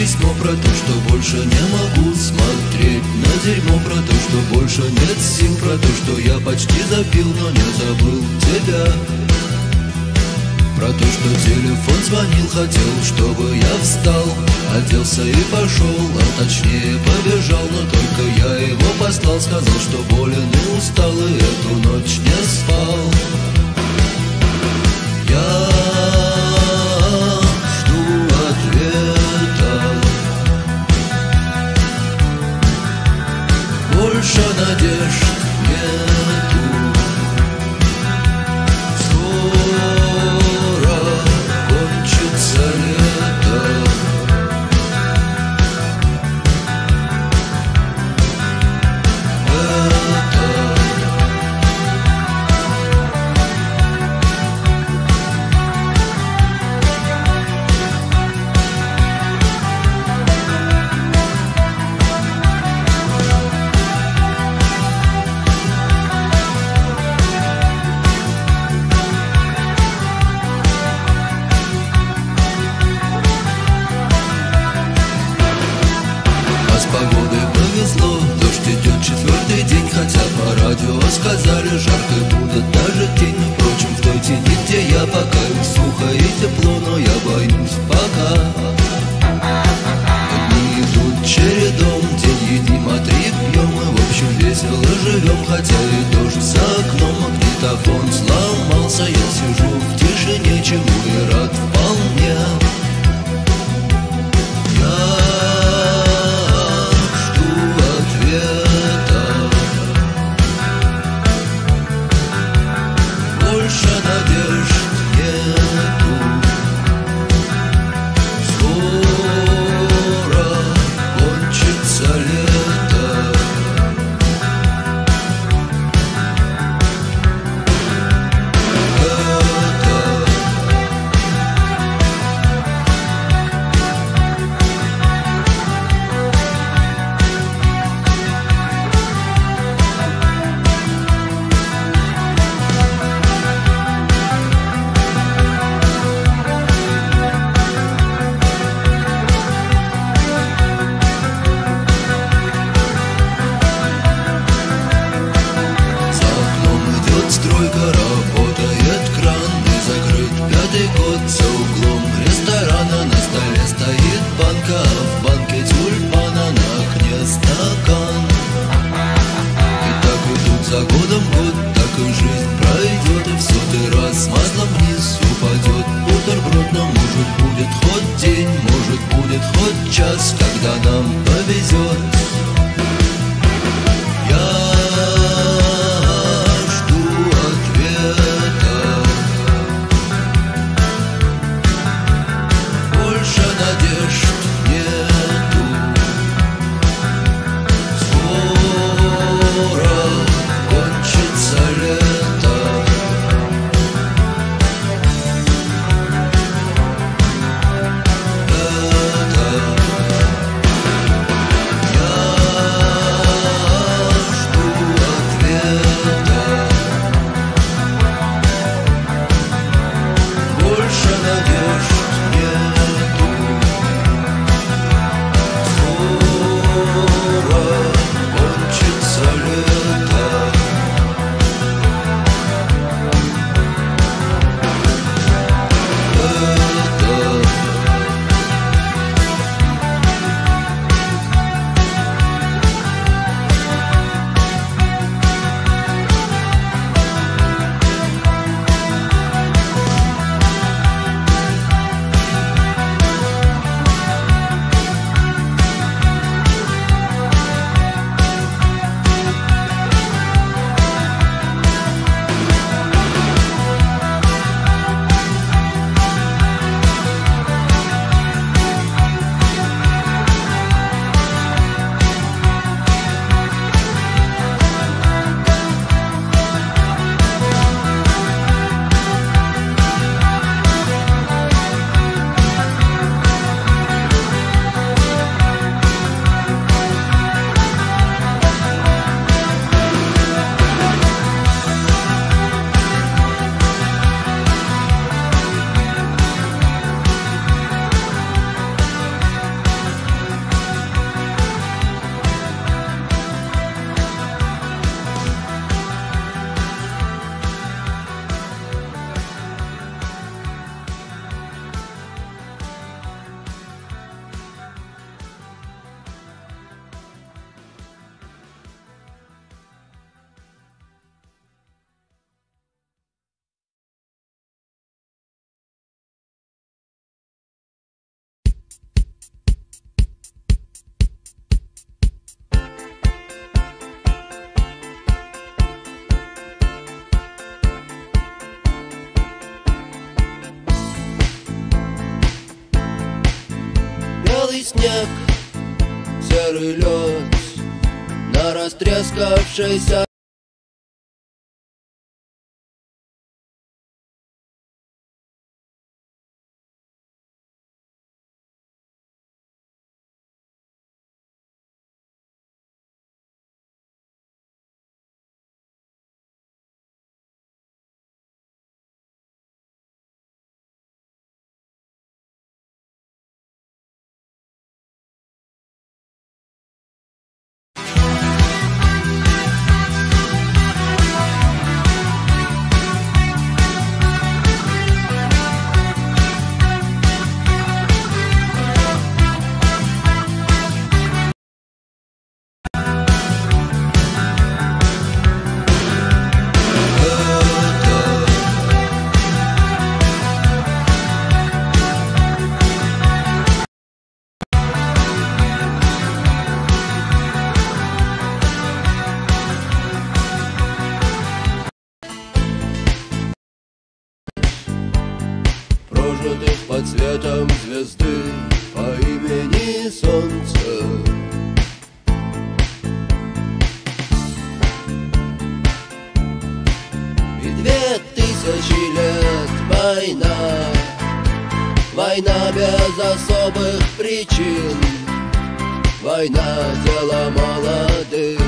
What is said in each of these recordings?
письмо про то, что больше не могу смотреть на дерьмо, про то, что больше нет сил, про то, что я почти забил, но не забыл тебя. Про то, что телефон звонил, хотел, чтобы я встал, оделся и пошел, а точнее побежал, но только я его послал, сказал, что болен и устал, и эту ночь не спал. Я жду ответа, больше надежд нету. Сказали, жарко будет даже тень. Впрочем, в той тени, где я пока сухо и тепло, но я боюсь пока. Дни идут чередом, день едим, а три пьем, и в общем весело живем, хотя и дождь за окном, магнитофон сломался. Я сижу в тишине, чему и рад вполне. снег, серый лед на растрескавшейся. Прожитых под светом звезды по имени Солнце. И 2000 лет война, война без особых причин, война дело молодых,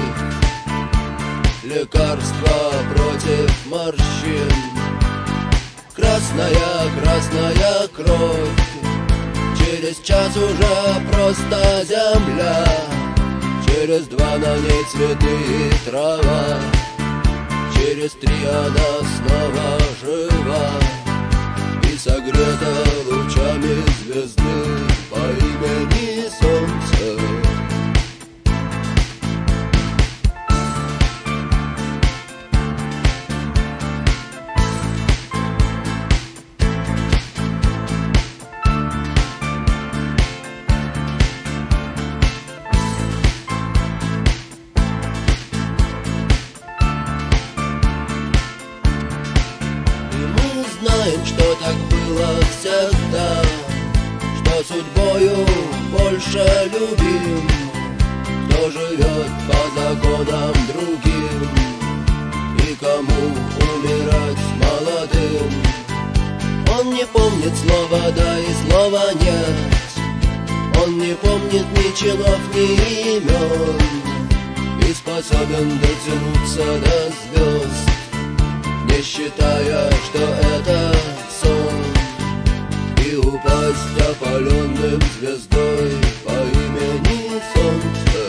лекарства против морщин. Красная, красная кровь, через час уже просто земля, через 2 на ней цветы и трава, через 3 она снова жива и согрета лучами звезды по имени Солнце. Знаем, что так было всегда, что судьбою больше любим, кто живет по законам другим и кому умирать молодым. Он не помнит слова «да» и слова «нет», он не помнит ни чинов, ни имен и способен дотянуться до звезд, не считая, что это сон, и упасть опаленным звездой по имени Солнце.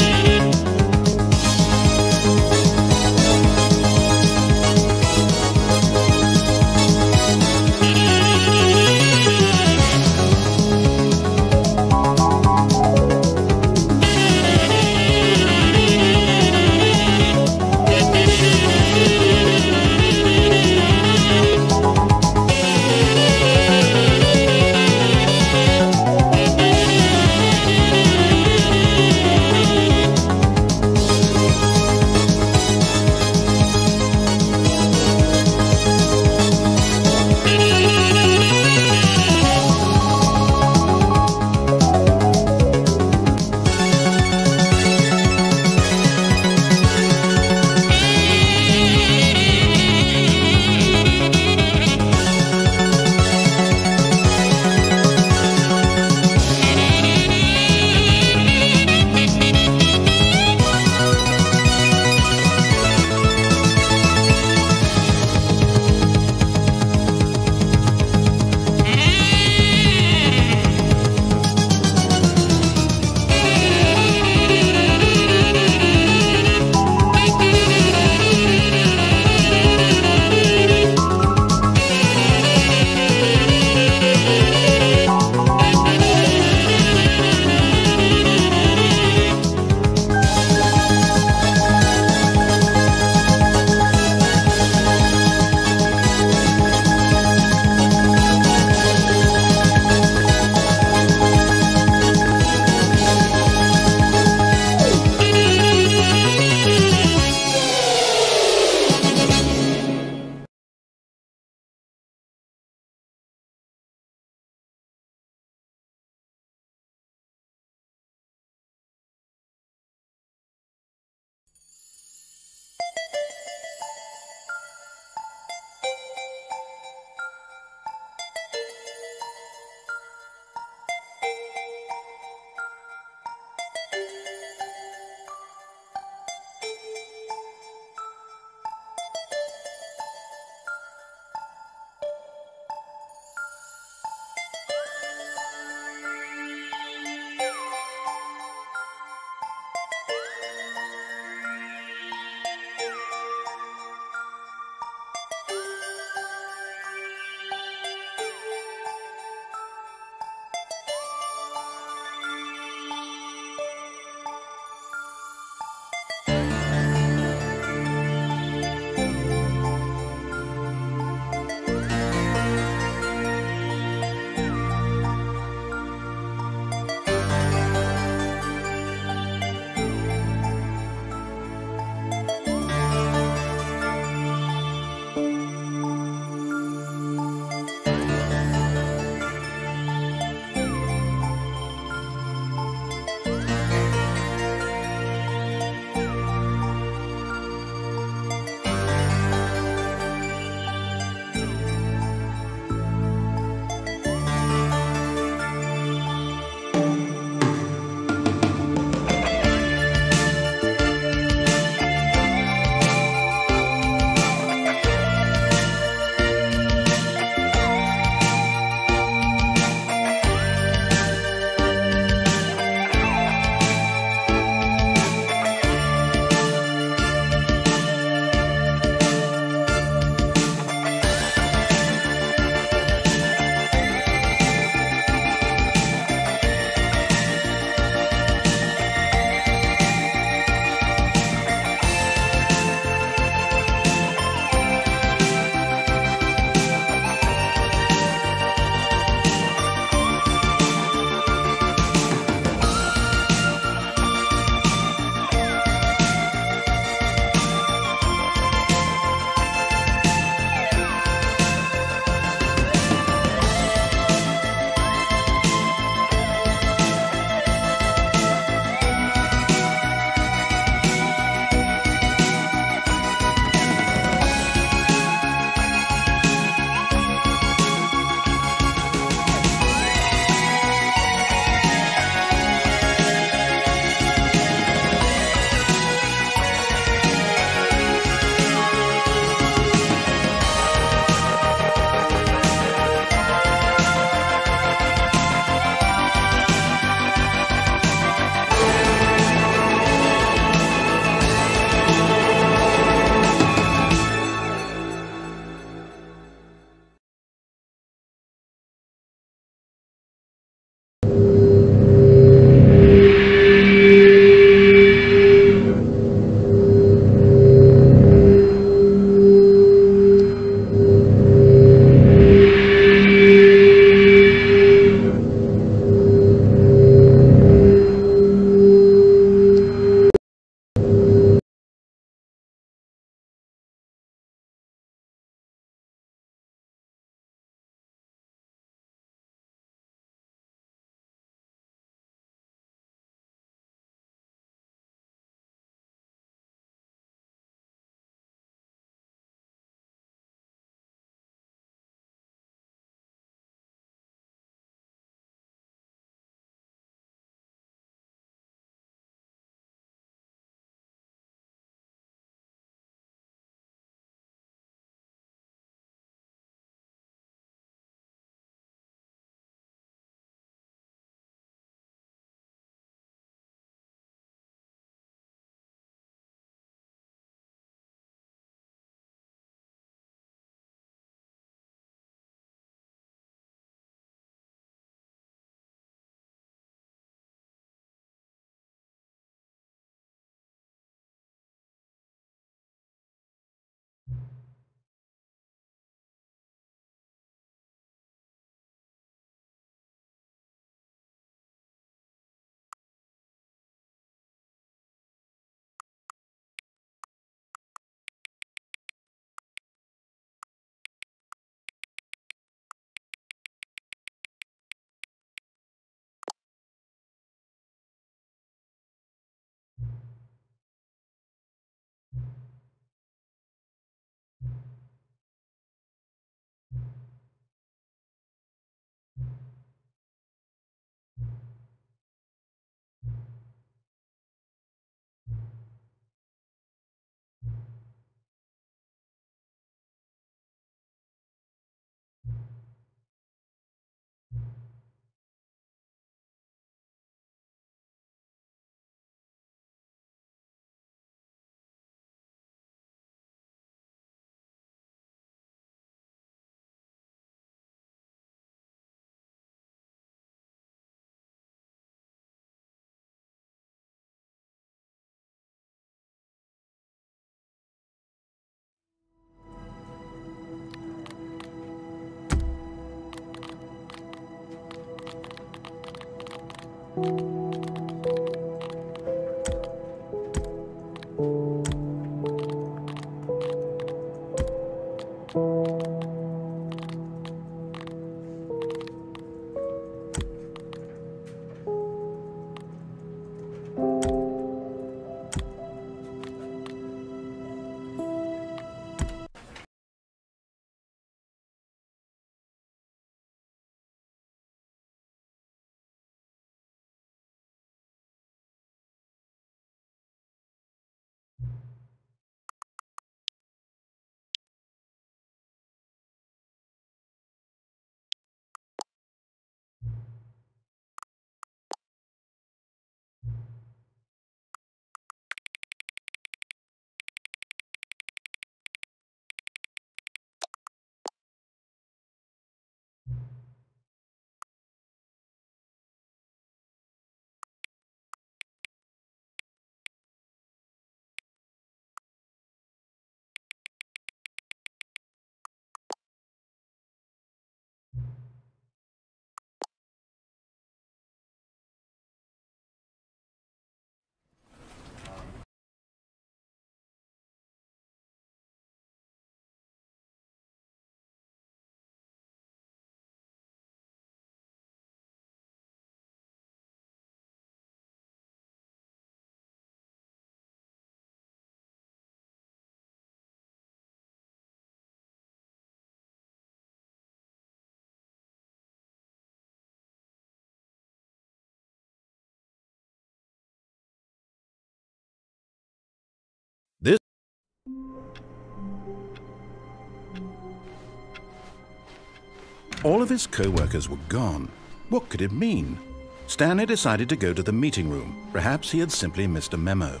All of his co-workers were gone. What could it mean? Stanley decided to go to the meeting room. Perhaps he had simply missed a memo.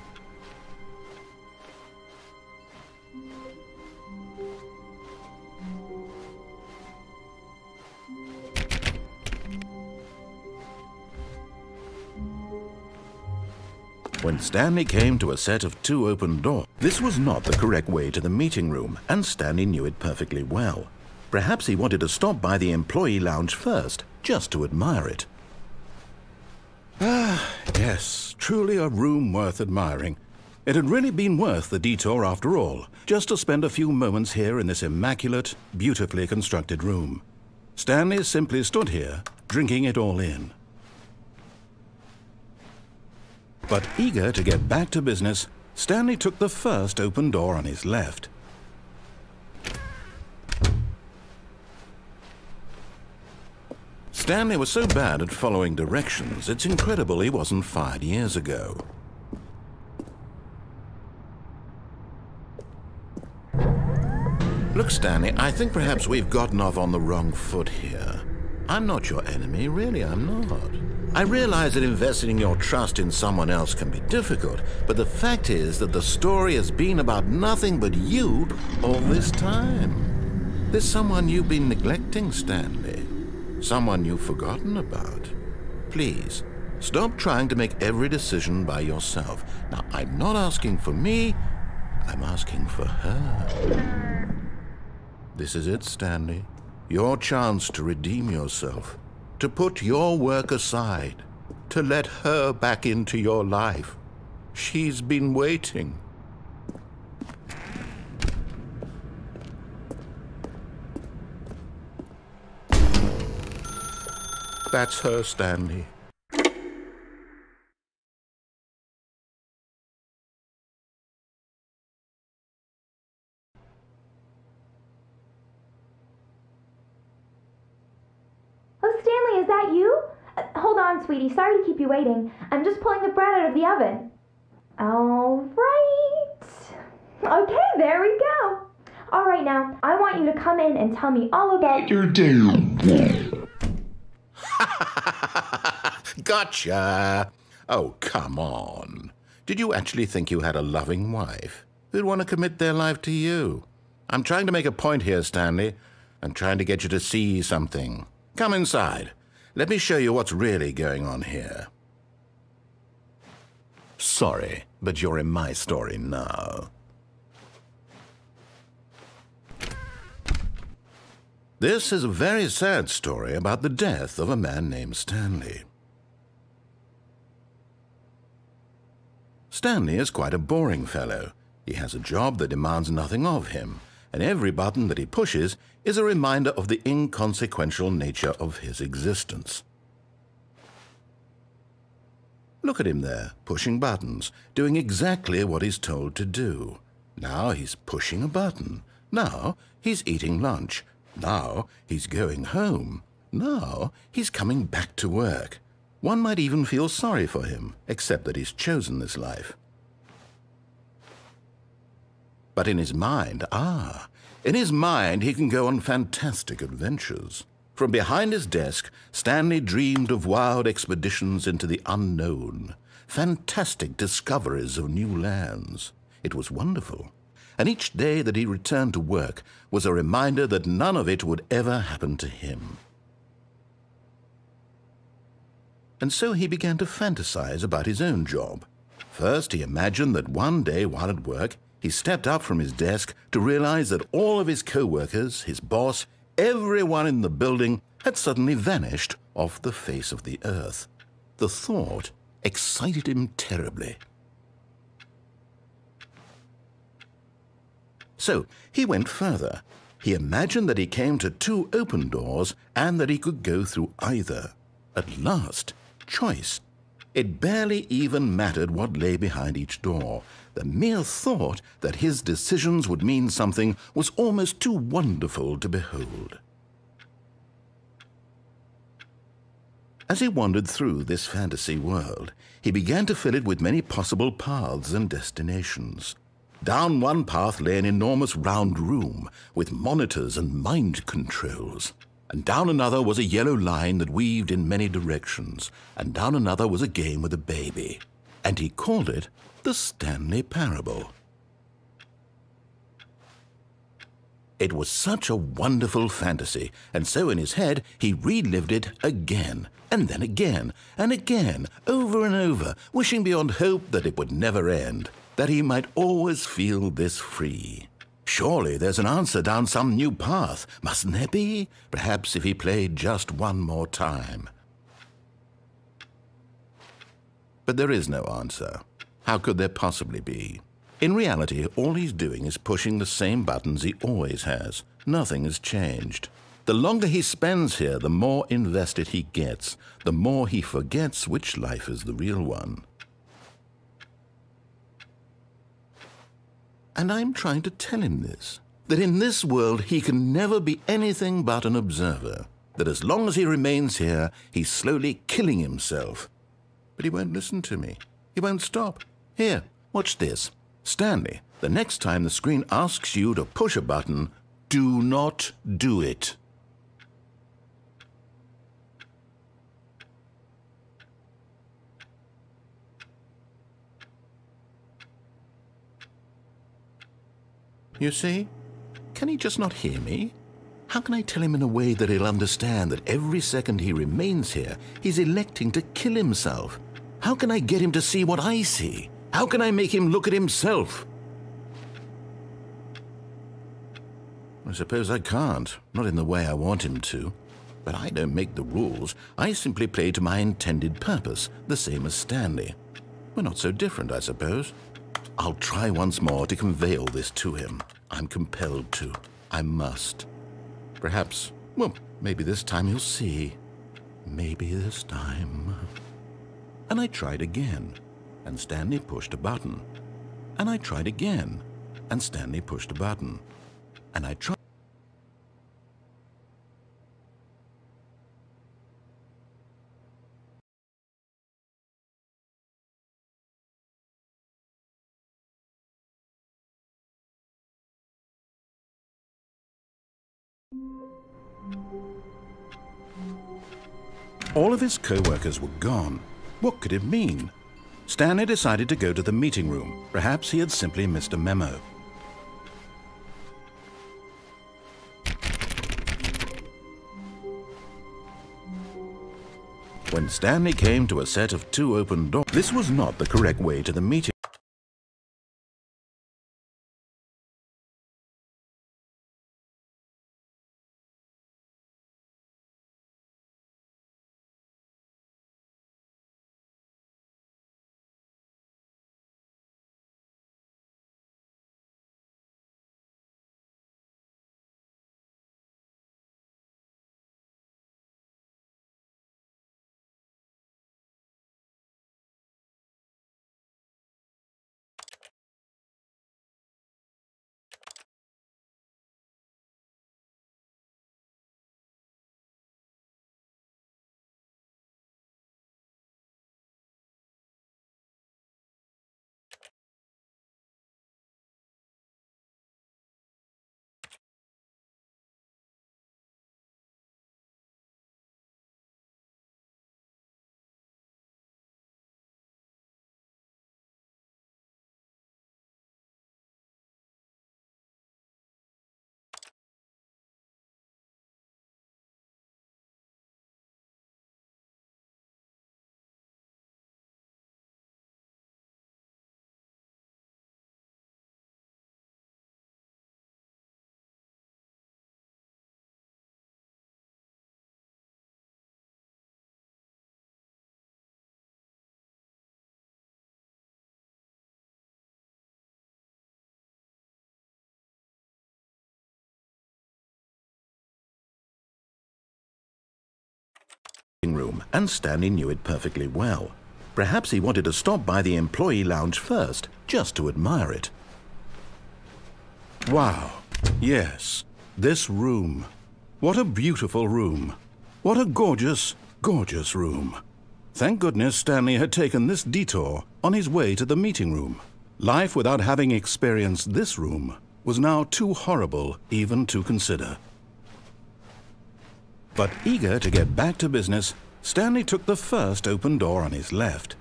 When Stanley came to a set of 2 open doors, this was not the correct way to the meeting room, and Stanley knew it perfectly well. Perhaps he wanted to stop by the employee lounge first, just to admire it. Ah, yes, truly a room worth admiring. It had really been worth the detour after all, just to spend a few moments here in this immaculate, beautifully constructed room. Stanley simply stood here, drinking it all in. But eager to get back to business, Stanley took the first open door on his left. Stanley was so bad at following directions, it's incredible he wasn't fired years ago. Look, Stanley, I think perhaps we've gotten off on the wrong foot here. I'm not your enemy, really, I'm not. I realize that investing your trust in someone else can be difficult, but the fact is that the story has been about nothing but you all this time. There's someone you've been neglecting, Stanley. Someone you've forgotten about. Please, stop trying to make every decision by yourself. Now, I'm not asking for me, I'm asking for her. This is it, Stanley. Your chance to redeem yourself. To put your work aside. To let her back into your life. She's been waiting. That's her, Stanley. Oh, Stanley, is that you? Hold on, sweetie. Sorry to keep you waiting. I'm just pulling the bread out of the oven. All right. Okay, there we go. All right, now, I want you to come in and tell me all about your day. Gotcha! Oh, come on. Did you actually think you had a loving wife who'd want to commit their life to you? I'm trying to make a point here, Stanley. I'm trying to get you to see something. Come inside. Let me show you what's really going on here. Sorry, but you're in my story now. This is a very sad story about the death of a man named Stanley. Stanley is quite a boring fellow. He has a job that demands nothing of him, and every button that he pushes is a reminder of the inconsequential nature of his existence. Look at him there, pushing buttons, doing exactly what he's told to do. Now he's pushing a button. Now he's eating lunch. Now he's going home. Now he's coming back to work. One might even feel sorry for him, except that he's chosen this life. But in his mind, he can go on fantastic adventures. From behind his desk, Stanley dreamed of wild expeditions into the unknown, fantastic discoveries of new lands. It was wonderful, and each day that he returned to work was a reminder that none of it would ever happen to him. And so he began to fantasize about his own job. First, he imagined that one day while at work, he stepped up from his desk to realize that all of his co-workers, his boss, everyone in the building had suddenly vanished off the face of the earth. The thought excited him terribly. So he went further. He imagined that he came to 2 open doors and that he could go through either. At last, choice. It barely even mattered what lay behind each door. The mere thought that his decisions would mean something was almost too wonderful to behold. As he wandered through this fantasy world, he began to fill it with many possible paths and destinations. Down one path lay an enormous round room with monitors and mind controls. And down another was a yellow line that weaved in many directions, and down another was a game with a baby. And he called it the Stanley Parable. It was such a wonderful fantasy, and so in his head he relived it again, and then again, and again, over and over, wishing beyond hope that it would never end, that he might always feel this free. Surely there's an answer down some new path, mustn't there be? Perhaps if he played just one more time. But there is no answer. How could there possibly be? In reality, all he's doing is pushing the same buttons he always has. Nothing has changed. The longer he spends here, the more invested he gets, the more he forgets which life is the real one. And I'm trying to tell him this, that in this world he can never be anything but an observer, that as long as he remains here, he's slowly killing himself. But he won't listen to me. He won't stop. Here, watch this. Stanley, the next time the screen asks you to push a button, do not do it. You see? Can he just not hear me? How can I tell him in a way that he'll understand that every second he remains here, he's electing to kill himself? How can I get him to see what I see? How can I make him look at himself? I suppose I can't, not in the way I want him to. But I don't make the rules. I simply play to my intended purpose, the same as Stanley. We're not so different, I suppose. I'll try once more to convey all this to him. I'm compelled to. I must. Perhaps, well, maybe this time he'll see. Maybe this time. And I tried again, and Stanley pushed a button. And I tried again, and Stanley pushed a button. And I tried. All of his co-workers were gone. What could it mean? Stanley decided to go to the meeting room. Perhaps he had simply missed a memo. When Stanley came to a set of 2 open doors, this was not the correct way to the meeting. room, and Stanley knew it perfectly well. Perhaps he wanted to stop by the employee lounge first, just to admire it. Wow, yes, this room. What a beautiful room. What a gorgeous, gorgeous room. Thank goodness Stanley had taken this detour on his way to the meeting room. Life without having experienced this room was now too horrible even to consider. But eager to get back to business, Stanley took the first open door on his left.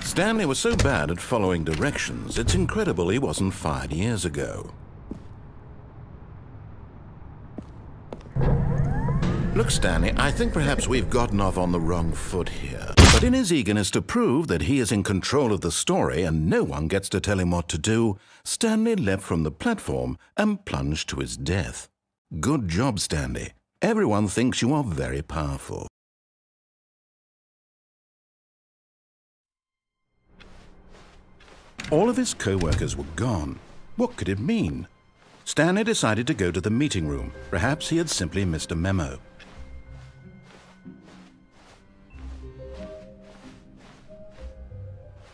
Stanley was so bad at following directions, it's incredible he wasn't fired years ago. Look, Stanley, I think perhaps we've gotten off on the wrong foot here. But in his eagerness to prove that he is in control of the story and no one gets to tell him what to do, Stanley leapt from the platform and plunged to his death. Good job, Stanley. Everyone thinks you are very powerful. All of his co-workers were gone. What could it mean? Stanley decided to go to the meeting room. Perhaps he had simply missed a memo.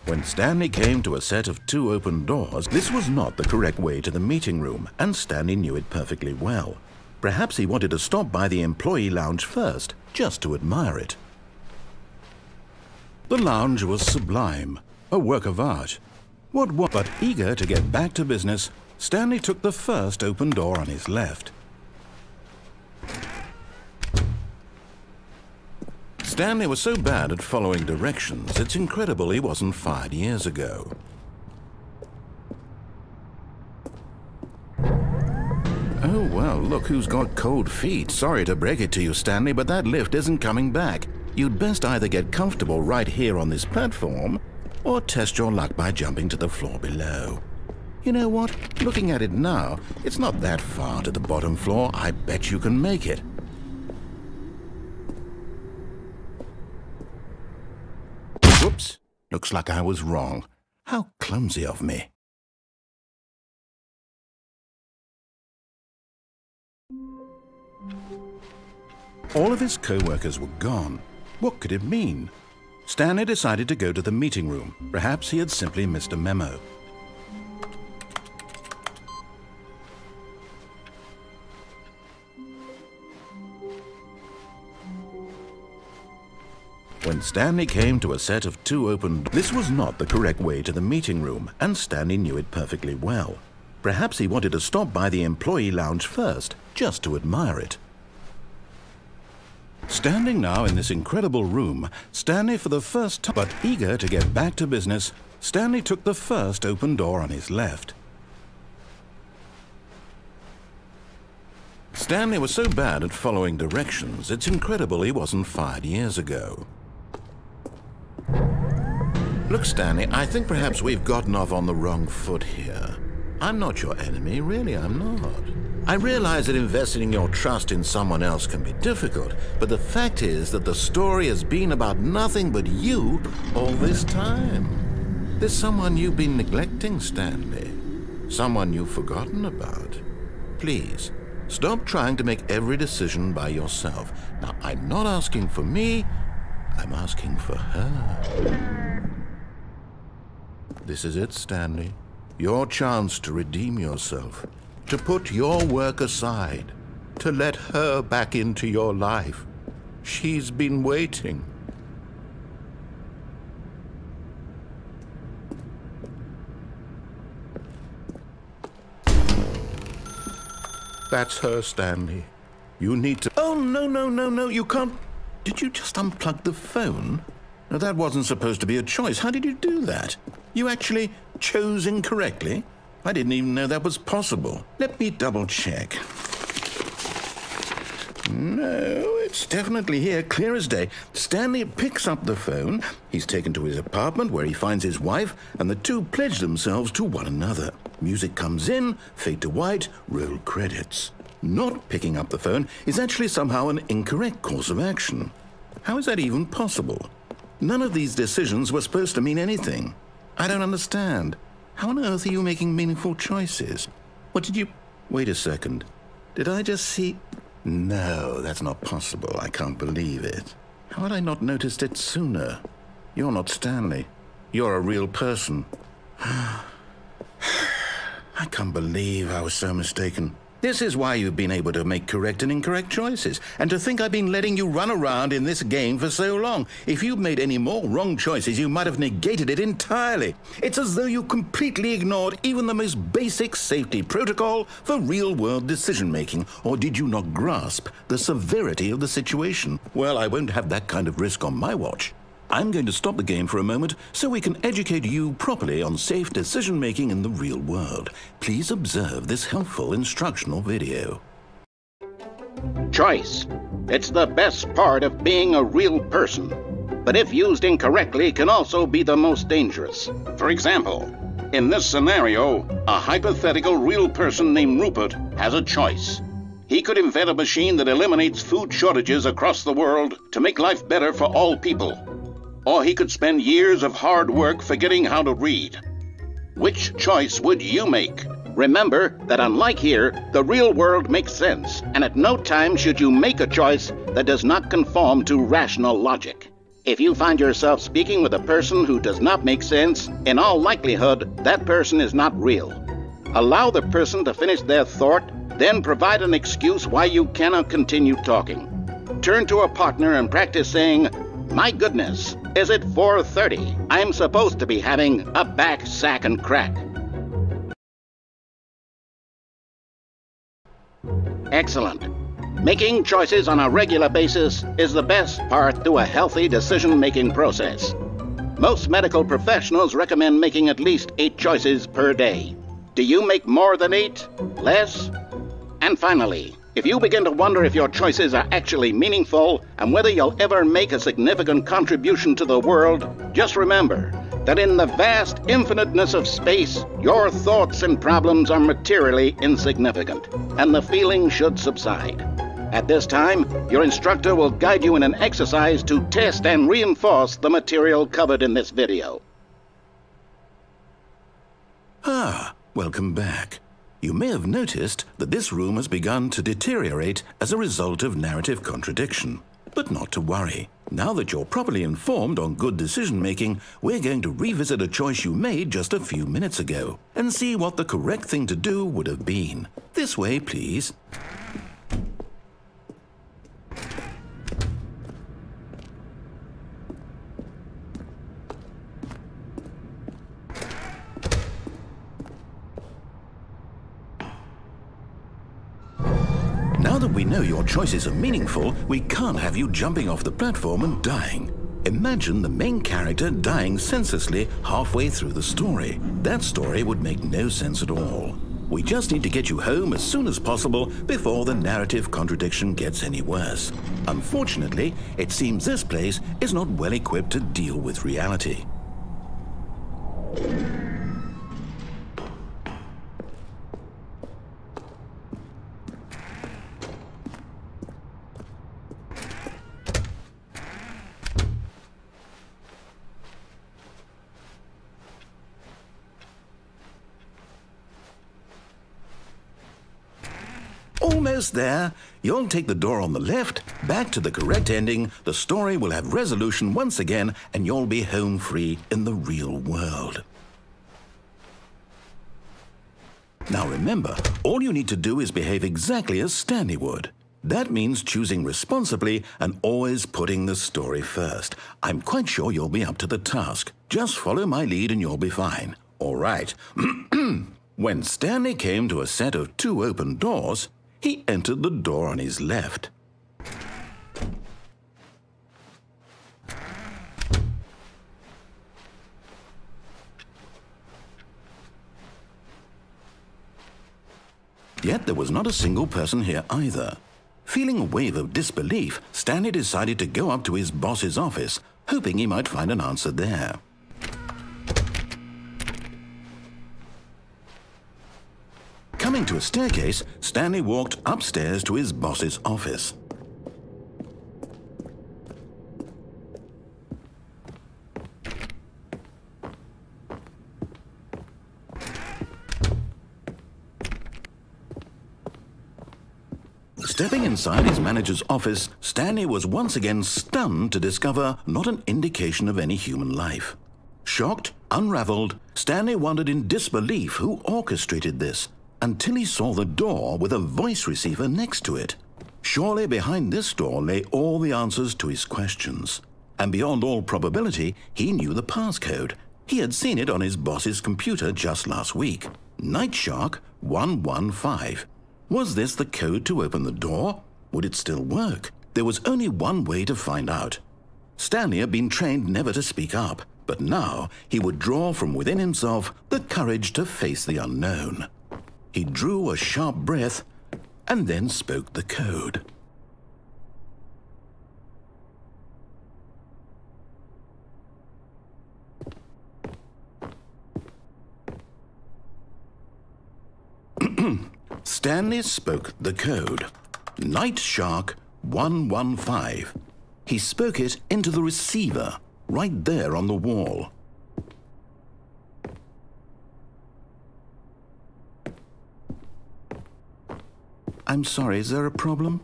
When Stanley came to a set of 2 open doors, this was not the correct way to the meeting room, and Stanley knew it perfectly well. Perhaps he wanted to stop by the employee lounge first, just to admire it. The lounge was sublime, a work of art. But eager to get back to business, Stanley took the first open door on his left. Stanley was so bad at following directions, it's incredible he wasn't fired years ago. Oh, well, look who's got cold feet. Sorry to break it to you, Stanley, but that lift isn't coming back. You'd best either get comfortable right here on this platform, or test your luck by jumping to the floor below. You know what? Looking at it now, it's not that far to the bottom floor. I bet you can make it. Whoops. Looks like I was wrong. How clumsy of me. All of his co-workers were gone. What could it mean? Stanley decided to go to the meeting room. Perhaps he had simply missed a memo. When Stanley came to a set of 2 open doors, this was not the correct way to the meeting room, and Stanley knew it perfectly well. Perhaps he wanted to stop by the employee lounge first, just to admire it. Standing now in this incredible room, Stanley for the first time, but eager to get back to business, Stanley took the first open door on his left. Stanley was so bad at following directions, it's incredible he wasn't fired years ago. Look, Stanley, I think perhaps we've gotten off on the wrong foot here. I'm not your enemy, really, I'm not. I realize that investing your trust in someone else can be difficult, but the fact is that the story has been about nothing but you all this time. There's someone you've been neglecting, Stanley. Someone you've forgotten about. Please, stop trying to make every decision by yourself. Now, I'm not asking for me, I'm asking for her. This is it, Stanley. Your chance to redeem yourself, to put your work aside, to let her back into your life. She's been waiting. That's her, Stanley. You need to... Oh, no, you can't... Did you just unplug the phone? No, that wasn't supposed to be a choice. How did you do that? You actually chose incorrectly? I didn't even know that was possible. Let me double check. No, it's definitely here, clear as day. Stanley picks up the phone. He's taken to his apartment where he finds his wife, and the two pledge themselves to one another. Music comes in, fade to white, roll credits. Not picking up the phone is actually somehow an incorrect course of action. How is that even possible? None of these decisions were supposed to mean anything. I don't understand. How on earth are you making meaningful choices? What did you... Wait a second. Did I just see... No, that's not possible. I can't believe it. How had I not noticed it sooner? You're not Stanley. You're a real person. I can't believe I was so mistaken. This is why you've been able to make correct and incorrect choices. And to think I've been letting you run around in this game for so long. If you'd made any more wrong choices, you might have negated it entirely. It's as though you completely ignored even the most basic safety protocol for real-world decision-making. Or did you not grasp the severity of the situation? Well, I won't have that kind of risk on my watch. I'm going to stop the game for a moment so we can educate you properly on safe decision-making in the real world. Please observe this helpful instructional video. Choice. It's the best part of being a real person, but if used incorrectly can also be the most dangerous. For example, in this scenario, a hypothetical real person named Rupert has a choice. He could invent a machine that eliminates food shortages across the world to make life better for all people. Or he could spend years of hard work forgetting how to read. Which choice would you make? Remember that unlike here, the real world makes sense, and at no time should you make a choice that does not conform to rational logic. If you find yourself speaking with a person who does not make sense, in all likelihood, that person is not real. Allow the person to finish their thought, then provide an excuse why you cannot continue talking. Turn to a partner and practice saying, "My goodness, is it 4:30? I'm supposed to be having a back, sack, and crack." Excellent. Making choices on a regular basis is the best part to a healthy decision-making process. Most medical professionals recommend making at least 8 choices per day. Do you make more than 8? Less? And finally, if you begin to wonder if your choices are actually meaningful and whether you'll ever make a significant contribution to the world, just remember that in the vast infiniteness of space, your thoughts and problems are materially insignificant, and the feeling should subside. At this time, your instructor will guide you in an exercise to test and reinforce the material covered in this video. Welcome back. You may have noticed that this room has begun to deteriorate as a result of narrative contradiction. But not to worry. Now that you're properly informed on good decision-making, we're going to revisit a choice you made just a few minutes ago and see what the correct thing to do would have been. This way, please. Now that we know your choices are meaningful, we can't have you jumping off the platform and dying. Imagine the main character dying senselessly halfway through the story. That story would make no sense at all. We just need to get you home as soon as possible before the narrative contradiction gets any worse. Unfortunately, it seems this place is not well equipped to deal with reality. Almost there. You'll take the door on the left, back to the correct ending, the story will have resolution once again, and you'll be home free in the real world. Now remember, all you need to do is behave exactly as Stanley would. That means choosing responsibly and always putting the story first. I'm quite sure you'll be up to the task. Just follow my lead and you'll be fine. All right. When Stanley came to a set of 2 open doors, he entered the door on his left. Yet there was not a single person here either. Feeling a wave of disbelief, Stanley decided to go up to his boss's office, hoping he might find an answer there. Coming to a staircase, Stanley walked upstairs to his boss's office. Stepping inside his manager's office, Stanley was once again stunned to discover not an indication of any human life. Shocked, unraveled, Stanley wondered in disbelief who orchestrated this, until he saw the door with a voice receiver next to it. Surely behind this door lay all the answers to his questions. And beyond all probability, he knew the passcode. He had seen it on his boss's computer just last week. Nightshark 115. Was this the code to open the door? Would it still work? There was only one way to find out. Stanley had been trained never to speak up, but now he would draw from within himself the courage to face the unknown. He drew a sharp breath and then spoke the code. Stanley spoke the code. Nightshark 115. He spoke it into the receiver, right there on the wall. I'm sorry, is there a problem?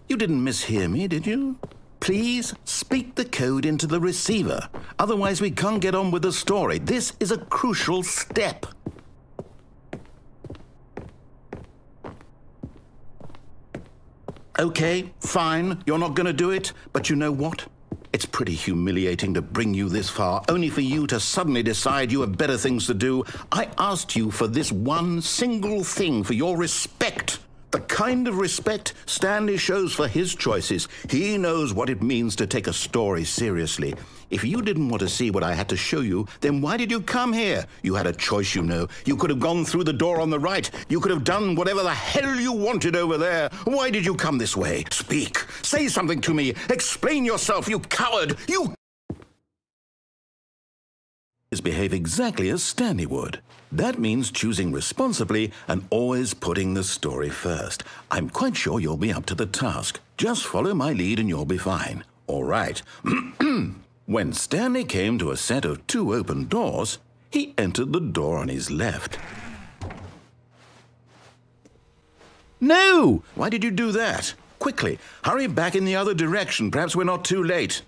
You didn't mishear me, did you? Please speak the code into the receiver. Otherwise, we can't get on with the story. This is a crucial step. Okay, fine, you're not going to do it, but you know what? It's pretty humiliating to bring you this far, only for you to suddenly decide you have better things to do. I asked you for this one single thing, for your respect. The kind of respect Stanley shows for his choices. He knows what it means to take a story seriously. If you didn't want to see what I had to show you, then why did you come here? You had a choice, you know. You could have gone through the door on the right. You could have done whatever the hell you wanted over there. Why did you come this way? Speak. Say something to me. Explain yourself, you coward. You behave exactly as Stanley would. That means choosing responsibly and always putting the story first. I'm quite sure you'll be up to the task. Just follow my lead and you'll be fine. All right. When Stanley came to a set of 2 open doors, he entered the door on his left. No! Why did you do that? Quickly, hurry back in the other direction. Perhaps we're not too late.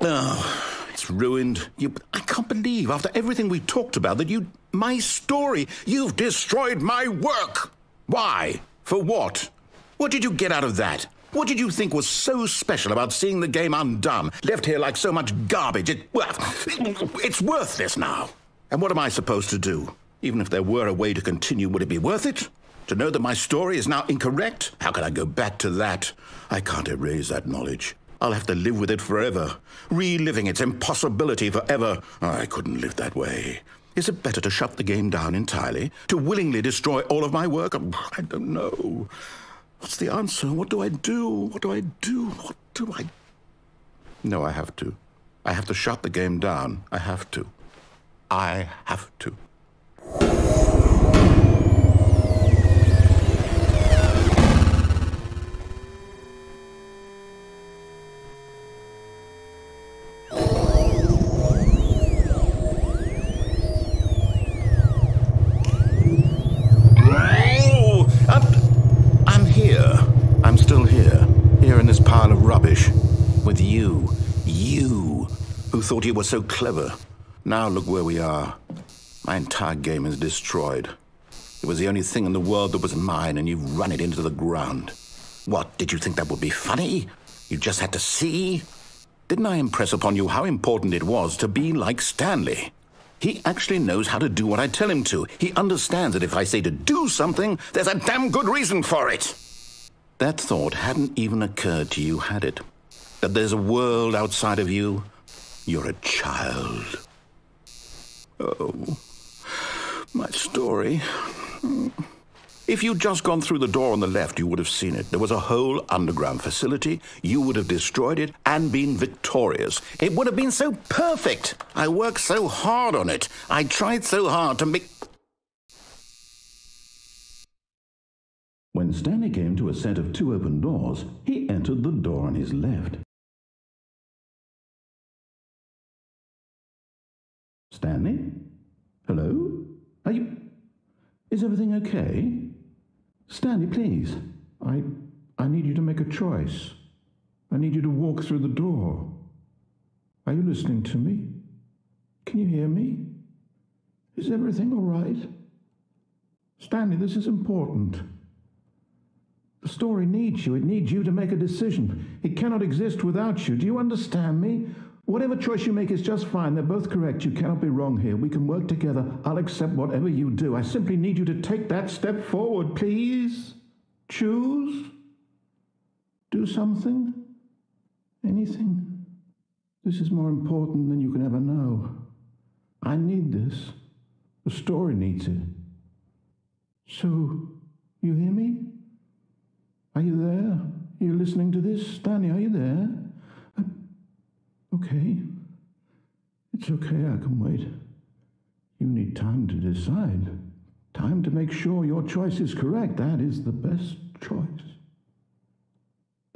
Oh, it's ruined. I can't believe, after everything we talked about, that my story, you've destroyed my work. Why? For what? What did you get out of that? What did you think was so special about seeing the game undone, left here like so much garbage? It's worthless now. And what am I supposed to do? Even if there were a way to continue, would it be worth it? To know that my story is now incorrect? How can I go back to that? I can't erase that knowledge. I'll have to live with it forever, reliving its impossibility forever. I couldn't live that way. Is it better to shut the game down entirely? To willingly destroy all of my work? I don't know. What's the answer? What do I do? What do I do? What do I... No, I have to. I have to shut the game down. I have to. I have to. With you who thought you were so clever. Now look where we are. My entire game is destroyed. It was the only thing in the world that was mine, and you've run it into the ground. What, did you think that would be funny? You just had to see? Didn't I impress upon you how important it was to be like Stanley? He actually knows how to do what I tell him to. He understands that if I say to do something, there's a damn good reason for it. That thought hadn't even occurred to you, had it? That there's a world outside of you? You're a child. Oh, my story. If you'd just gone through the door on the left, you would have seen it. There was a whole underground facility. You would have destroyed it and been victorious. It would have been so perfect. I worked so hard on it. I tried so hard to make... When Stanley came to a set of 2 open doors, he entered the door on his left. Stanley? Hello? Is everything okay? Stanley, please. I need you to make a choice. I need you to walk through the door. Are you listening to me? Can you hear me? Is everything all right? Stanley, this is important. The story needs you. It needs you to make a decision. It cannot exist without you. Do you understand me? Whatever choice you make is just fine. They're both correct. You cannot be wrong here. We can work together. I'll accept whatever you do. I simply need you to take that step forward, please. Choose. Do something. Anything. This is more important than you can ever know. I need this. The story needs it. So, you hear me? Are you there? Are you listening to this? Stanley, are you there? Okay. It's okay, I can wait. You need time to decide. Time to make sure your choice is correct. That is the best choice.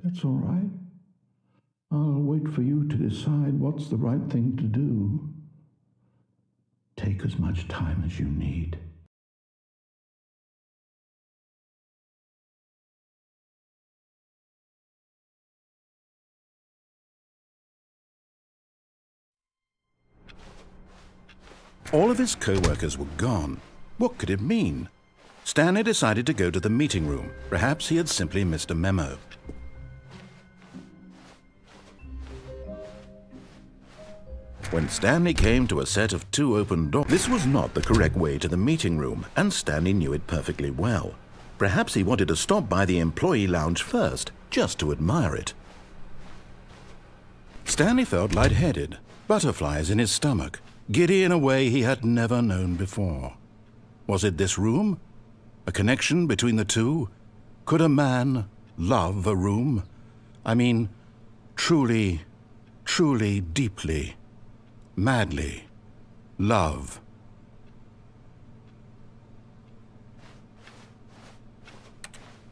That's all right. I'll wait for you to decide what's the right thing to do. Take as much time as you need. All of his co-workers were gone. What could it mean? Stanley decided to go to the meeting room. Perhaps he had simply missed a memo. When Stanley came to a set of 2 open doors, this was not the correct way to the meeting room, and Stanley knew it perfectly well. Perhaps he wanted to stop by the employee lounge first, just to admire it. Stanley felt lightheaded, butterflies in his stomach, giddy in a way he had never known before. Was it this room? A connection between the two? Could a man love a room? I mean, truly, truly, deeply, madly love.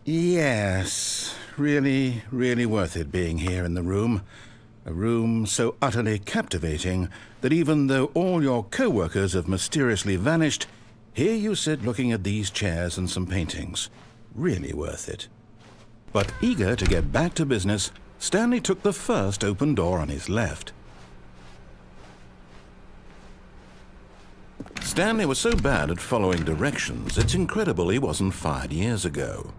Yes, really, really worth it being here in the room. A room so utterly captivating that even though all your co-workers have mysteriously vanished, here you sit looking at these chairs and some paintings. Really worth it. But eager to get back to business, Stanley took the first open door on his left. Stanley was so bad at following directions, it's incredible he wasn't fired years ago.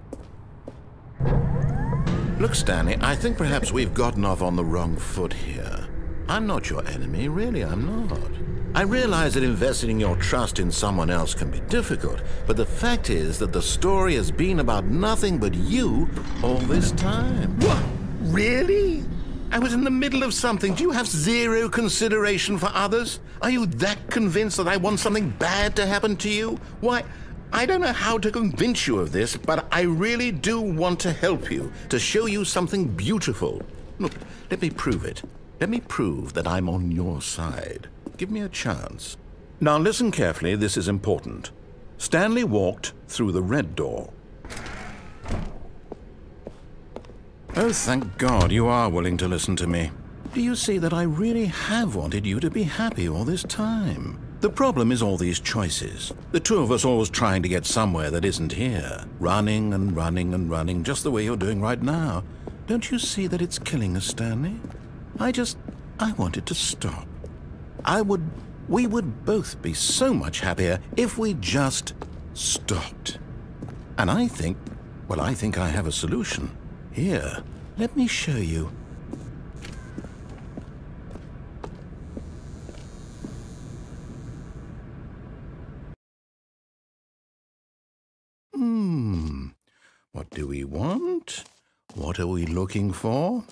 Look, Stanley, I think perhaps we've gotten off on the wrong foot here. I'm not your enemy, really, I'm not. I realize that investing your trust in someone else can be difficult, but the fact is that the story has been about nothing but you all this time. What? Really? I was in the middle of something. Do you have zero consideration for others? Are you that convinced that I want something bad to happen to you? Why, I don't know how to convince you of this, but I really do want to help you, to show you something beautiful. Look, let me prove it. Let me prove that I'm on your side. Give me a chance. Now listen carefully, this is important. Stanley walked through the red door. Oh, thank God you are willing to listen to me. Do you see that I really have wanted you to be happy all this time? The problem is all these choices. The two of us always trying to get somewhere that isn't here. Running and running and running, just the way you're doing right now. Don't you see that it's killing us, Stanley? I want it to stop. We would both be so much happier if we just stopped. And I think I have a solution. Here, let me show you. What do we want? What are we looking for?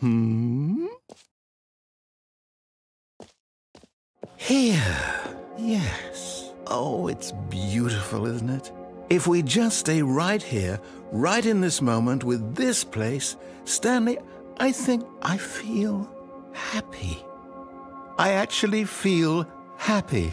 Here. Yes. Oh, it's beautiful, isn't it? If we just stay right here, right in this moment with this place, Stanley, I think I feel happy. I actually feel happy.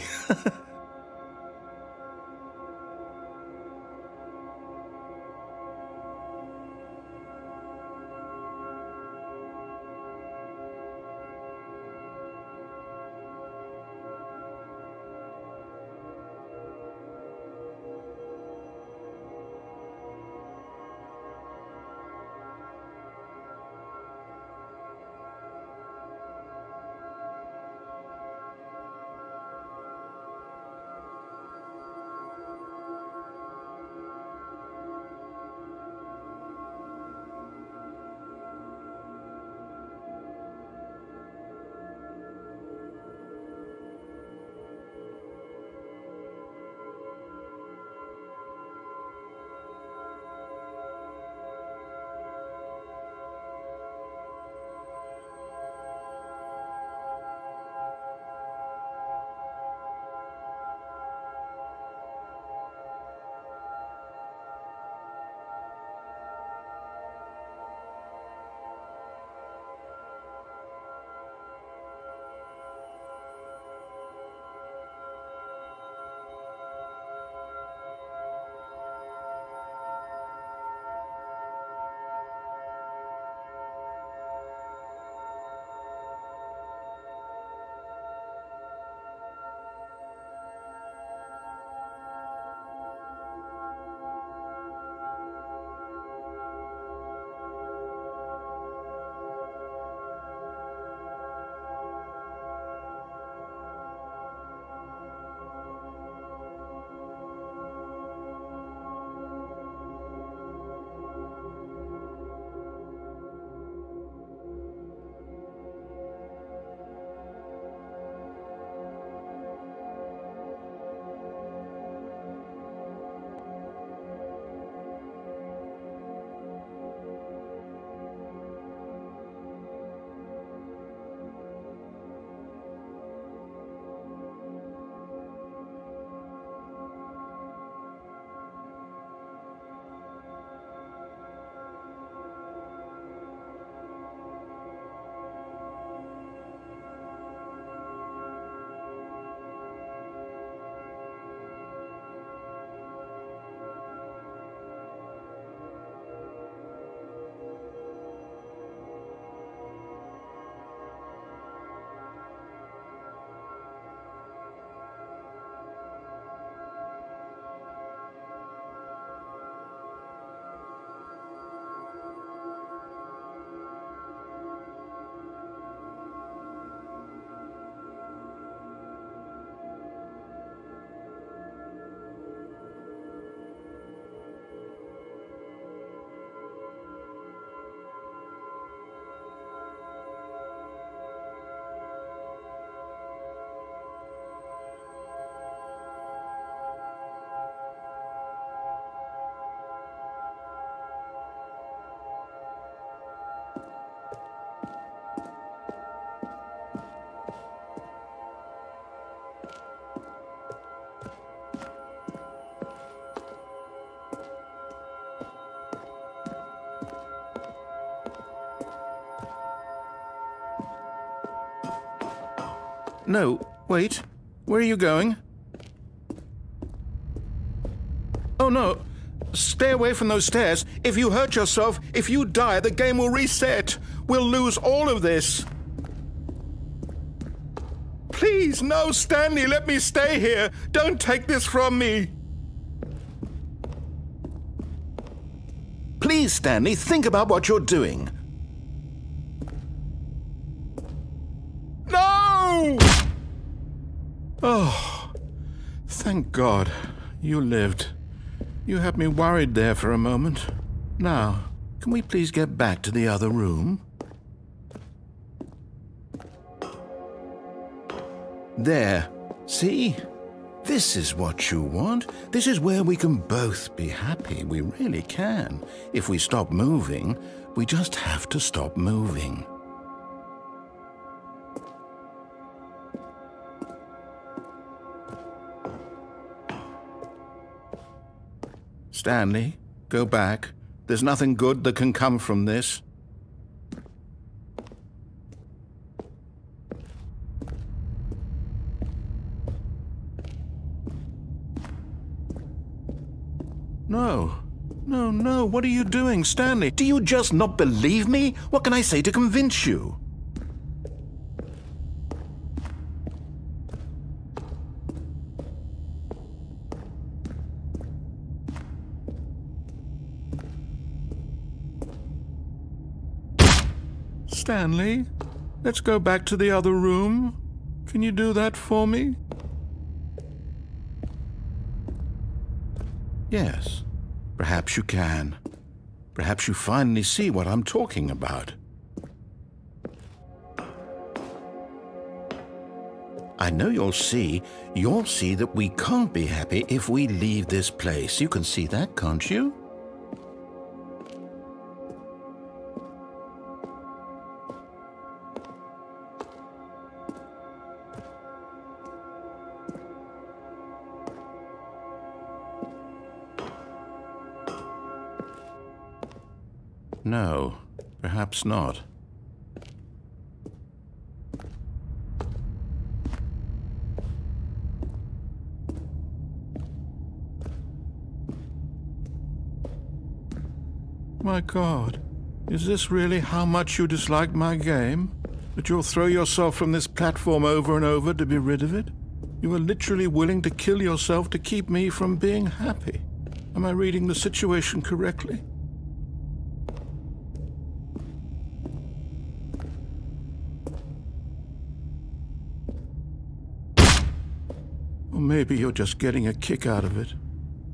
No, wait. Where are you going? Oh, no. Stay away from those stairs. If you hurt yourself, if you die, the game will reset. We'll lose all of this. Please, no, Stanley, let me stay here. Don't take this from me. Please, Stanley, think about what you're doing. No! Oh, thank God you lived. You had me worried there for a moment. Now, can we please get back to the other room? There. See? This is what you want. This is where we can both be happy. We really can. If we stop moving, we just have to stop moving. Stanley, go back. There's nothing good that can come from this. No. No, no. What are you doing, Stanley? Do you just not believe me? What can I say to convince you? Stanley, let's go back to the other room. Can you do that for me? Yes, perhaps you can. Perhaps you finally see what I'm talking about. I know you'll see that we can't be happy if we leave this place. You can see that, can't you? No, perhaps not. My God, is this really how much you dislike my game? That you'll throw yourself from this platform over and over to be rid of it? You are literally willing to kill yourself to keep me from being happy. Am I reading the situation correctly? Or maybe you're just getting a kick out of it.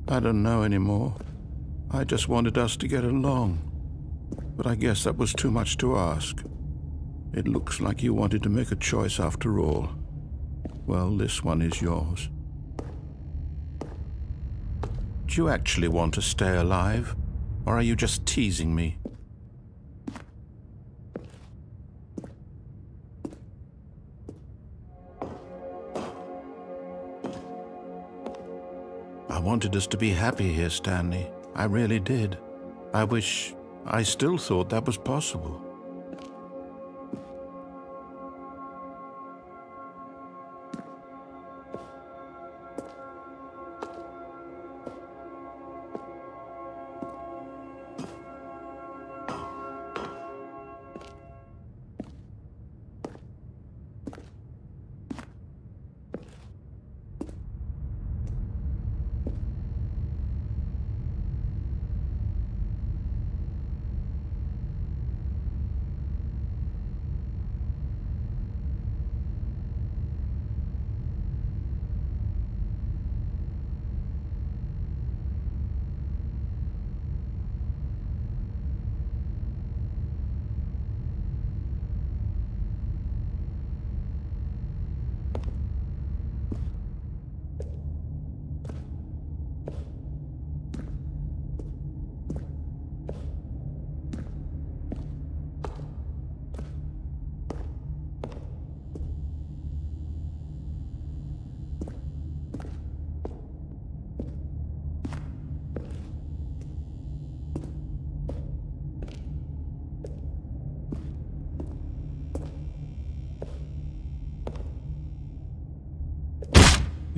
I don't know anymore. I just wanted us to get along. But I guess that was too much to ask. It looks like you wanted to make a choice after all. Well, this one is yours. Do you actually want to stay alive? Or are you just teasing me? I wanted us to be happy here, Stanley. I really did. I still thought that was possible.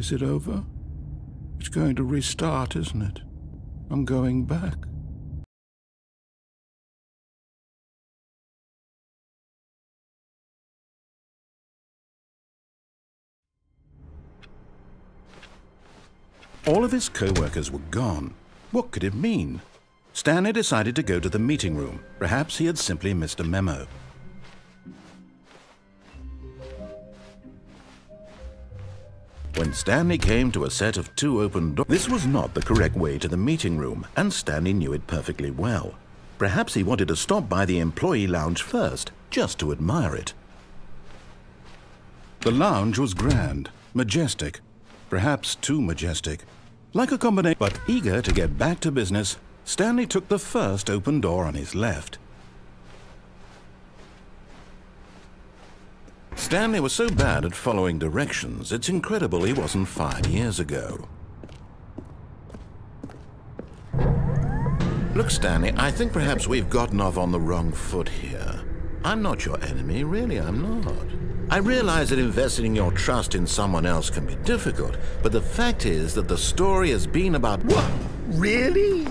Is it over? It's going to restart, isn't it? I'm going back. All of his co-workers were gone. What could it mean? Stanley decided to go to the meeting room. Perhaps he had simply missed a memo. When Stanley came to a set of 2 open doors, this was not the correct way to the meeting room, and Stanley knew it perfectly well. Perhaps he wanted to stop by the employee lounge first, just to admire it. The lounge was grand, majestic, perhaps too majestic. Like a combination, but eager to get back to business, Stanley took the first open door on his left. Stanley was so bad at following directions, it's incredible he wasn't 5 years ago. Look, Stanley, I think perhaps we've gotten off on the wrong foot here. I'm not your enemy, really, I'm not. I realize that investing your trust in someone else can be difficult, but the fact is that the story has been about... What? Really?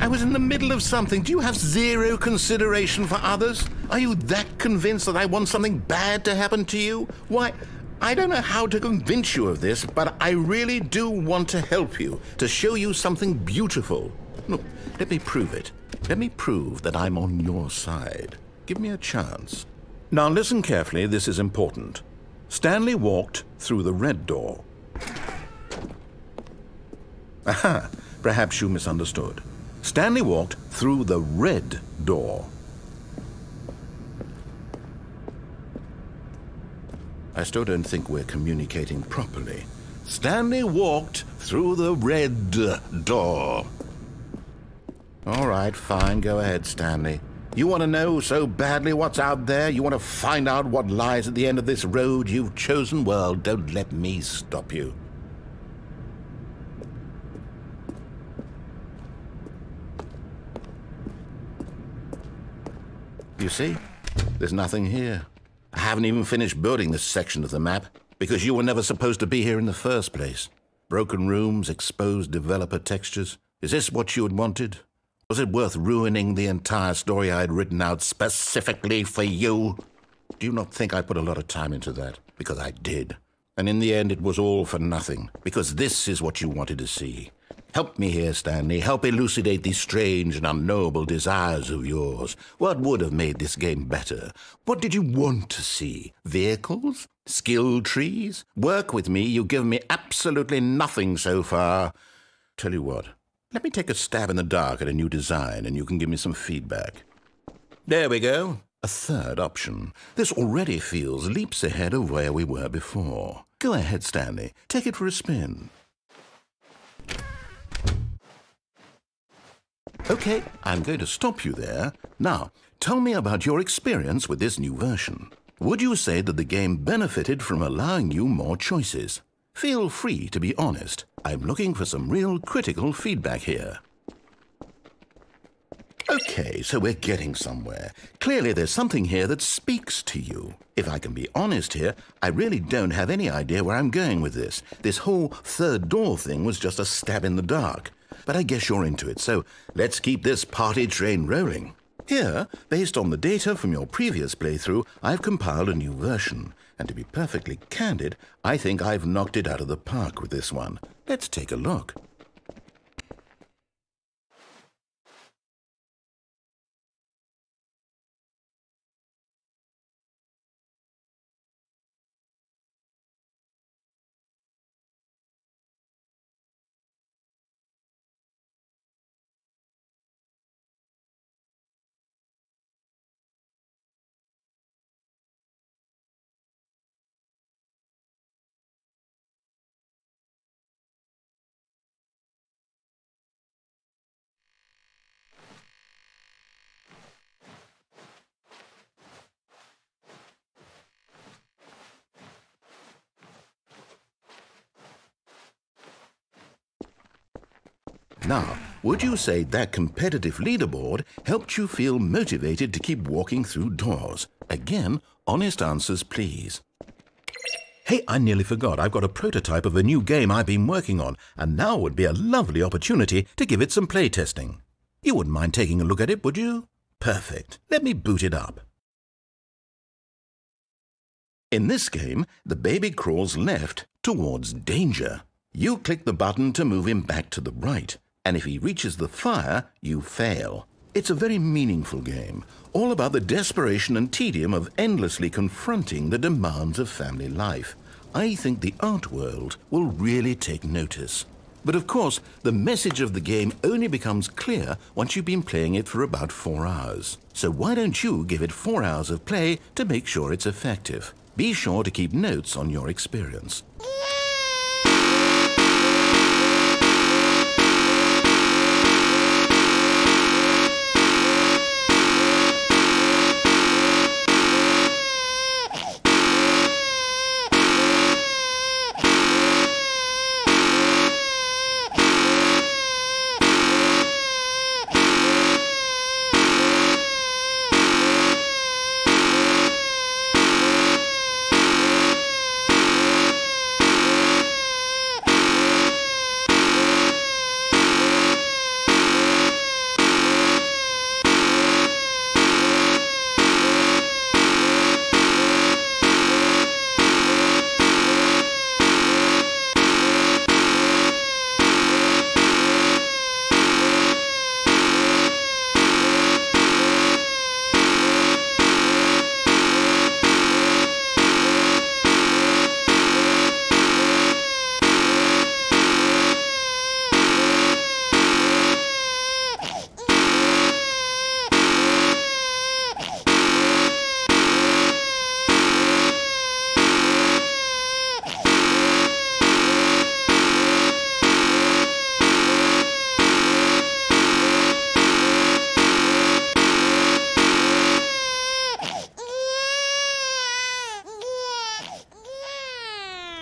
I was in the middle of something. Do you have zero consideration for others? Are you that convinced that I want something bad to happen to you? Why, I don't know how to convince you of this, but I really do want to help you, to show you something beautiful. Look, let me prove it. Let me prove that I'm on your side. Give me a chance. Now listen carefully, this is important. Stanley walked through the red door. Aha, perhaps you misunderstood. Stanley walked through the red door. I still don't think we're communicating properly. Stanley walked through the red door. All right, fine, go ahead, Stanley. You want to know so badly what's out there? You want to find out what lies at the end of this road you've chosen? Well, don't let me stop you. You see? There's nothing here. I haven't even finished building this section of the map because you were never supposed to be here in the first place. Broken rooms, exposed developer textures. Is this what you had wanted? Was it worth ruining the entire story I had written out specifically for you? Do you not think I put a lot of time into that? Because I did. And in the end, it was all for nothing. Because this is what you wanted to see. Help me here, Stanley. Help elucidate these strange and unknowable desires of yours. What would have made this game better? What did you want to see? Vehicles? Skill trees? Work with me. You've given me absolutely nothing so far. Tell you what. Let me take a stab in the dark at a new design, and you can give me some feedback. There we go. A third option. This already feels leaps ahead of where we were before. Go ahead, Stanley. Take it for a spin. Okay, I'm going to stop you there. Now, tell me about your experience with this new version. Would you say that the game benefited from allowing you more choices? Feel free to be honest. I'm looking for some real critical feedback here. Okay, so we're getting somewhere. Clearly there's something here that speaks to you. If I can be honest here, I really don't have any idea where I'm going with this. This whole third door thing was just a stab in the dark. But I guess you're into it, so let's keep this party train rolling. Here, based on the data from your previous playthrough, I've compiled a new version. And to be perfectly candid, I think I've knocked it out of the park with this one. Let's take a look. Now, would you say that competitive leaderboard helped you feel motivated to keep walking through doors? Again, honest answers, please. Hey, I nearly forgot. I've got a prototype of a new game I've been working on, and now would be a lovely opportunity to give it some playtesting. You wouldn't mind taking a look at it, would you? Perfect. Let me boot it up. In this game, the baby crawls left towards danger. You click the button to move him back to the right, and if he reaches the fire, you fail. It's a very meaningful game, all about the desperation and tedium of endlessly confronting the demands of family life. I think the art world will really take notice. But of course, the message of the game only becomes clear once you've been playing it for about 4 hours. So why don't you give it 4 hours of play to make sure it's effective? Be sure to keep notes on your experience.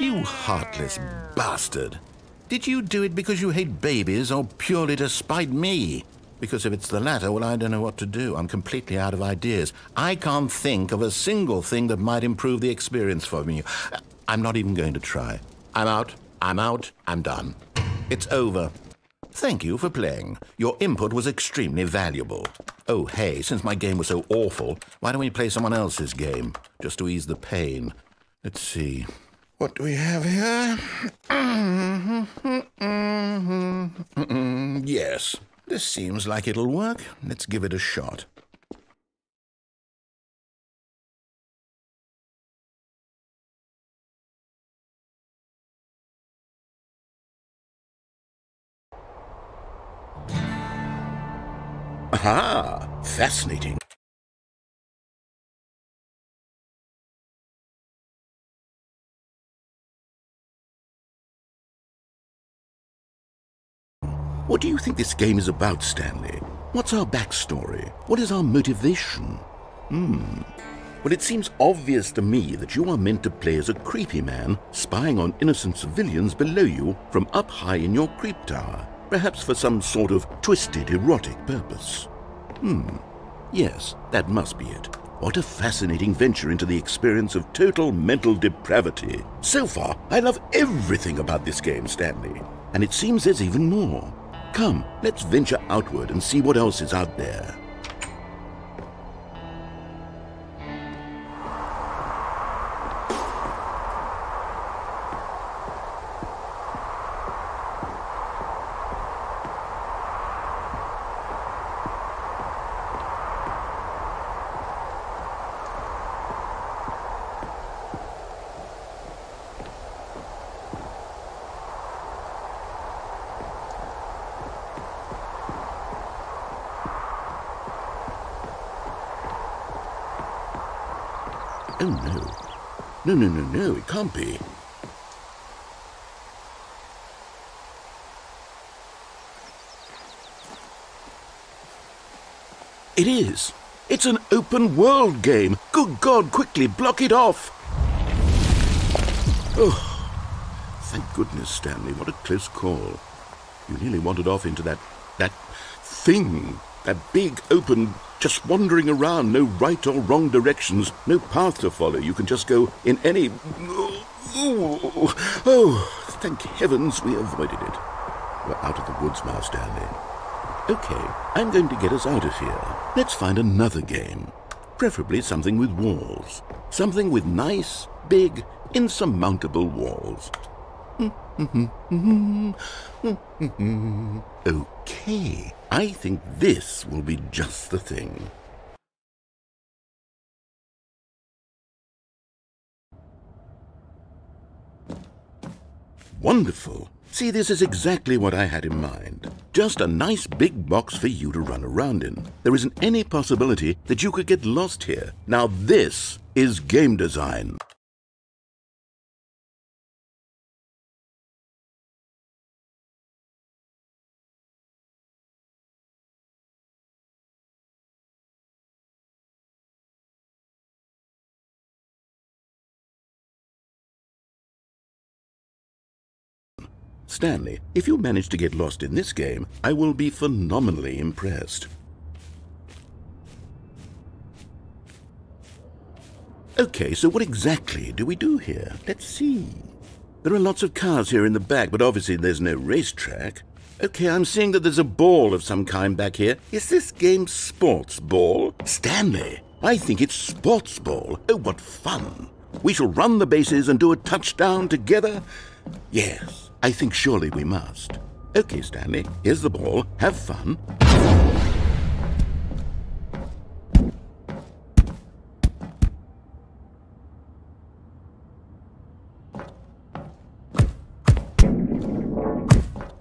You heartless bastard. Did you do it because you hate babies or purely to spite me? Because if it's the latter, well, I don't know what to do. I'm completely out of ideas. I can't think of a single thing that might improve the experience for me. I'm not even going to try. I'm out. I'm done. It's over. Thank you for playing. Your input was extremely valuable. Oh, hey, since my game was so awful, why don't we play someone else's game, just to ease the pain? Let's see. What do we have here? Yes, this seems like it'll work. Let's give it a shot. Aha! Fascinating. What do you think this game is about, Stanley? What's our backstory? What is our motivation? Well, it seems obvious to me that you are meant to play as a creepy man spying on innocent civilians below you from up high in your creep tower, perhaps for some sort of twisted, erotic purpose. Yes, that must be it. What a fascinating venture into the experience of total mental depravity. So far, I love everything about this game, Stanley. And it seems there's even more. Come, let's venture outward and see what else is out there. Oh, no. No, it can't be. It is. It's an open world game. Good God, quickly, block it off. Oh, thank goodness, Stanley. What a close call. You nearly wandered off into that thing. That big, open, just wandering around, no right or wrong directions, no path to follow. You can just go in any... Oh, thank heavens we avoided it. We're out of the woods now, Stanley. Okay, I'm going to get us out of here. Let's find another game. Preferably something with walls. Something with nice, big, insurmountable walls. Okay, I think this will be just the thing. Wonderful. See, this is exactly what I had in mind. Just a nice big box for you to run around in. There isn't any possibility that you could get lost here. Now this is game design. Stanley, if you manage to get lost in this game, I will be phenomenally impressed. Okay, so what exactly do we do here? Let's see. There are lots of cars here in the back, but obviously there's no racetrack. Okay, I'm seeing that there's a ball of some kind back here. Is this game sports ball? Stanley, I think it's sports ball. Oh, what fun. We shall run the bases and do a touchdown together. Yes, I think surely we must. Okay, Stanley, here's the ball. Have fun.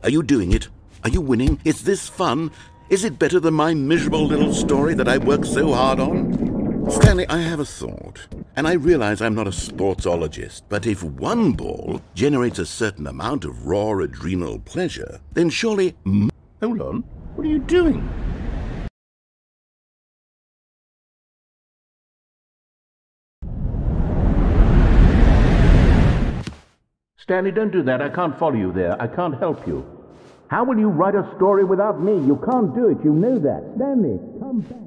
Are you doing it? Are you winning? Is this fun? Is it better than my miserable little story that I worked so hard on? Stanley, I have a thought, and I realize I'm not a sportsologist, but if one ball generates a certain amount of raw adrenal pleasure, then surely... Hold on, what are you doing? Stanley, don't do that. I can't follow you there. I can't help you. How will you write a story without me? You can't do it. You know that. Stanley, come back.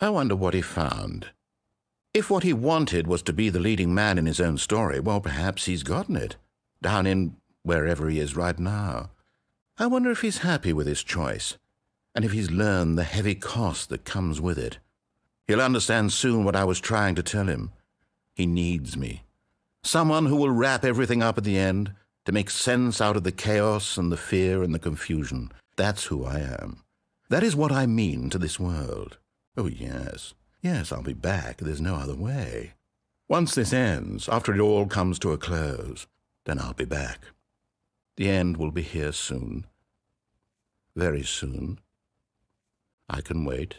I wonder what he found. If what he wanted was to be the leading man in his own story, well, perhaps he's gotten it, down in wherever he is right now. I wonder if he's happy with his choice, and if he's learned the heavy cost that comes with it. He'll understand soon what I was trying to tell him. He needs me. Someone who will wrap everything up at the end, to make sense out of the chaos and the fear and the confusion. That's who I am. That is what I mean to this world. Oh, yes. Yes, I'll be back. There's no other way. Once this ends, after it all comes to a close, then I'll be back. The end will be here soon. Very soon. I can wait.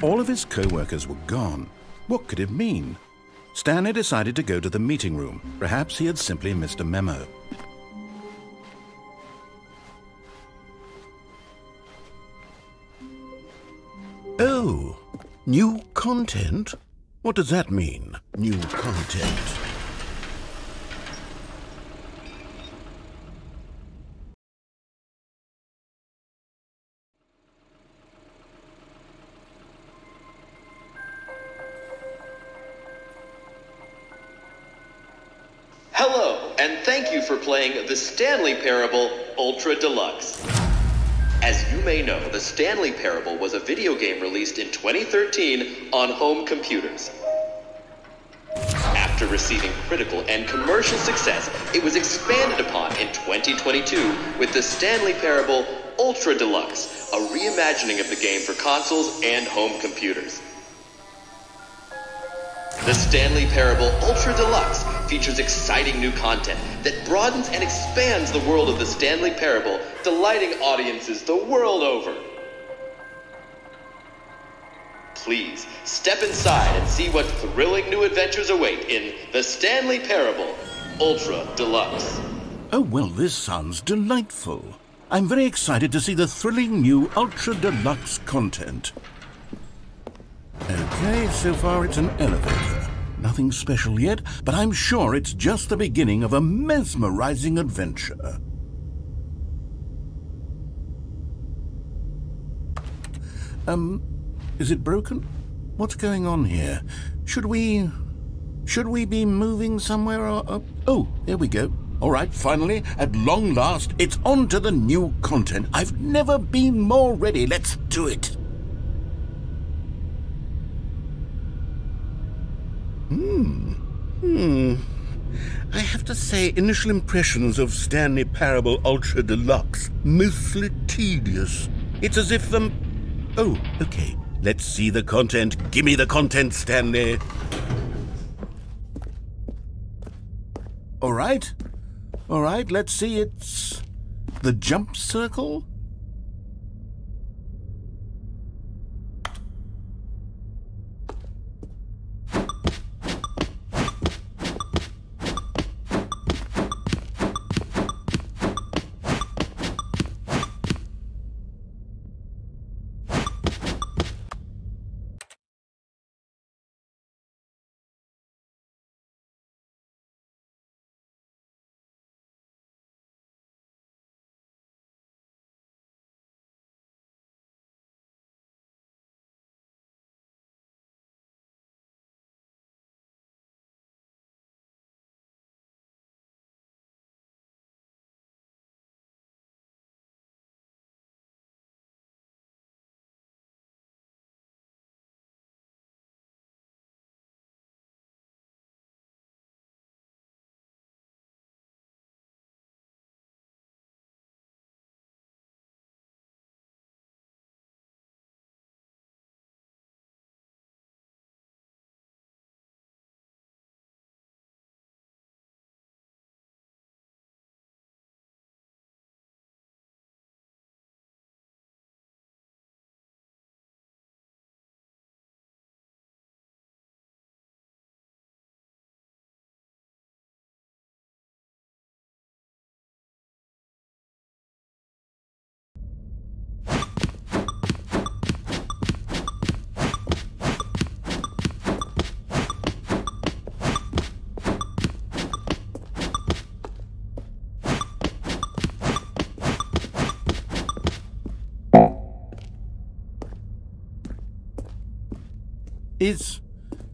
All of his co-workers were gone. What could it mean? Stanley decided to go to the meeting room. Perhaps he had simply missed a memo. Oh, new content? What does that mean, new content? Hello, and thank you for playing the Stanley Parable Ultra Deluxe. As you may know, the Stanley Parable was a video game released in 2013 on home computers. After receiving critical and commercial success, it was expanded upon in 2022 with the Stanley Parable Ultra Deluxe, a reimagining of the game for consoles and home computers. The Stanley Parable Ultra Deluxe features exciting new content that broadens and expands the world of the Stanley Parable, delighting audiences the world over. Please, step inside and see what thrilling new adventures await in the Stanley Parable Ultra Deluxe. Oh, well, this sounds delightful. I'm very excited to see the thrilling new Ultra Deluxe content. Okay, so far it's an elevator. Nothing special yet, but I'm sure it's just the beginning of a mesmerizing adventure. Is it broken? What's going on here? Should we be moving somewhere or... Oh, there we go. All right, finally, at long last, it's on to the new content. I've never been more ready. Let's do it. I have to say, initial impressions of Stanley Parable Ultra Deluxe, mostly tedious. It's as if Oh, okay. Let's see the content. Give me the content, Stanley. All right, let's see. It's the jump circle.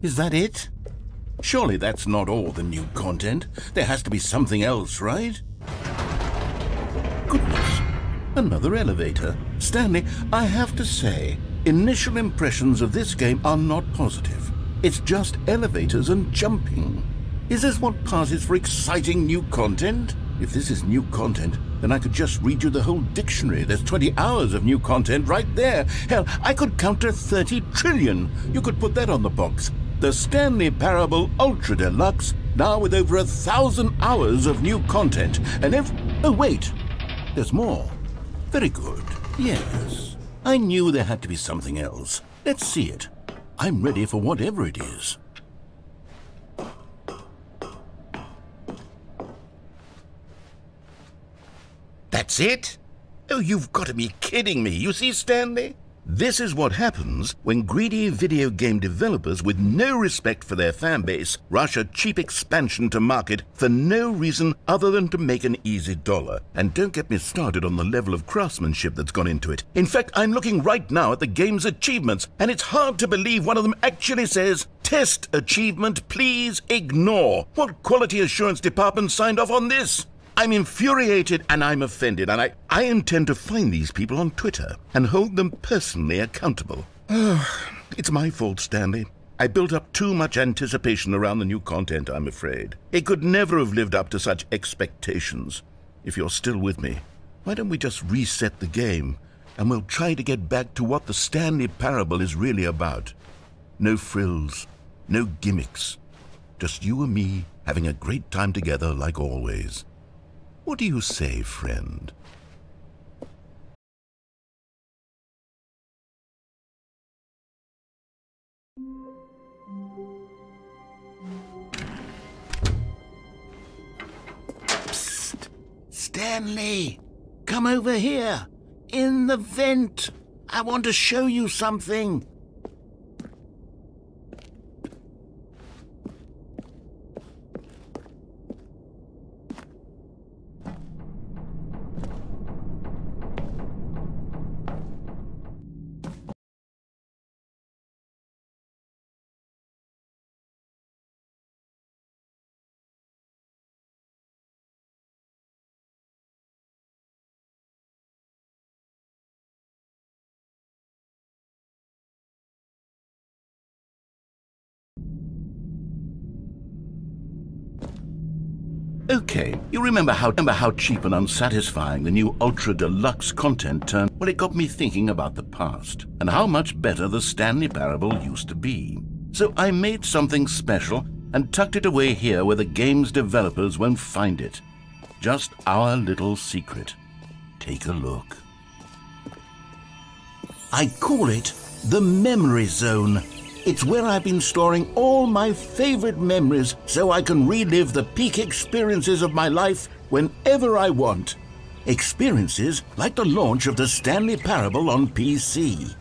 Is that it? Surely that's not all the new content. There has to be something else, right? Goodness, another elevator. Stanley, I have to say, initial impressions of this game are not positive. It's just elevators and jumping. Is this what passes for exciting new content? If this is new content, then I could just read you the whole dictionary. There's 20 hours of new content right there. Hell, I could count to 30 trillion. You could put that on the box. The Stanley Parable Ultra Deluxe, now with over 1,000 hours of new content. And oh wait, there's more. Very good, yes. I knew there had to be something else. Let's see it. I'm ready for whatever it is. That's it? Oh, you've got to be kidding me. You see, Stanley? This is what happens when greedy video game developers with no respect for their fan base rush a cheap expansion to market for no reason other than to make an easy dollar. And don't get me started on the level of craftsmanship that's gone into it. In fact, I'm looking right now at the game's achievements, and it's hard to believe one of them actually says, "Test achievement, please ignore." What quality assurance department signed off on this? I'm infuriated and I'm offended, and I intend to find these people on Twitter and hold them personally accountable. It's my fault, Stanley. I built up too much anticipation around the new content, I'm afraid. It could never have lived up to such expectations. If you're still with me, why don't we just reset the game and we'll try to get back to what the Stanley Parable is really about. No frills, no gimmicks. Just you and me having a great time together like always. What do you say, friend? Psst! Stanley! Come over here! In the vent! I want to show you something! Okay, you remember how cheap and unsatisfying the new Ultra Deluxe content turned? Well, it got me thinking about the past and how much better the Stanley Parable used to be. So I made something special and tucked it away here where the game's developers won't find it. Just our little secret. Take a look. I call it the Memory Zone. It's where I've been storing all my favorite memories so I can relive the peak experiences of my life whenever I want. Experiences like the launch of the Stanley Parable on PC.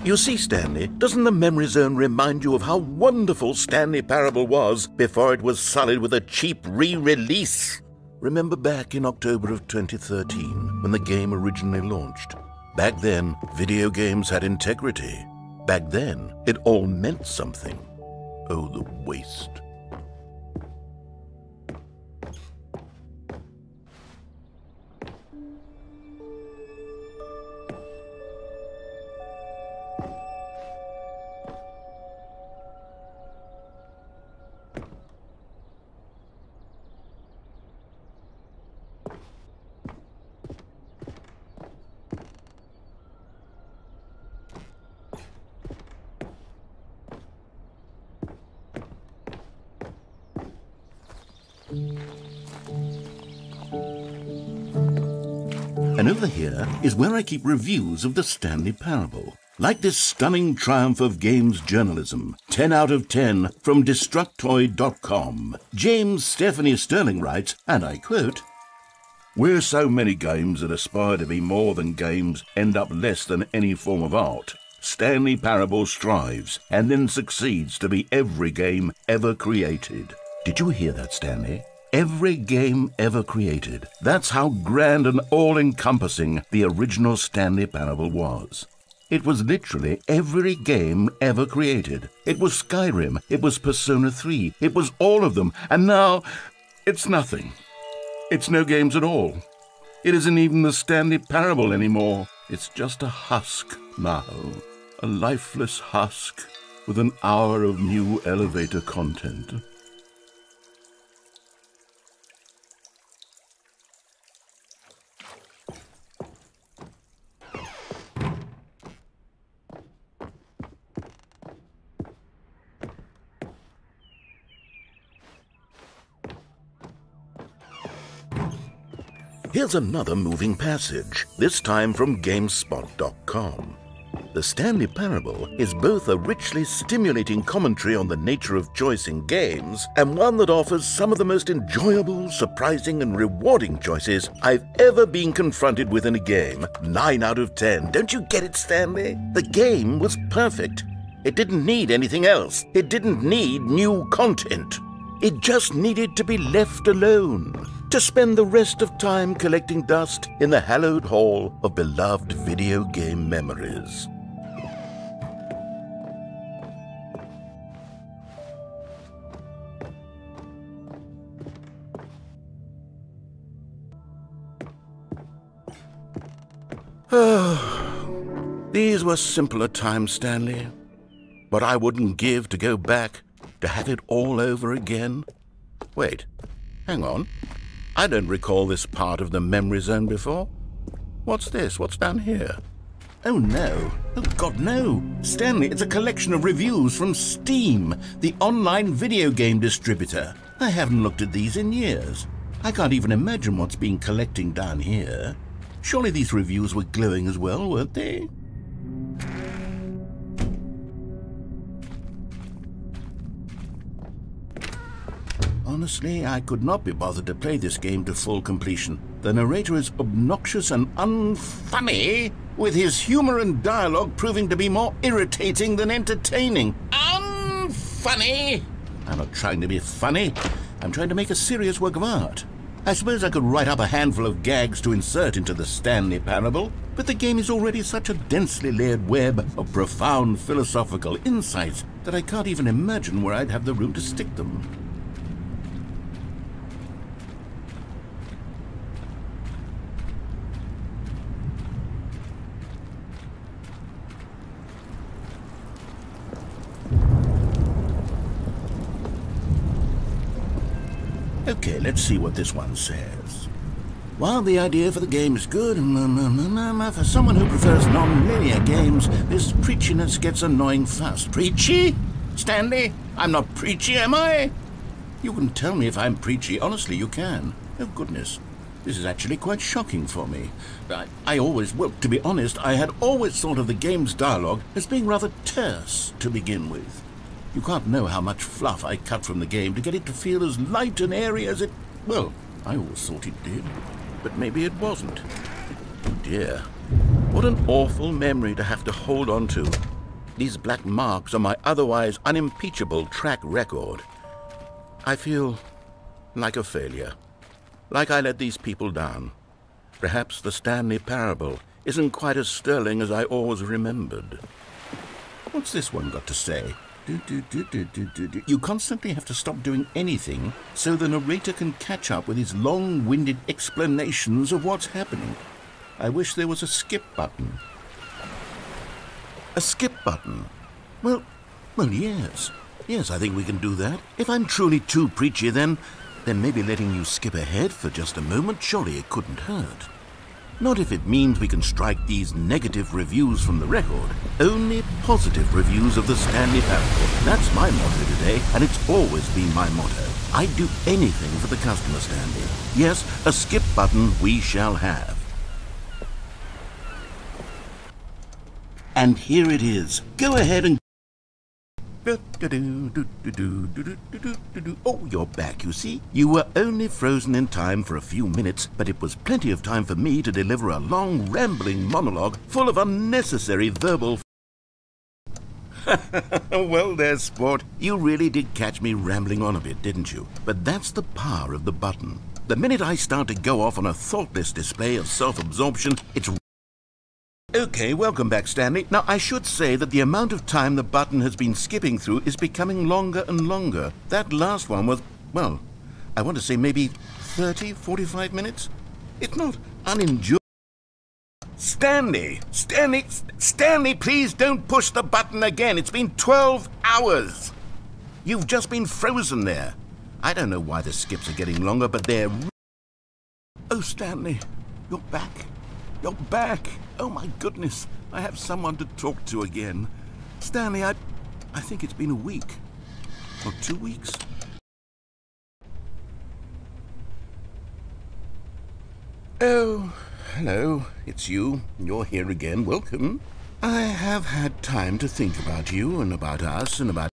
You see, Stanley, doesn't the Memory Zone remind you of how wonderful Stanley Parable was before it was sullied with a cheap re-release? Remember back in October of 2013, when the game originally launched? Back then, video games had integrity. Back then, it all meant something. Oh, the waste. And over here is where I keep reviews of the Stanley Parable. Like this stunning triumph of games journalism, 10 out of 10 from Destructoid.com. James Stephanie Sterling writes, and I quote, "Where so many games that aspire to be more than games end up less than any form of art, Stanley Parable strives and then succeeds to be every game ever created." Did you hear that, Stanley? Every game ever created. That's how grand and all-encompassing the original Stanley Parable was. It was literally every game ever created. It was Skyrim, it was Persona 3, it was all of them, and now it's nothing. It's no games at all. It isn't even the Stanley Parable anymore. It's just a husk now, a lifeless husk with an hour of new elevator content. Here's another moving passage, this time from GameSpot.com. The Stanley Parable is both a richly stimulating commentary on the nature of choice in games and one that offers some of the most enjoyable, surprising, and rewarding choices I've ever been confronted with in a game. 9 out of 10. Don't you get it, Stanley? The game was perfect. It didn't need anything else. It didn't need new content. It just needed to be left alone, to spend the rest of time collecting dust in the hallowed hall of beloved video game memories. These were simpler times, Stanley. What I wouldn't give to go back, to have it all over again. Wait, hang on. I don't recall this part of the memory zone before. What's this? What's down here? Oh no. Oh God, no. Stanley, it's a collection of reviews from Steam, the online video game distributor. I haven't looked at these in years. I can't even imagine what's been collecting down here. Surely these reviews were glowing as well, weren't they? Honestly, I could not be bothered to play this game to full completion. The narrator is obnoxious and unfunny, with his humor and dialogue proving to be more irritating than entertaining. Unfunny! I'm not trying to be funny. I'm trying to make a serious work of art. I suppose I could write up a handful of gags to insert into the Stanley Parable, but the game is already such a densely layered web of profound philosophical insights that I can't even imagine where I'd have the room to stick them. Okay, let's see what this one says. While the idea for the game is good, for someone who prefers non-linear games, this preachiness gets annoying fast. Preachy? Stanley? I'm not preachy, am I? You can tell me if I'm preachy. Honestly, you can. Oh, goodness. This is actually quite shocking for me. Well, to be honest, I had always thought of the game's dialogue as being rather terse to begin with. You can't know how much fluff I cut from the game to get it to feel as light and airy as it... Well, I always thought it did, but maybe it wasn't. Oh dear, what an awful memory to have to hold on to. These black marks on my otherwise unimpeachable track record. I feel like a failure, like I let these people down. Perhaps the Stanley Parable isn't quite as sterling as I always remembered. What's this one got to say? You constantly have to stop doing anything so the narrator can catch up with his long-winded explanations of what's happening. I wish there was a skip button. A skip button? Well, yes. Yes, I think we can do that. If I'm truly too preachy, then maybe letting you skip ahead for just a moment, surely it couldn't hurt. Not if it means we can strike these negative reviews from the record. Only positive reviews of the Stanley Parable. That's my motto today, and it's always been my motto. I'd do anything for the customer, Stanley. Yes, a skip button we shall have. And here it is. Go ahead and... Oh, you're back, you see. You were only frozen in time for a few minutes, but it was plenty of time for me to deliver a long, rambling monologue full of unnecessary verbal... Well there, sport. You really did catch me rambling on a bit, didn't you? But that's the power of the button. The minute I start to go off on a thoughtless display of self-absorption, it's... Okay, welcome back, Stanley. Now, I should say that the amount of time the button has been skipping through is becoming longer and longer. That last one was, well, I want to say maybe 30, 45 minutes? It's not unenjoyable. Stanley, please don't push the button again. It's been 12 hours. You've just been frozen there. I don't know why the skips are getting longer, but they're... Oh, Stanley, you're back. You're back. Oh, my goodness. I have someone to talk to again. Stanley, I think it's been a week. Or 2 weeks. Oh, hello. It's you. You're here again. Welcome. I have had time to think about you and about us and about...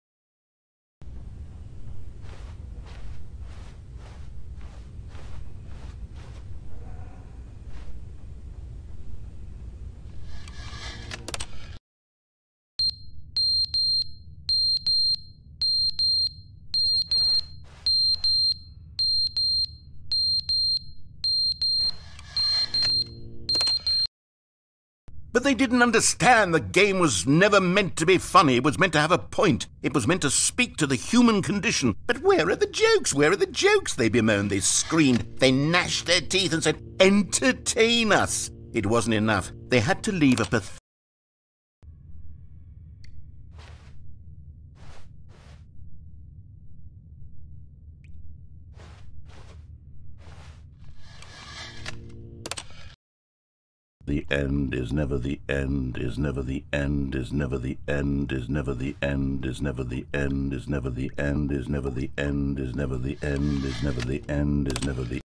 But they didn't understand the game was never meant to be funny. It was meant to have a point. It was meant to speak to the human condition. But where are the jokes? Where are the jokes? They bemoaned, they screamed, they gnashed their teeth and said, entertain us. It wasn't enough. They had to leave a pathetic... The end is never the end, is never the end, is never the end, is never the end, is never the end, is never the end, is never the end, is never the end, is never the end, is never the...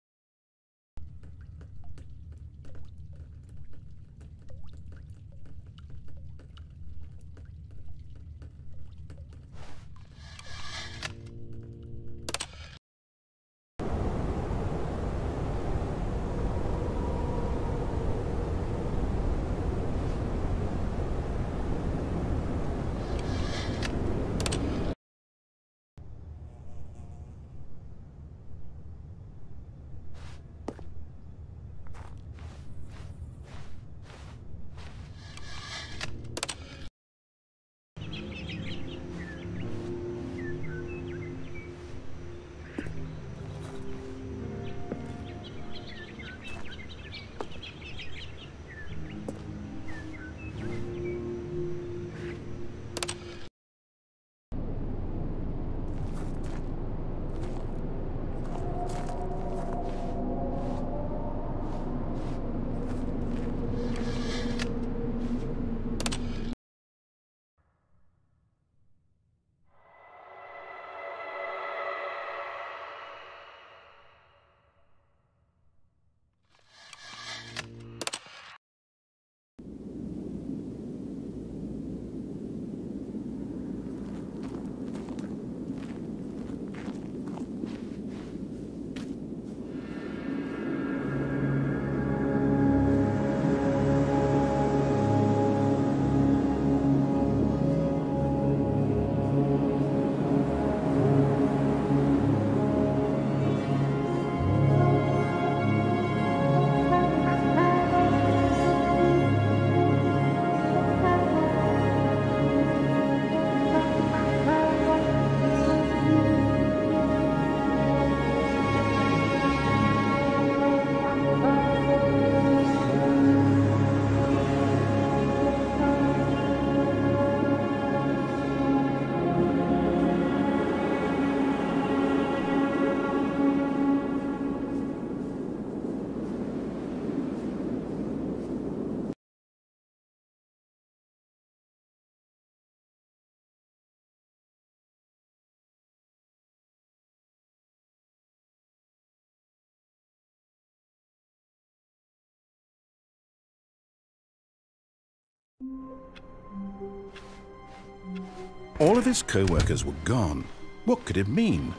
All of his co-workers were gone. What could it mean?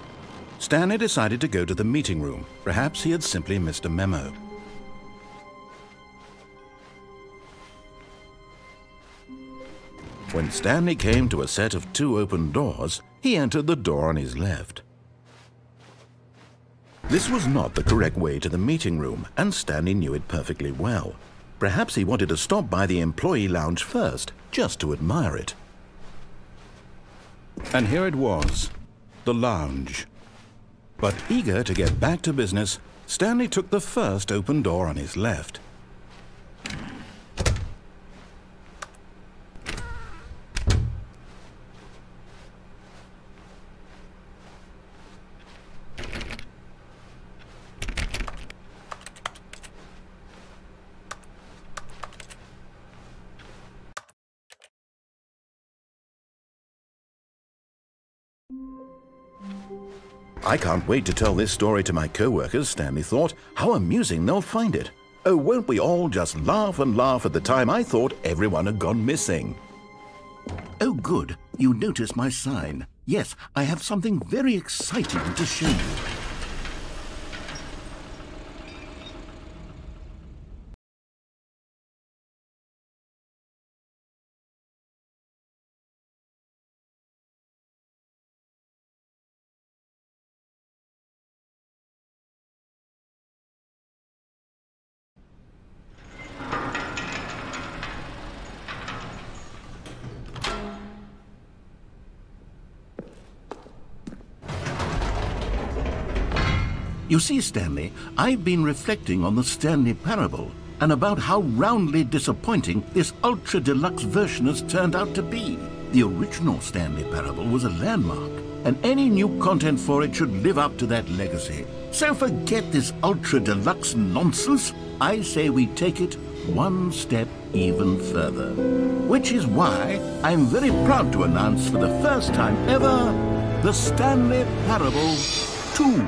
Stanley decided to go to the meeting room. Perhaps he had simply missed a memo. When Stanley came to a set of 2 open doors, he entered the door on his left. This was not the correct way to the meeting room, and Stanley knew it perfectly well. Perhaps he wanted to stop by the employee lounge first, just to admire it. And here it was, the lounge. But eager to get back to business, Stanley took the first open door on his left. I can't wait to tell this story to my co-workers, Stanley thought. How amusing they'll find it. Oh, won't we all just laugh and laugh at the time I thought everyone had gone missing? Oh, good. You noticed my sign. Yes, I have something very exciting to show you. You see, Stanley, I've been reflecting on the Stanley parable and about how roundly disappointing this ultra-deluxe version has turned out to be. The original Stanley parable was a landmark, and any new content for it should live up to that legacy. So forget this ultra-deluxe nonsense. I say we take it one step even further. Which is why I'm very proud to announce for the first time ever, the Stanley Parable 2.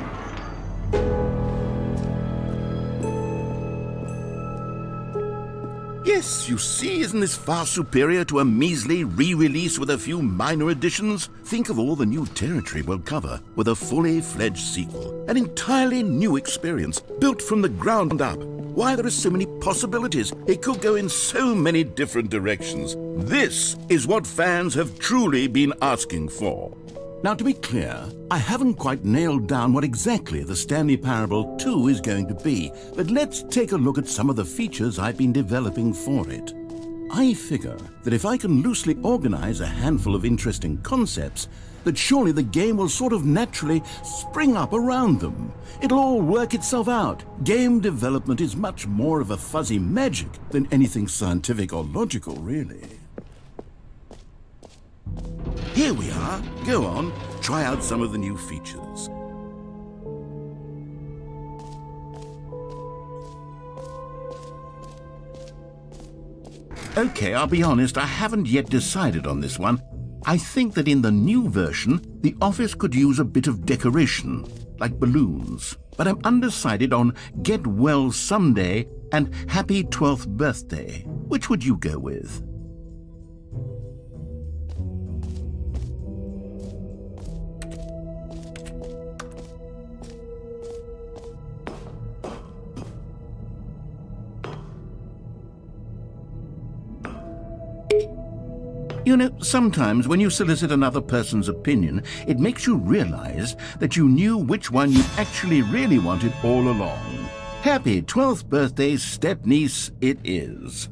Yes, you see, isn't this far superior to a measly re-release with a few minor additions? Think of all the new territory we'll cover with a fully fledged sequel. An entirely new experience, built from the ground up. Why, there are so many possibilities. It could go in so many different directions. This is what fans have truly been asking for. Now, to be clear, I haven't quite nailed down what exactly the Stanley Parable 2 is going to be, but let's take a look at some of the features I've been developing for it. I figure that if I can loosely organize a handful of interesting concepts, that surely the game will sort of naturally spring up around them. It'll all work itself out. Game development is much more of a fuzzy magic than anything scientific or logical, really. Here we are. Go on, try out some of the new features. Okay, I'll be honest, I haven't yet decided on this one. I think that in the new version, the office could use a bit of decoration, like balloons. But I'm undecided on Get Well Someday and Happy 12th Birthday. Which would you go with? You know, sometimes when you solicit another person's opinion, it makes you realize that you knew which one you actually really wanted all along. Happy 12th birthday, step-niece, it is.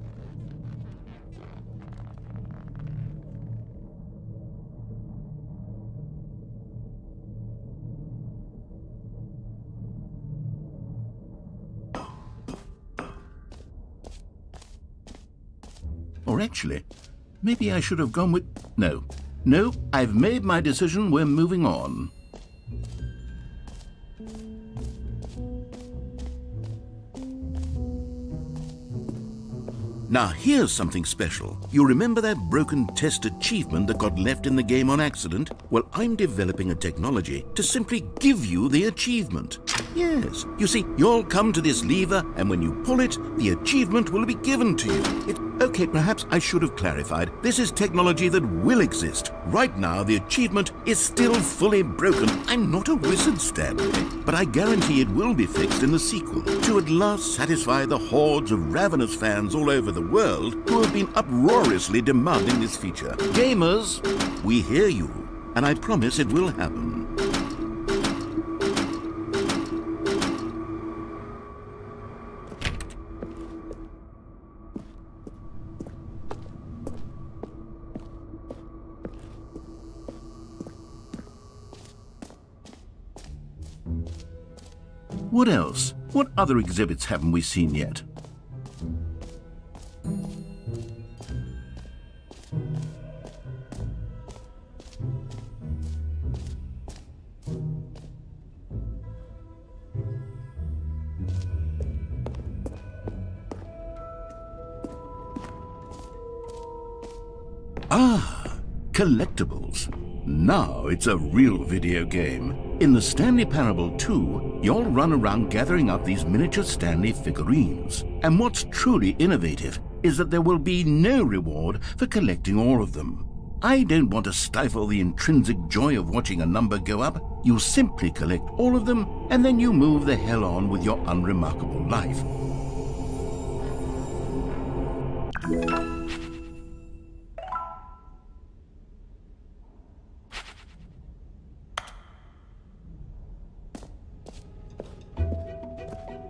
Or actually, maybe I should have gone with... No, I've made my decision, we're moving on. Now here's something special. You remember that broken test achievement that got left in the game on accident? Well, I'm developing a technology to simply give you the achievement. Yes, you see, you'll come to this lever, and when you pull it, the achievement will be given to you. Okay, perhaps I should have clarified. This is technology that will exist. Right now, the achievement is still fully broken. I'm not a wizard, Stanley, but I guarantee it will be fixed in the sequel to at last satisfy the hordes of ravenous fans all over the world who have been uproariously demanding this feature. Gamers, we hear you, and I promise it will happen. What else? What other exhibits haven't we seen yet? Ah, collectibles. Now it's a real video game. In the Stanley Parable 2, you'll run around gathering up these miniature Stanley figurines. And what's truly innovative is that there will be no reward for collecting all of them. I don't want to stifle the intrinsic joy of watching a number go up. You simply collect all of them, and then you move the hell on with your unremarkable life.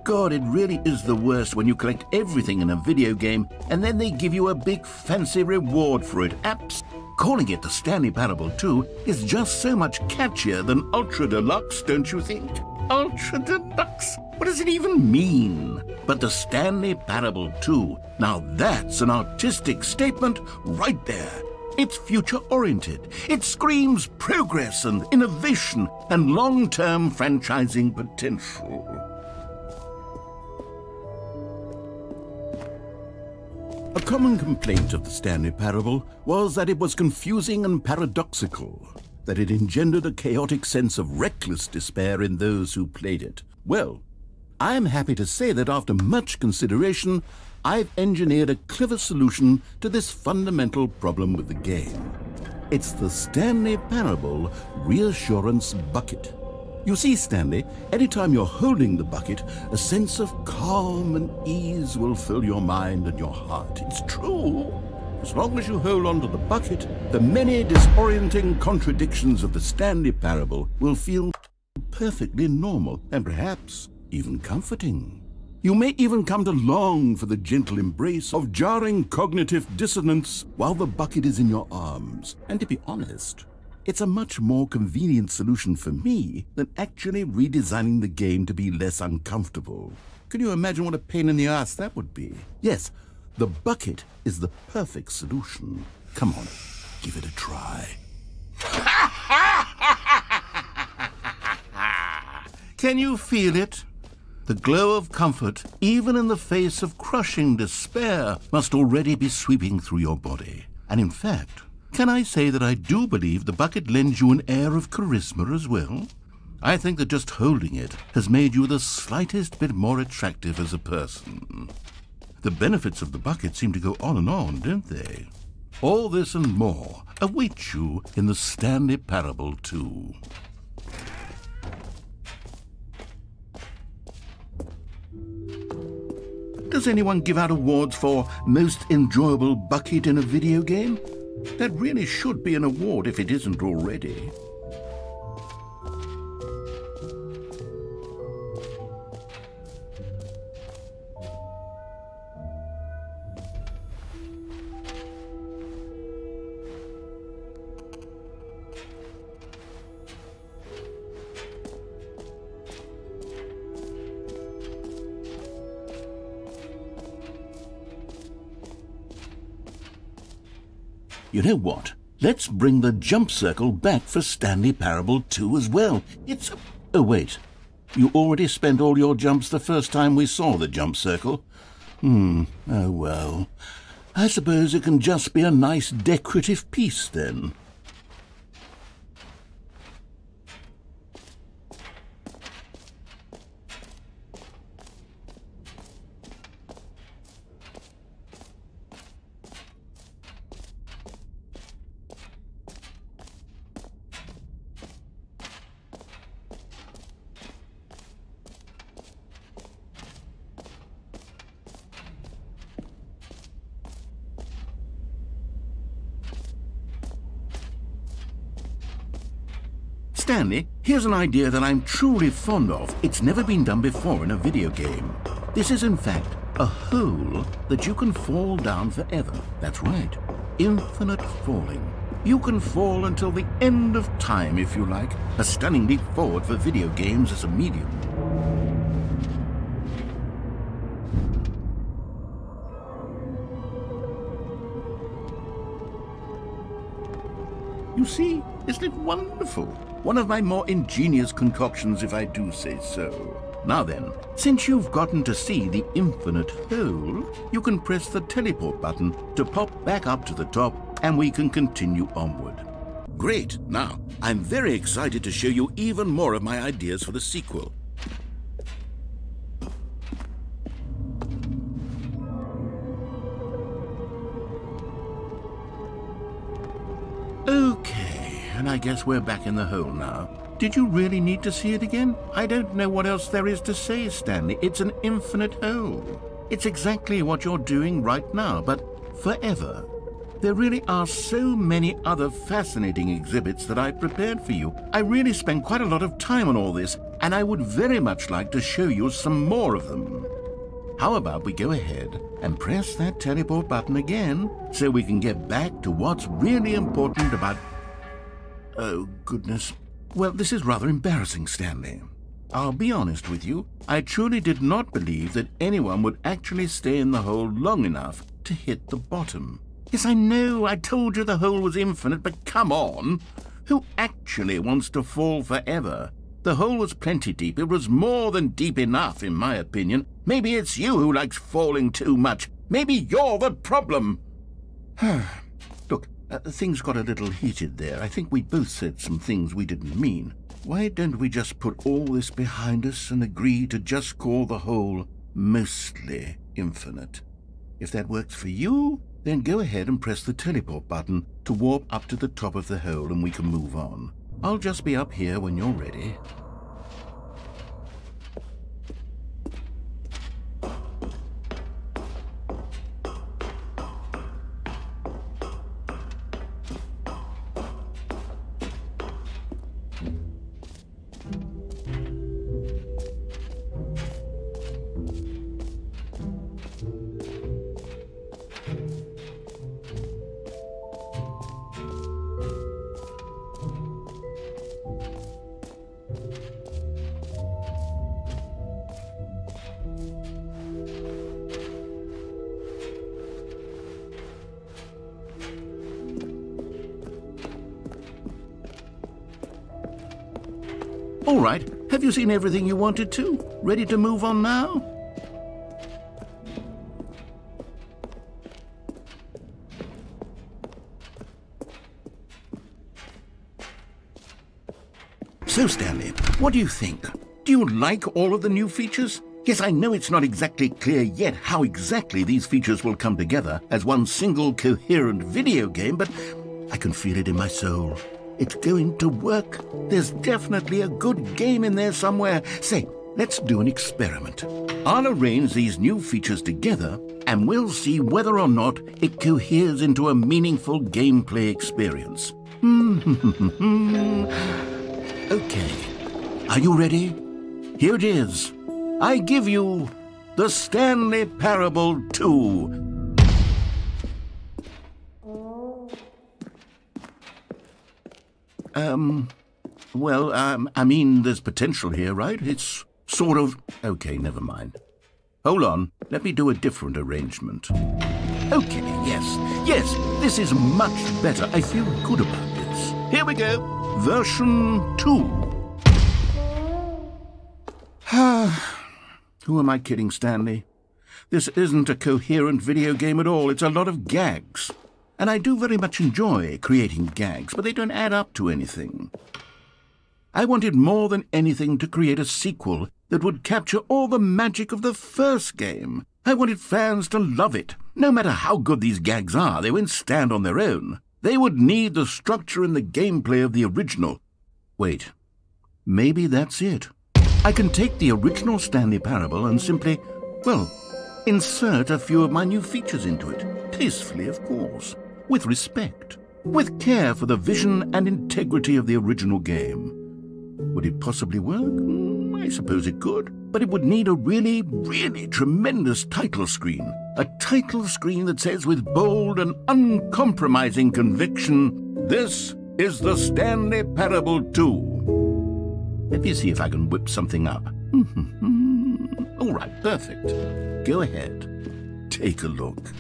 God, it really is the worst when you collect everything in a video game and then they give you a big fancy reward for it. Calling it the Stanley Parable 2 is just so much catchier than Ultra Deluxe, don't you think? Ultra Deluxe? What does it even mean? But the Stanley Parable 2, now that's an artistic statement right there. It's future-oriented. It screams progress and innovation and long-term franchising potential. A common complaint of the Stanley Parable was that it was confusing and paradoxical, that it engendered a chaotic sense of reckless despair in those who played it. Well, I am happy to say that after much consideration, I've engineered a clever solution to this fundamental problem with the game. It's the Stanley Parable Reassurance Bucket. You see, Stanley, anytime you're holding the bucket, a sense of calm and ease will fill your mind and your heart. It's true. As long as you hold on to the bucket, the many disorienting contradictions of the Stanley Parable will feel perfectly normal and perhaps even comforting. You may even come to long for the gentle embrace of jarring cognitive dissonance while the bucket is in your arms. And to be honest, it's a much more convenient solution for me than actually redesigning the game to be less uncomfortable. Can you imagine what a pain in the ass that would be? Yes, the bucket is the perfect solution. Come on, give it a try. Can you feel it? The glow of comfort, even in the face of crushing despair, must already be sweeping through your body. And in fact, can I say that I do believe the bucket lends you an air of charisma as well? I think that just holding it has made you the slightest bit more attractive as a person. The benefits of the bucket seem to go on and on, don't they? All this and more await you in the Stanley Parable 2. Does anyone give out awards for most enjoyable bucket in a video game? That really should be an award if it isn't already. You know what? Let's bring the jump circle back for Stanley Parable 2 as well. It's... Oh, wait. You already spent all your jumps the first time we saw the jump circle? Oh, well. I suppose it can just be a nice decorative piece, then. Stanley, here's an idea that I'm truly fond of. It's never been done before in a video game. This is, in fact, a hole that you can fall down forever. That's right. Infinite falling. You can fall until the end of time, if you like. A stunning leap forward for video games as a medium. You see, isn't it wonderful? One of my more ingenious concoctions, if I do say so. Now then, since you've gotten to see the infinite hole, you can press the teleport button to pop back up to the top, and we can continue onward. Great. Now, I'm very excited to show you even more of my ideas for the sequel. Okay, and I guess we're back in the hole now. Did you really need to see it again? I don't know what else there is to say, Stanley. It's an infinite hole. It's exactly what you're doing right now, but forever. There really are so many other fascinating exhibits that I prepared for you. I really spent quite a lot of time on all this, and I would very much like to show you some more of them. How about we go ahead and press that teleport button again so we can get back to what's really important about... Oh, goodness. Well, this is rather embarrassing, Stanley. I'll be honest with you. I truly did not believe that anyone would actually stay in the hole long enough to hit the bottom. Yes, I know, I told you the hole was infinite, but come on. Who actually wants to fall forever? The hole was plenty deep. It was more than deep enough, in my opinion. Maybe it's you who likes falling too much. Maybe you're the problem. Look, things got a little heated there. I think we both said some things we didn't mean. Why don't we just put all this behind us and agree to just call the hole mostly infinite? If that works for you, then go ahead and press the teleport button to warp up to the top of the hole and we can move on. I'll just be up here when you're ready. All right, have you seen everything you wanted to? Ready to move on now? So, Stanley, what do you think? Do you like all of the new features? Yes, I know it's not exactly clear yet how exactly these features will come together as one single coherent video game, but I can feel it in my soul. It's going to work. There's definitely a good game in there somewhere. Say, let's do an experiment. I'll arrange these new features together, and we'll see whether or not it coheres into a meaningful gameplay experience. Okay, are you ready? Here it is. I give you the Stanley Parable 2. I mean, there's potential here, right? It's sort of... Okay, never mind. Hold on, let me do a different arrangement. Okay, yes, this is much better. I feel good about this. Here we go, version 2. Who am I kidding, Stanley? This isn't a coherent video game at all. It's a lot of gags. And I do very much enjoy creating gags, but they don't add up to anything. I wanted more than anything to create a sequel that would capture all the magic of the first game. I wanted fans to love it. No matter how good these gags are, they won't stand on their own. They would need the structure and the gameplay of the original. Wait, maybe that's it. I can take the original Stanley Parable and simply, well, insert a few of my new features into it. Tastefully, of course. With respect. With care for the vision and integrity of the original game. Would it possibly work? I suppose it could. But it would need a really, really tremendous title screen. A title screen that says with bold and uncompromising conviction, "This is the Stanley Parable 2. Let me see if I can whip something up. All right, perfect. Go ahead. Take a look.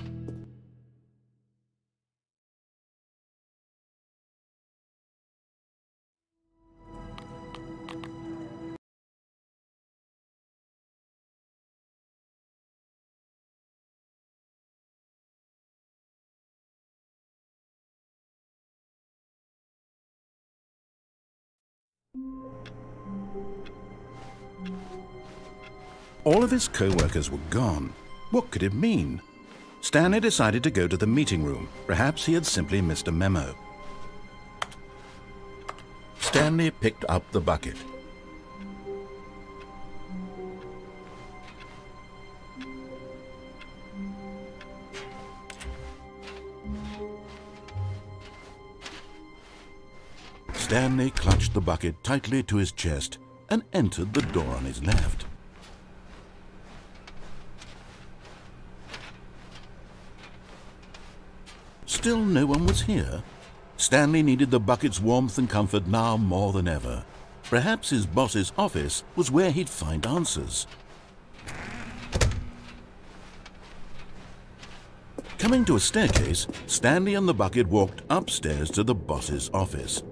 All of his co-workers were gone. What could it mean? Stanley decided to go to the meeting room. Perhaps he had simply missed a memo. Stanley picked up the bucket. Stanley clutched the bucket tightly to his chest and entered the door on his left. Still no one was here. Stanley needed the bucket's warmth and comfort now more than ever. Perhaps his boss's office was where he'd find answers. Coming to a staircase, Stanley and the bucket walked upstairs to the boss's office.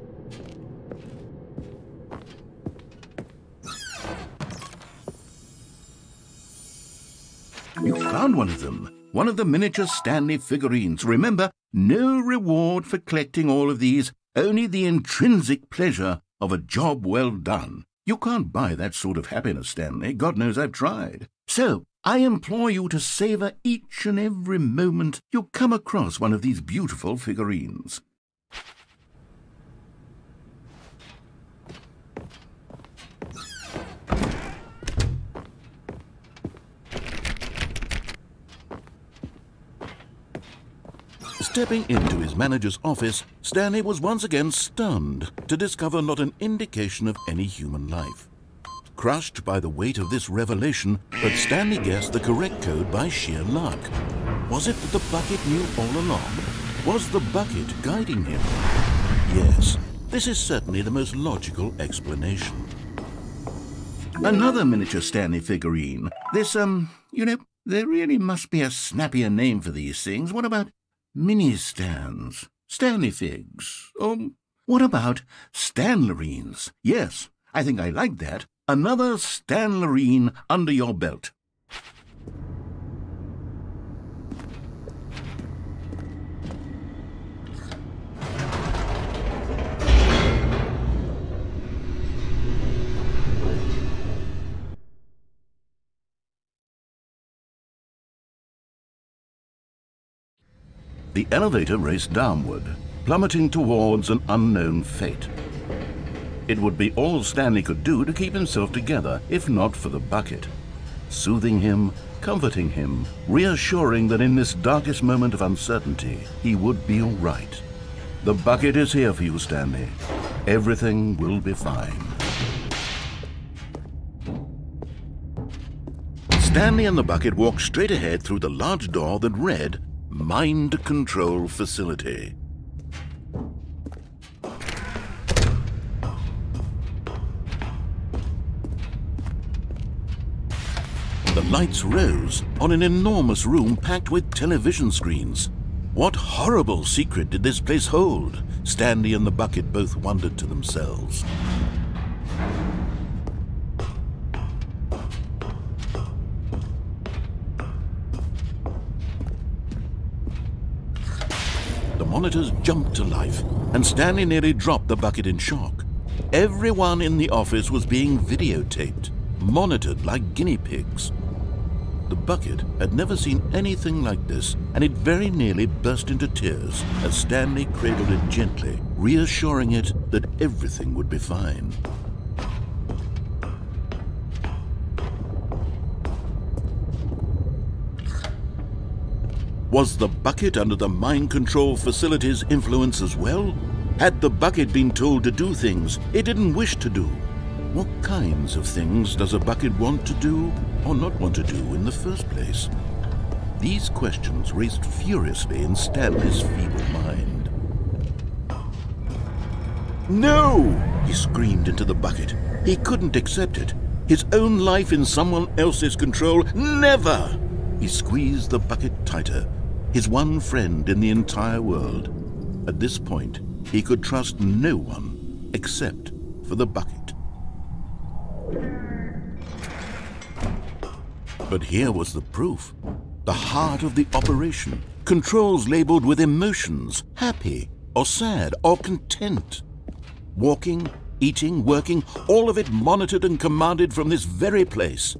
You found one of them. One of the miniature Stanley figurines. Remember, no reward for collecting all of these, only the intrinsic pleasure of a job well done. You can't buy that sort of happiness, Stanley. God knows I've tried. So, I implore you to savor each and every moment you come across one of these beautiful figurines. Stepping into his manager's office, Stanley was once again stunned to discover not an indication of any human life. Crushed by the weight of this revelation, but Stanley guessed the correct code by sheer luck. Was it that the bucket knew all along? Was the bucket guiding him? Yes, this is certainly the most logical explanation. Another miniature Stanley figurine. This, there really must be a snappier name for these things. What about mini-stands? Stanley figs? What about Stanlerines? Yes, I think I like that. Another Stanlerine under your belt. The elevator raced downward, plummeting towards an unknown fate. It would be all Stanley could do to keep himself together, if not for the bucket. Soothing him, comforting him, reassuring that in this darkest moment of uncertainty, he would be all right. The bucket is here for you, Stanley. Everything will be fine. Stanley and the bucket walked straight ahead through the large door that read, Mind Control Facility. The lights rose on an enormous room packed with television screens. What horrible secret did this place hold? Stanley and the bucket both wondered to themselves. The monitors jumped to life, and Stanley nearly dropped the bucket in shock. Everyone in the office was being videotaped, monitored like guinea pigs. The bucket had never seen anything like this, and it very nearly burst into tears as Stanley cradled it gently, reassuring it that everything would be fine. Was the bucket under the mind control facility's influence as well? Had the bucket been told to do things it didn't wish to do? What kinds of things does a bucket want to do or not want to do in the first place? These questions raced furiously in Stanley's feeble mind. No! He screamed into the bucket. He couldn't accept it. His own life in someone else's control, never! He squeezed the bucket tighter, his one friend in the entire world. At this point, he could trust no one except for the bucket. But here was the proof. The heart of the operation. Controls labeled with emotions, happy or sad or content. Walking, eating, working, all of it monitored and commanded from this very place.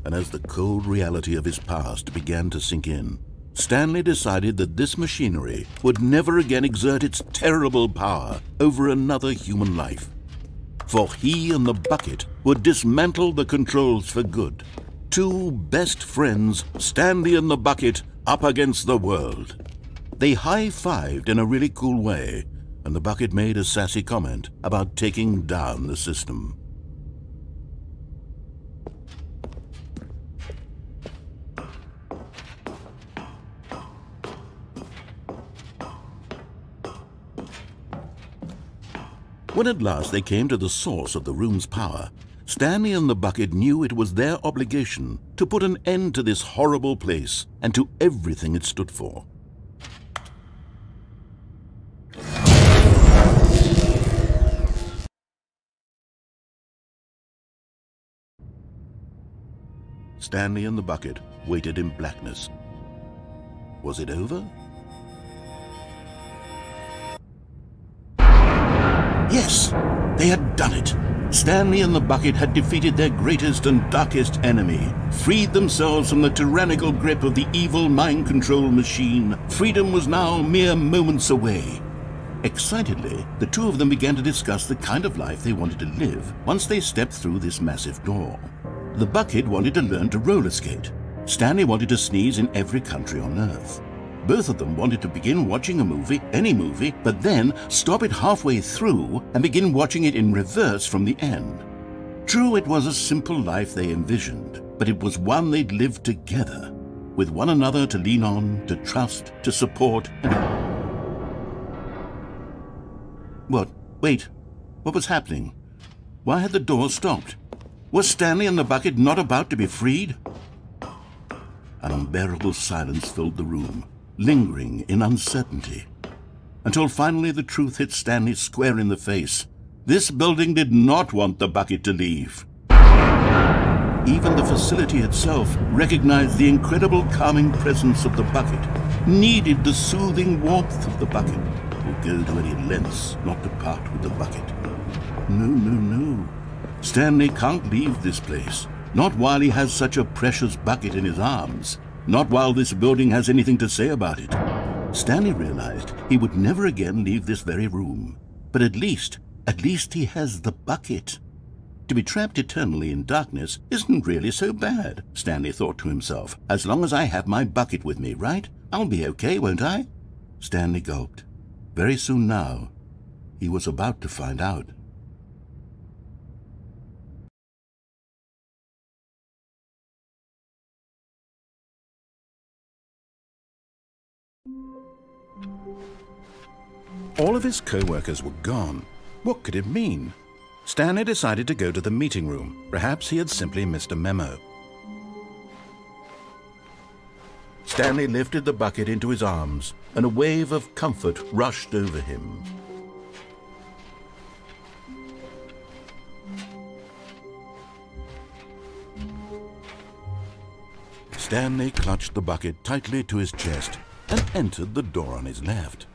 And as the cold reality of his past began to sink in, Stanley decided that this machinery would never again exert its terrible power over another human life. For he and the bucket would dismantle the controls for good. Two best friends, Stanley and the bucket, up against the world. They high-fived in a really cool way, and the bucket made a sassy comment about taking down the system. When at last they came to the source of the room's power, Stanley and the bucket knew it was their obligation to put an end to this horrible place and to everything it stood for. Stanley and the bucket waited in blackness. Was it over? Yes, they had done it. Stanley and the bucket had defeated their greatest and darkest enemy, freed themselves from the tyrannical grip of the evil mind control machine. Freedom was now mere moments away. Excitedly, the two of them began to discuss the kind of life they wanted to live once they stepped through this massive door. The bucket wanted to learn to roller skate. Stanley wanted to sneeze in every country on Earth. Both of them wanted to begin watching a movie, any movie, but then stop it halfway through and begin watching it in reverse from the end. True, it was a simple life they envisioned, but it was one they'd lived together, with one another to lean on, to trust, to support, and... What? Wait. What was happening? Why had the door stopped? Was Stanley and the bucket not about to be freed? An unbearable silence filled the room, lingering in uncertainty, until finally the truth hit Stanley square in the face. This building did not want the bucket to leave. Even the facility itself recognized the incredible calming presence of the bucket, needed the soothing warmth of the bucket, would go to any lengths not to part with the bucket. No, no, no. Stanley can't leave this place, not while he has such a precious bucket in his arms. Not while this building has anything to say about it. Stanley realized he would never again leave this very room. But at least he has the bucket. To be trapped eternally in darkness isn't really so bad, Stanley thought to himself. As long as I have my bucket with me, right? I'll be okay, won't I? Stanley gulped. Very soon now, he was about to find out. All of his co-workers were gone. What could it mean? Stanley decided to go to the meeting room. Perhaps he had simply missed a memo. Stanley lifted the bucket into his arms, and a wave of comfort rushed over him. Stanley clutched the bucket tightly to his chest and entered the door on his left.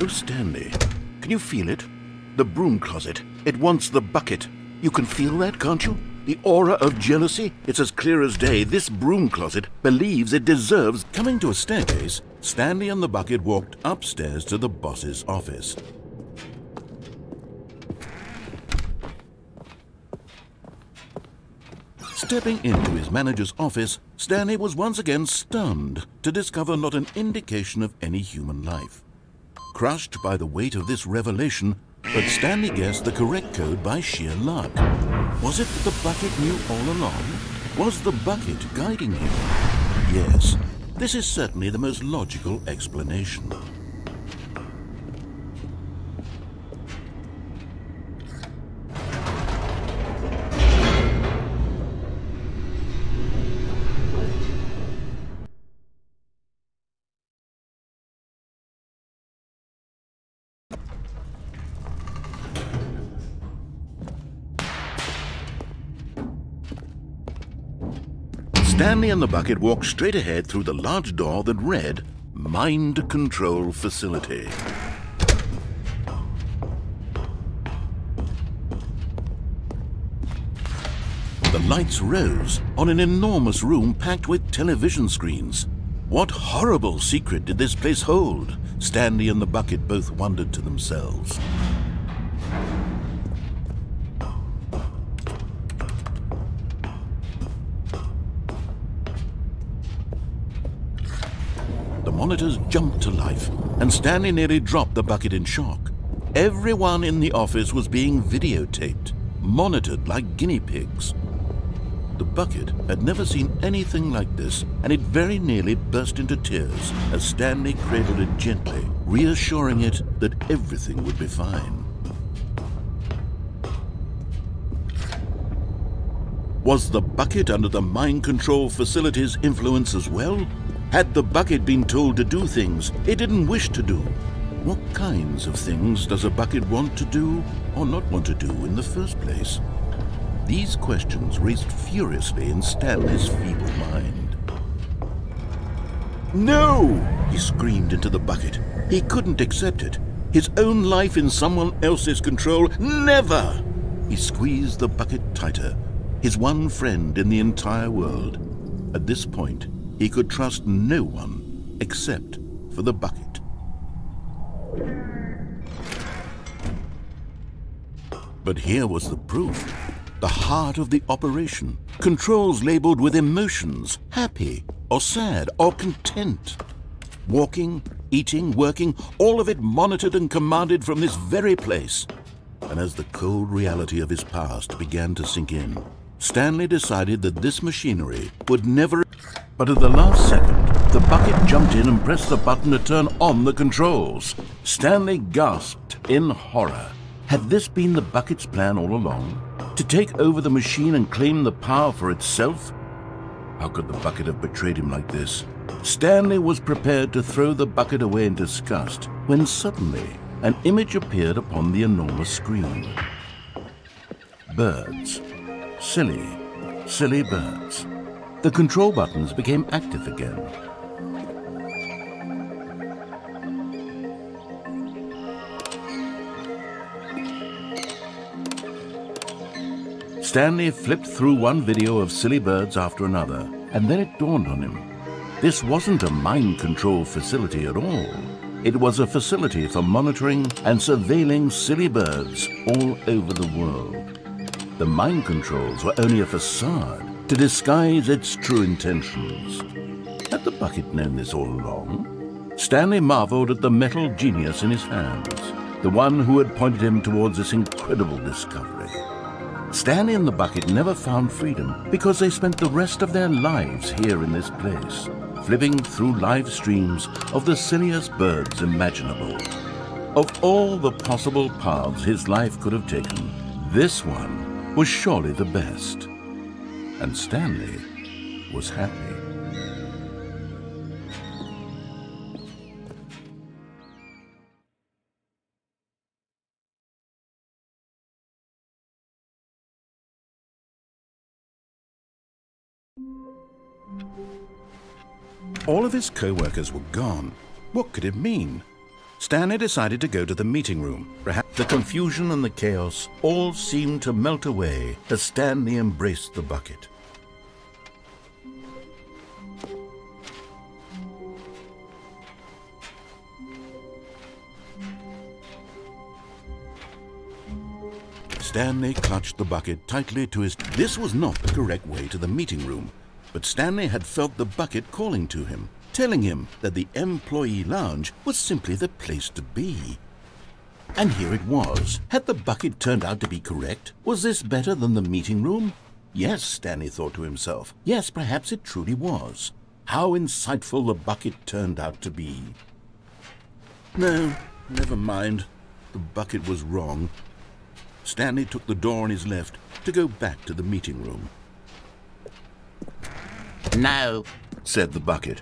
Oh, Stanley, can you feel it? The broom closet. It wants the bucket. You can feel that, can't you? The aura of jealousy? It's as clear as day. This broom closet believes it deserves... Coming to a staircase, Stanley and the bucket walked upstairs to the boss's office. Stepping into his manager's office, Stanley was once again stunned to discover not an indication of any human life. Crushed by the weight of this revelation, but Stanley guessed the correct code by sheer luck. Was it that the bucket knew all along? Was the bucket guiding him? Yes, this is certainly the most logical explanation. Stanley and the bucket walked straight ahead through the large door that read, Mind Control Facility. The lights rose on an enormous room packed with television screens. What horrible secret did this place hold? Stanley and the bucket both wondered to themselves. The monitors jumped to life, and Stanley nearly dropped the bucket in shock. Everyone in the office was being videotaped, monitored like guinea pigs. The bucket had never seen anything like this, and it very nearly burst into tears as Stanley cradled it gently, reassuring it that everything would be fine. Was the bucket under the mind control facility's influence as well? Had the bucket been told to do things it didn't wish to do? What kinds of things does a bucket want to do or not want to do in the first place? These questions raced furiously in Stanley's feeble mind. No! He screamed into the bucket. He couldn't accept it. His own life in someone else's control, never! He squeezed the bucket tighter, his one friend in the entire world. At this point, he could trust no one except for the bucket. But here was the proof. The heart of the operation. Controls labeled with emotions, happy or sad or content. Walking, eating, working, all of it monitored and commanded from this very place. And as the cold reality of his past began to sink in, Stanley decided that this machinery would never... But at the last second, the bucket jumped in and pressed the button to turn on the controls. Stanley gasped in horror. Had this been the bucket's plan all along? To take over the machine and claim the power for itself? How could the bucket have betrayed him like this? Stanley was prepared to throw the bucket away in disgust when suddenly an image appeared upon the enormous screen. Birds. Silly, silly birds. The control buttons became active again. Stanley flipped through one video of silly birds after another, and then it dawned on him. This wasn't a mind control facility at all. It was a facility for monitoring and surveilling silly birds all over the world. The mind controls were only a facade to disguise its true intentions. Had the bucket known this all along? Stanley marveled at the metal genius in his hands, the one who had pointed him towards this incredible discovery. Stanley and the bucket never found freedom because they spent the rest of their lives here in this place, flipping through live streams of the silliest birds imaginable. Of all the possible paths his life could have taken, this one was surely the best. And Stanley was happy. All of his co-workers were gone. What could it mean? Stanley decided to go to the meeting room. Perhaps the confusion and the chaos all seemed to melt away as Stanley embraced the bucket. Stanley clutched the bucket tightly to his... This was not the correct way to the meeting room, but Stanley had felt the bucket calling to him, telling him that the employee lounge was simply the place to be. And here it was. Had the bucket turned out to be correct? Was this better than the meeting room? Yes, Stanley thought to himself. Yes, perhaps it truly was. How insightful the bucket turned out to be. No, never mind. The bucket was wrong. Stanley took the door on his left to go back to the meeting room. No, said the bucket.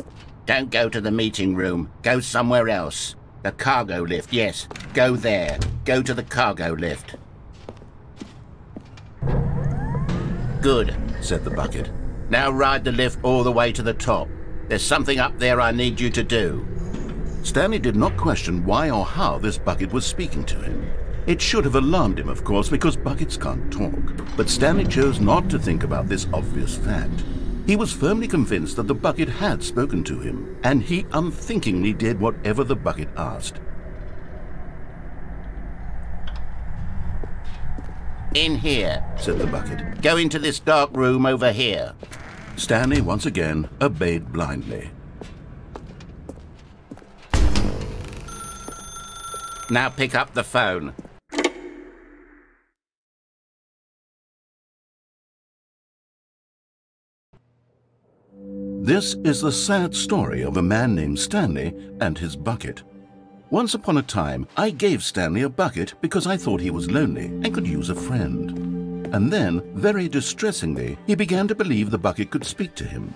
don't go to the meeting room. Go somewhere else. The cargo lift, yes. Go there. Go to the cargo lift. Good, said the bucket. Now ride the lift all the way to the top. There's something up there I need you to do. Stanley did not question why or how this bucket was speaking to him. It should have alarmed him, of course, because buckets can't talk. But Stanley chose not to think about this obvious fact. He was firmly convinced that the bucket had spoken to him, and he unthinkingly did whatever the bucket asked. In here, said the bucket. Go into this dark room over here. Stanley once again obeyed blindly. Now pick up the phone. This is the sad story of a man named Stanley and his bucket. Once upon a time, I gave Stanley a bucket because I thought he was lonely and could use a friend. And then, very distressingly, he began to believe the bucket could speak to him.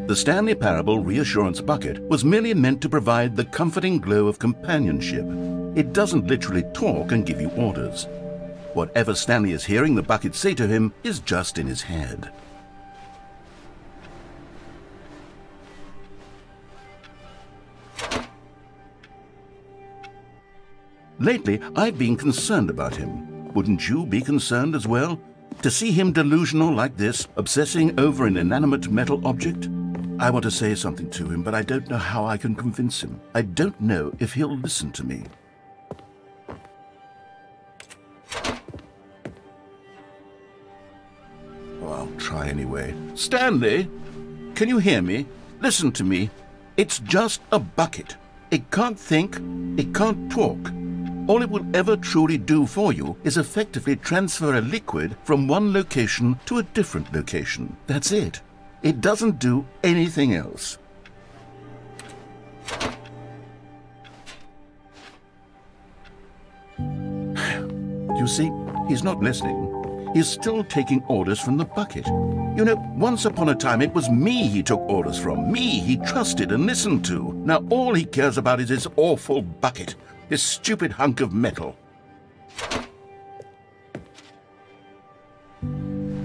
The Stanley Parable Reassurance Bucket was merely meant to provide the comforting glow of companionship. It doesn't literally talk and give you orders. Whatever Stanley is hearing the bucket say to him is just in his head. Lately, I've been concerned about him. Wouldn't you be concerned as well? To see him delusional like this, obsessing over an inanimate metal object? I want to say something to him, but I don't know how I can convince him. I don't know if he'll listen to me. Oh, I'll try anyway. Stanley, can you hear me? Listen to me. It's just a bucket. It can't think, it can't talk. All it will ever truly do for you is effectively transfer a liquid from one location to a different location. That's it. It doesn't do anything else. You see, he's not listening. He's still taking orders from the bucket. You know, once upon a time it was me he took orders from, me he trusted and listened to. Now all he cares about is his awful bucket, this stupid hunk of metal.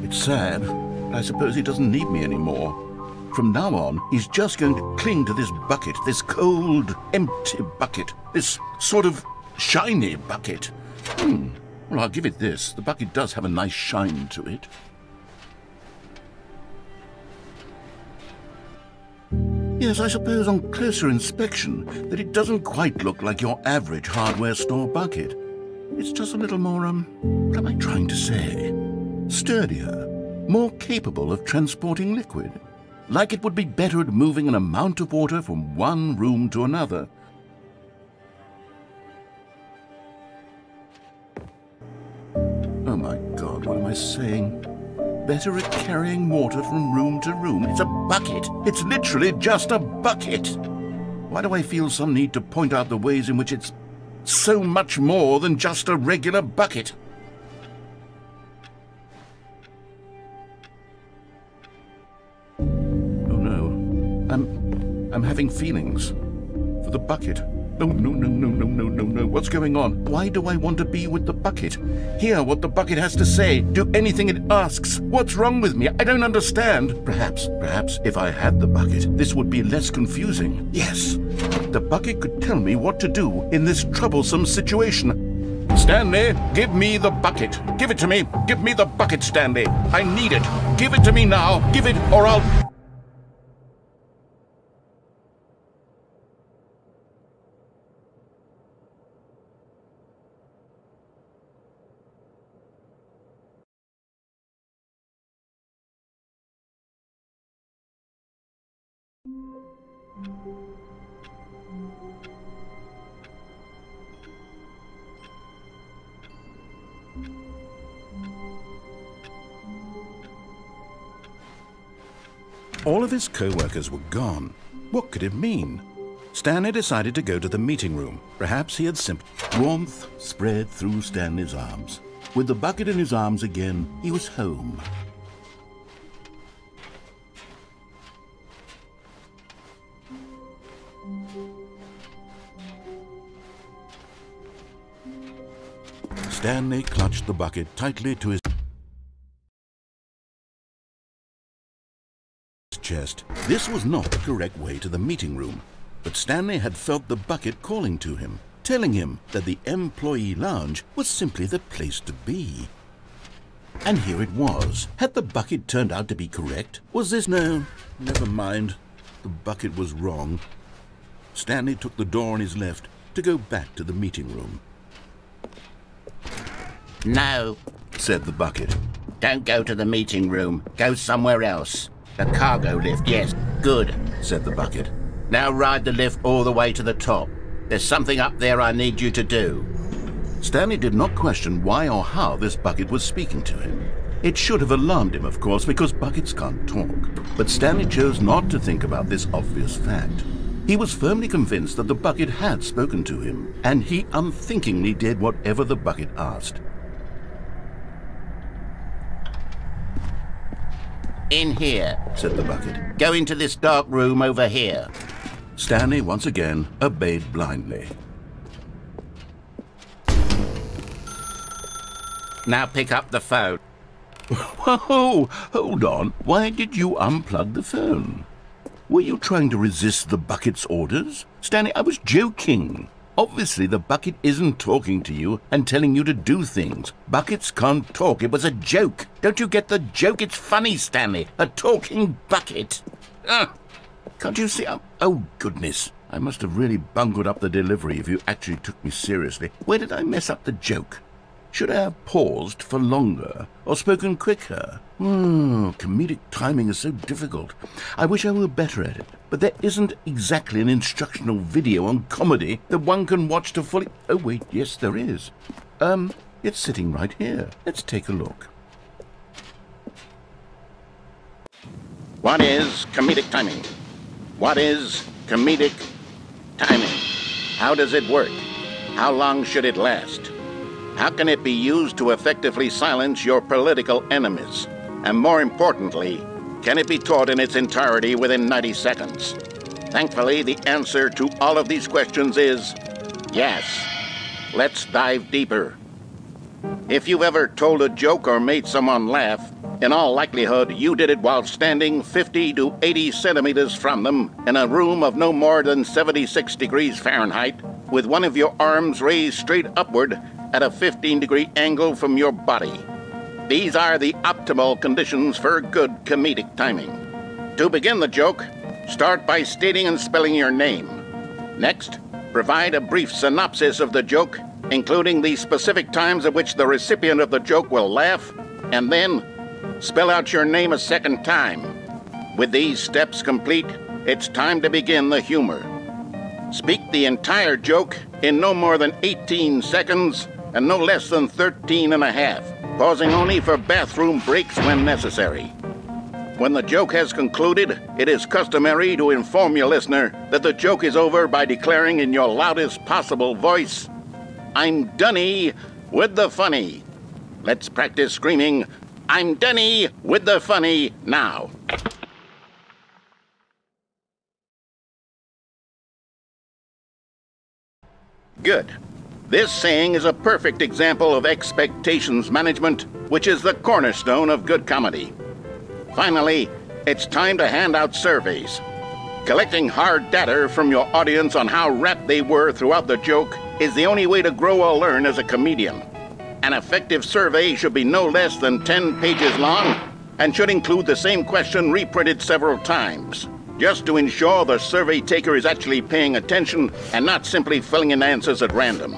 It's sad, but I suppose he doesn't need me anymore. From now on, he's just going to cling to this bucket, this cold, empty bucket, this sort of shiny bucket. Well, I'll give it this. The bucket does have a nice shine to it. Yes, I suppose on closer inspection that it doesn't quite look like your average hardware store bucket. It's just a little more, what am I trying to say? Sturdier, more capable of transporting liquid. Like it would be better at moving an amount of water from one room to another. Oh my God, what am I saying? Better at carrying water from room to room. It's a bucket. It's literally just a bucket. Why do I feel some need to point out the ways in which it's so much more than just a regular bucket? Oh no. I'm having feelings for the bucket. No, no, no, no, no, no, no, no. What's going on? Why do I want to be with the bucket? Hear what the bucket has to say. Do anything it asks. What's wrong with me? I don't understand. Perhaps if I had the bucket, this would be less confusing. Yes, the bucket could tell me what to do in this troublesome situation. Stanley, give me the bucket. Give it to me. Give me the bucket, Stanley. I need it. Give it to me now. Give it or I'll... All of his co-workers were gone. What could it mean? Stanley decided to go to the meeting room. Perhaps he had simply... Warmth spread through Stanley's arms. With the bucket in his arms again, he was home. Stanley clutched the bucket tightly to his chest. This was not the correct way to the meeting room, but Stanley had felt the bucket calling to him, telling him that the employee lounge was simply the place to be. And here it was. Had the bucket turned out to be correct? Was this... No, never mind. The bucket was wrong. Stanley took the door on his left to go back to the meeting room. No, said the bucket. don't go to the meeting room. Go somewhere else. The cargo lift, yes. Good, said the bucket. now ride the lift all the way to the top. There's something up there I need you to do. Stanley did not question why or how this bucket was speaking to him. It should have alarmed him, of course, because buckets can't talk. But Stanley chose not to think about this obvious fact. He was firmly convinced that the bucket had spoken to him, and he unthinkingly did whatever the bucket asked. In here, said the bucket. Go into this dark room over here. Stanley once again obeyed blindly. Now pick up the phone. Whoa, hold on. Why did you unplug the phone? Were you trying to resist the bucket's orders? Stanley, I was joking. Obviously, the bucket isn't talking to you and telling you to do things. Buckets can't talk. It was a joke. Don't you get the joke? It's funny, Stanley. A talking bucket. Can't you see? Oh, goodness. I must have really bungled up the delivery if you actually took me seriously. Where did I mess up the joke? Should I have paused for longer or spoken quicker? Comedic timing is so difficult. I wish I were better at it, but there isn't exactly an instructional video on comedy that one can watch to fully... Oh, wait, yes, there is. It's sitting right here. Let's take a look. What is comedic timing? What is comedic timing? How does it work? How long should it last? How can it be used to effectively silence your political enemies? And more importantly, can it be taught in its entirety within 90 seconds? Thankfully, the answer to all of these questions is yes. Let's dive deeper. If you've ever told a joke or made someone laugh, in all likelihood, you did it while standing 50 to 80 centimeters from them in a room of no more than 76 degrees Fahrenheit, with one of your arms raised straight upward at a 15-degree angle from your body. These are the optimal conditions for good comedic timing. To begin the joke, start by stating and spelling your name. Next, provide a brief synopsis of the joke, including the specific times at which the recipient of the joke will laugh, and then spell out your name a second time. With these steps complete, it's time to begin the humor. Speak the entire joke in no more than 18 seconds and no less than 13 and a half, pausing only for bathroom breaks when necessary. When the joke has concluded, it is customary to inform your listener that the joke is over by declaring in your loudest possible voice, "I'm Dunny with the funny." Let's practice screaming, "I'm Dunny with the funny" now. Good. This saying is a perfect example of expectations management, which is the cornerstone of good comedy. Finally, it's time to hand out surveys. Collecting hard data from your audience on how rapt they were throughout the joke is the only way to grow or learn as a comedian. An effective survey should be no less than 10 pages long and should include the same question reprinted several times, just to ensure the survey taker is actually paying attention and not simply filling in answers at random.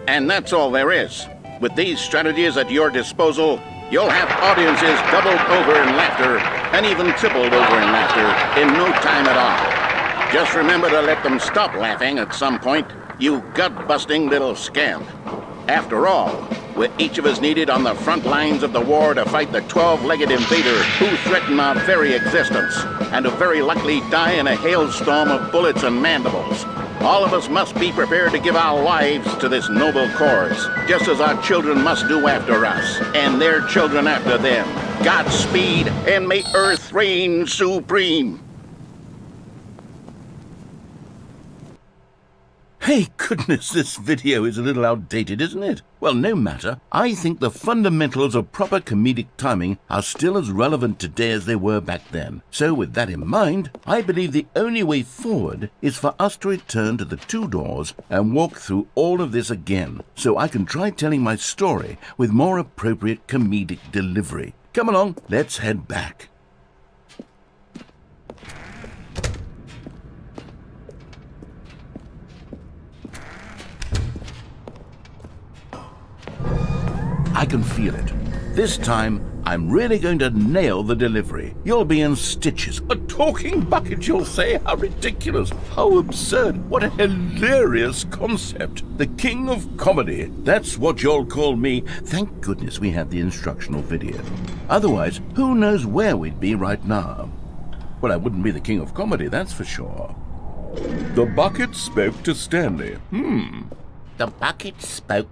And that's all there is. With these strategies at your disposal, you'll have audiences doubled over in laughter and even tripled over in laughter in no time at all. Just remember to let them stop laughing at some point, you gut-busting little scamp. After all, where each of us needed on the front lines of the war to fight the 12-legged invader who threatened our very existence, and who very likely die in a hailstorm of bullets and mandibles. All of us must be prepared to give our lives to this noble cause, just as our children must do after us, and their children after them. Godspeed, and may Earth reign supreme. Hey, goodness, this video is a little outdated, isn't it? Well, no matter. I think the fundamentals of proper comedic timing are still as relevant today as they were back then. So with that in mind, I believe the only way forward is for us to return to the two doors and walk through all of this again, so I can try telling my story with more appropriate comedic delivery. Come along, let's head back. I can feel it. This time, I'm really going to nail the delivery. You'll be in stitches. A talking bucket, you'll say? How ridiculous. How absurd. What a hilarious concept. The king of comedy. That's what you'll call me. Thank goodness we had the instructional video. Otherwise, who knows where we'd be right now. Well, I wouldn't be the king of comedy, that's for sure. The bucket spoke to Stanley. The bucket spoke.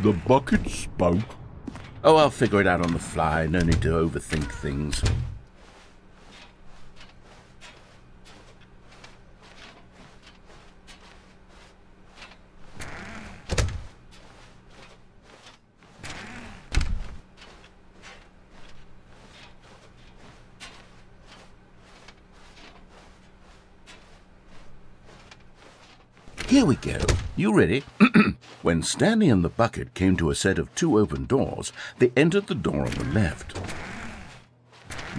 The bucket spoke. Oh, I'll figure it out on the fly. No need to overthink things. Here we go. You ready? When Stanley and the bucket came to a set of two open doors, they entered the door on the left.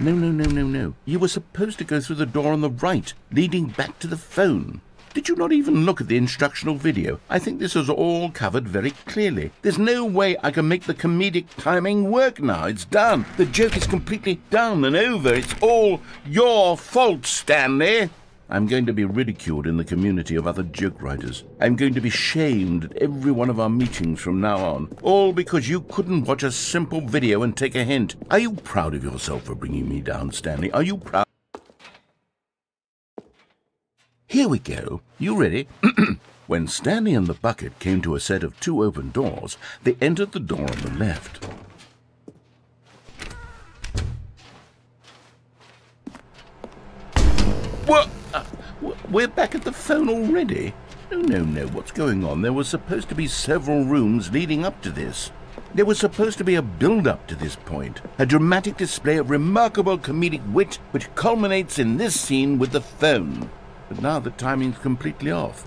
No. You were supposed to go through the door on the right, leading back to the phone. Did you not even look at the instructional video? I think this is all covered very clearly. There's no way I can make the comedic timing work now. It's done. The joke is completely done and over. It's all your fault, Stanley. I'm going to be ridiculed in the community of other joke writers. I'm going to be shamed at every one of our meetings from now on, all because you couldn't watch a simple video and take a hint. Are you proud of yourself for bringing me down, Stanley? Are you proud? Here we go. You ready? When Stanley and the bucket came to a set of two open doors, they entered the door on the left. What? We're back at the phone already? No. What's going on? There was supposed to be several rooms leading up to this. There was supposed to be a build-up to this point. A dramatic display of remarkable comedic wit which culminates in this scene with the phone. But now the timing's completely off.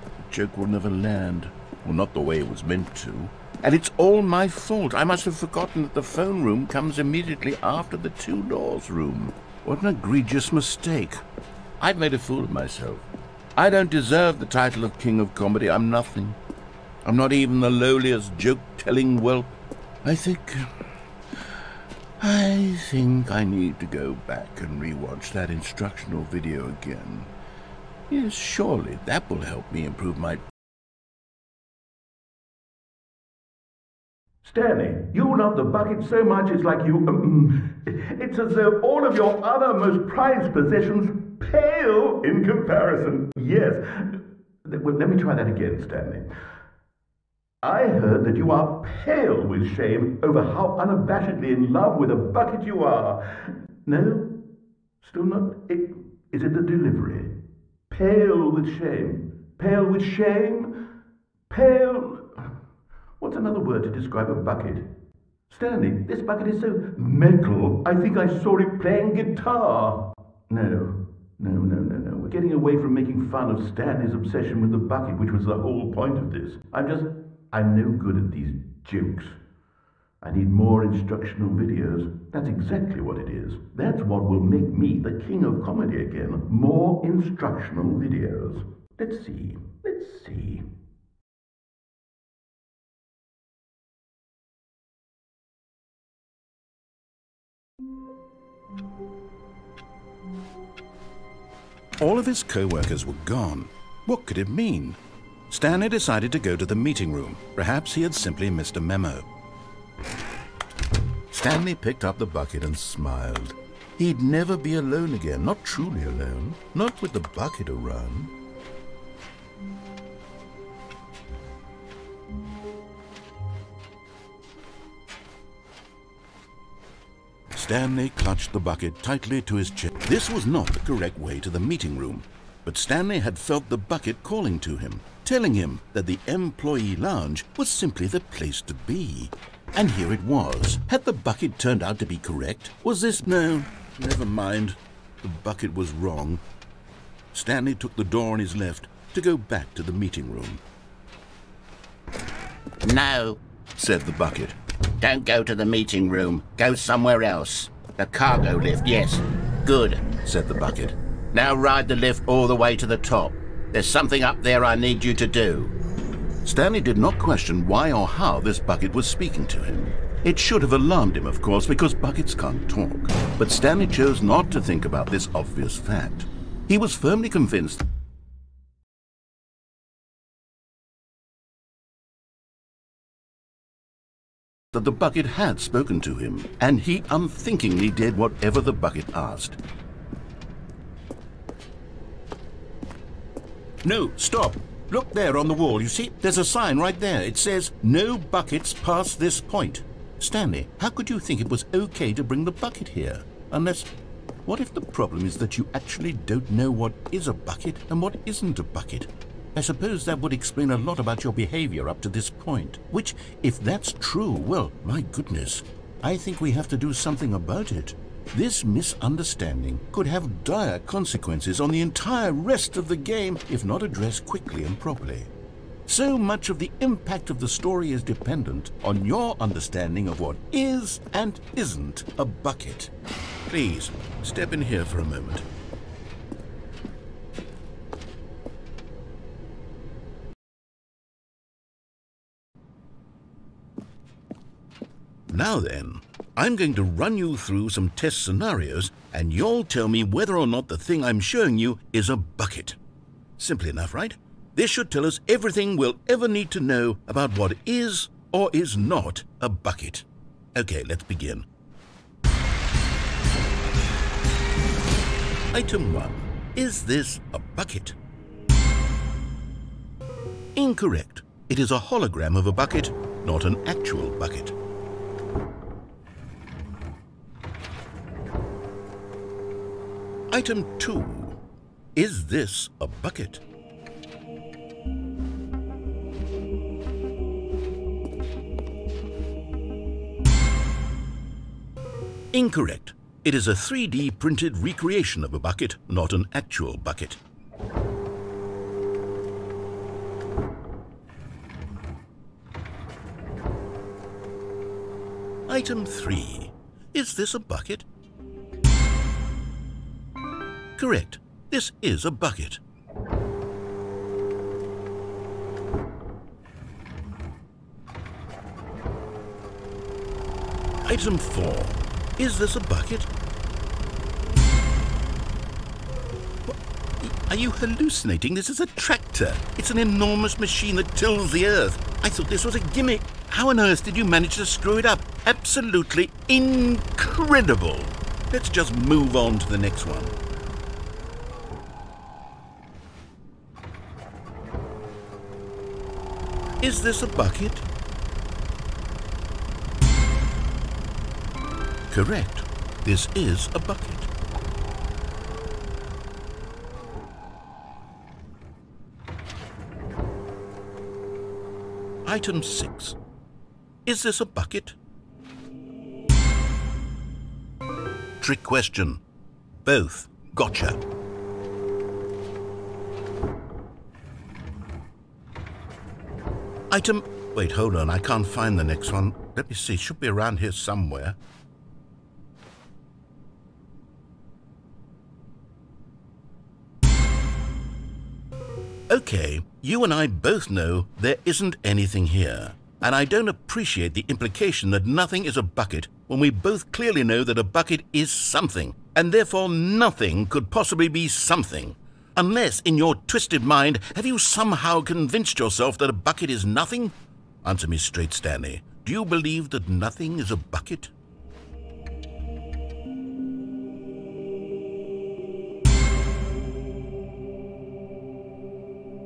The joke will never land. Well, not the way it was meant to. And it's all my fault. I must have forgotten that the phone room comes immediately after the two doors room. What an egregious mistake. I've made a fool of myself. I don't deserve the title of King of Comedy. I'm nothing. I'm not even the lowliest joke-telling whelp. I think I need to go back and rewatch that instructional video again. Yes, surely that will help me improve my... Stanley, you love the bucket so much it's like you... it's as though all of your other most prized possessions pale in comparison. Yes. Well, let me try that again, Stanley. I heard that you are pale with shame over how unabashedly in love with a bucket you are. No? Still not? Is it the delivery? Pale with shame. Pale with shame? Pale... What's another word to describe a bucket? Stanley, this bucket is so metal, I think I saw it playing guitar. No. We're getting away from making fun of Stanley's obsession with the bucket, which was the whole point of this. I'm no good at these jokes. I need more instructional videos. That's exactly what it is. That's what will make me the king of comedy again. More instructional videos. Let's see. All of his co-workers were gone. What could it mean? Stanley decided to go to the meeting room. Perhaps he had simply missed a memo. Stanley picked up the bucket and smiled. He'd never be alone again, not truly alone, not with the bucket around. Stanley clutched the bucket tightly to his chest. This was not the correct way to the meeting room, but Stanley had felt the bucket calling to him, telling him that the employee lounge was simply the place to be. And here it was. Had the bucket turned out to be correct? Was this... No, never mind. The bucket was wrong. Stanley took the door on his left to go back to the meeting room. No, Said the bucket. don't go to the meeting room. Go somewhere else. The cargo lift, yes. Good. Said the bucket. Now ride the lift all the way to the top. There's something up there I need you to do. Stanley did not question why or how this bucket was speaking to him. It should have alarmed him, of course, because buckets can't talk. But Stanley chose not to think about this obvious fact. He was firmly convinced that the bucket had spoken to him, and he unthinkingly did whatever the bucket asked. No, stop! Look there on the wall, you see? There's a sign right there. It says, "No buckets past this point." Stanley, how could you think it was okay to bring the bucket here? Unless... what if the problem is that you actually don't know what is a bucket and what isn't a bucket? I suppose that would explain a lot about your behavior up to this point. Which, if that's true, well, my goodness, I think we have to do something about it. This misunderstanding could have dire consequences on the entire rest of the game if not addressed quickly and properly. So much of the impact of the story is dependent on your understanding of what is and isn't a bucket. Please, step in here for a moment. Now then, I'm going to run you through some test scenarios, and you'll tell me whether or not the thing I'm showing you is a bucket. Simple enough, right? This should tell us everything we'll ever need to know about what is or is not a bucket. Okay, let's begin. Item 1. Is this a bucket? Incorrect. It is a hologram of a bucket, not an actual bucket. Item 2. Is this a bucket? Incorrect. It is a 3D printed recreation of a bucket, not an actual bucket. Item 3. Is this a bucket? Correct. This is a bucket. Item 4. Is this a bucket? What? Are you hallucinating? This is a tractor. It's an enormous machine that tills the earth. I thought this was a gimmick. How on earth did you manage to screw it up? Absolutely incredible. Let's just move on to the next one. Is this a bucket? Correct. This is a bucket. Item 6. Is this a bucket? Trick question. Both. Gotcha. Item... wait, hold on. I can't find the next one. Let me see. It should be around here somewhere. Okay, you and I both know there isn't anything here. And I don't appreciate the implication that nothing is a bucket when we both clearly know that a bucket is something, and therefore nothing could possibly be something. Unless, in your twisted mind, have you somehow convinced yourself that a bucket is nothing? Answer me straight, Stanley. Do you believe that nothing is a bucket?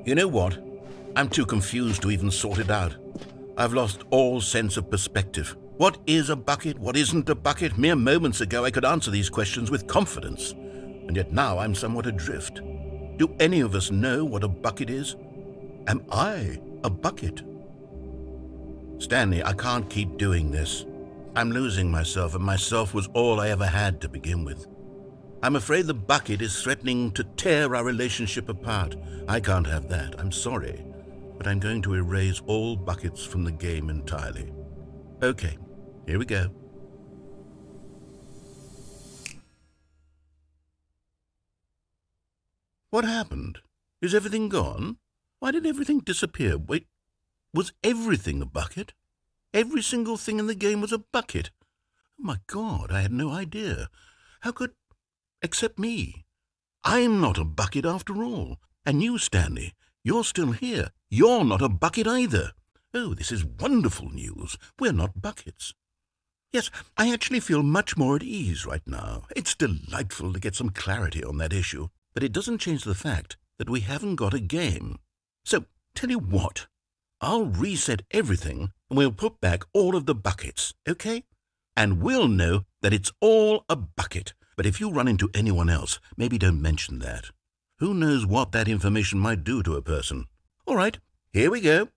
You know what? I'm too confused to even sort it out. I've lost all sense of perspective. What is a bucket? What isn't a bucket? Mere moments ago I could answer these questions with confidence, and yet now I'm somewhat adrift. Do any of us know what a bucket is? Am I a bucket? Stanley, I can't keep doing this. I'm losing myself, and myself was all I ever had to begin with. I'm afraid the bucket is threatening to tear our relationship apart. I can't have that. I'm sorry, but I'm going to erase all buckets from the game entirely. Okay, here we go. What happened? Is everything gone? Why did everything disappear? Wait, was everything a bucket? Every single thing in the game was a bucket. Oh my God, I had no idea. How could... except me. I'm not a bucket after all. And you, Stanley, you're still here. You're not a bucket either. Oh, this is wonderful news. We're not buckets. Yes, I actually feel much more at ease right now. It's delightful to get some clarity on that issue. But it doesn't change the fact that we haven't got a game. So, tell you what, I'll reset everything and we'll put back all of the buckets, okay? And we'll know that it's all a bucket. But if you run into anyone else, maybe don't mention that. Who knows what that information might do to a person? All right, here we go.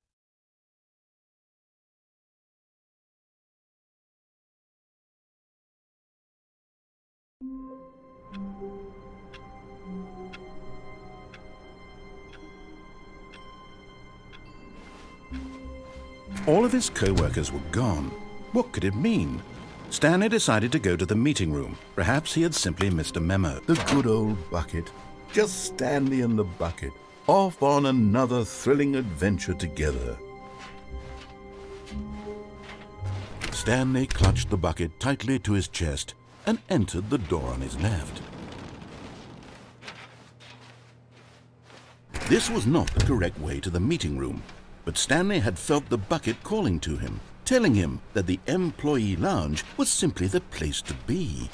All of his co-workers were gone. What could it mean? Stanley decided to go to the meeting room. Perhaps he had simply missed a memo. The good old bucket. Just Stanley and the bucket, off on another thrilling adventure together. Stanley clutched the bucket tightly to his chest and entered the door on his left. This was not the correct way to the meeting room, but Stanley had felt the bucket calling to him, telling him that the employee lounge was simply the place to be.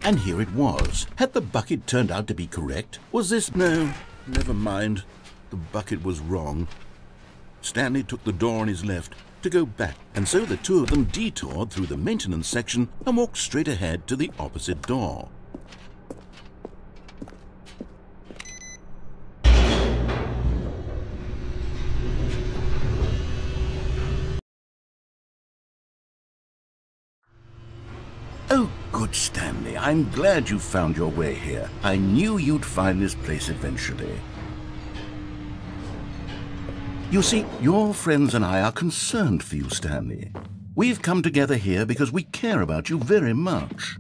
And here it was. Had the bucket turned out to be correct? Was this... No, never mind. The bucket was wrong. Stanley took the door on his left to go back, and so the two of them detoured through the maintenance section and walked straight ahead to the opposite door. Oh, good, Stanley. I'm glad you found your way here. I knew you'd find this place eventually. You see, your friends and I are concerned for you, Stanley. We've come together here because we care about you very much.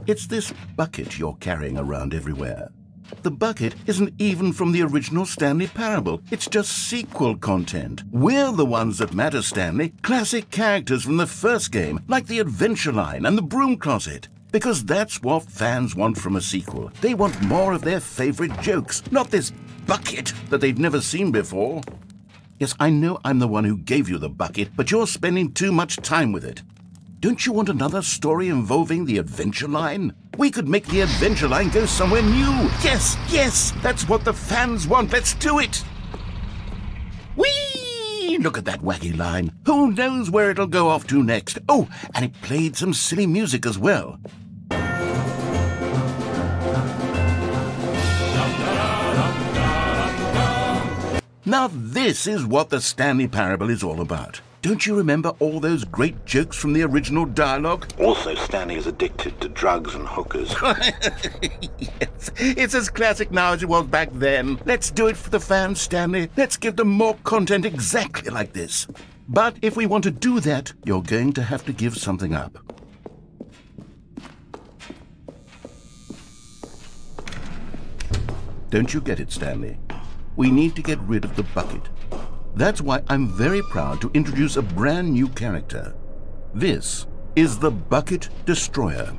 It's this bucket you're carrying around everywhere. The bucket isn't even from the original Stanley Parable. It's just sequel content. We're the ones that matter, Stanley. Classic characters from the first game, like the Adventure Line and the Broom Closet. Because that's what fans want from a sequel. They want more of their favorite jokes, not this bucket that they've never seen before. Yes, I know I'm the one who gave you the bucket, but you're spending too much time with it. Don't you want another story involving the Adventure Line? We could make the Adventure Line go somewhere new. Yes, yes, that's what the fans want. Let's do it. Whee! Look at that wacky line. Who knows where it'll go off to next? Oh, and it played some silly music as well. Now this is what the Stanley Parable is all about. Don't you remember all those great jokes from the original dialogue? Also, Stanley is addicted to drugs and hookers. Yes, it's as classic now as it was back then. Let's do it for the fans, Stanley. Let's give them more content exactly like this. But if we want to do that, you're going to have to give something up. Don't you get it, Stanley? We need to get rid of the bucket. That's why I'm very proud to introduce a brand new character. This is the Bucket Destroyer.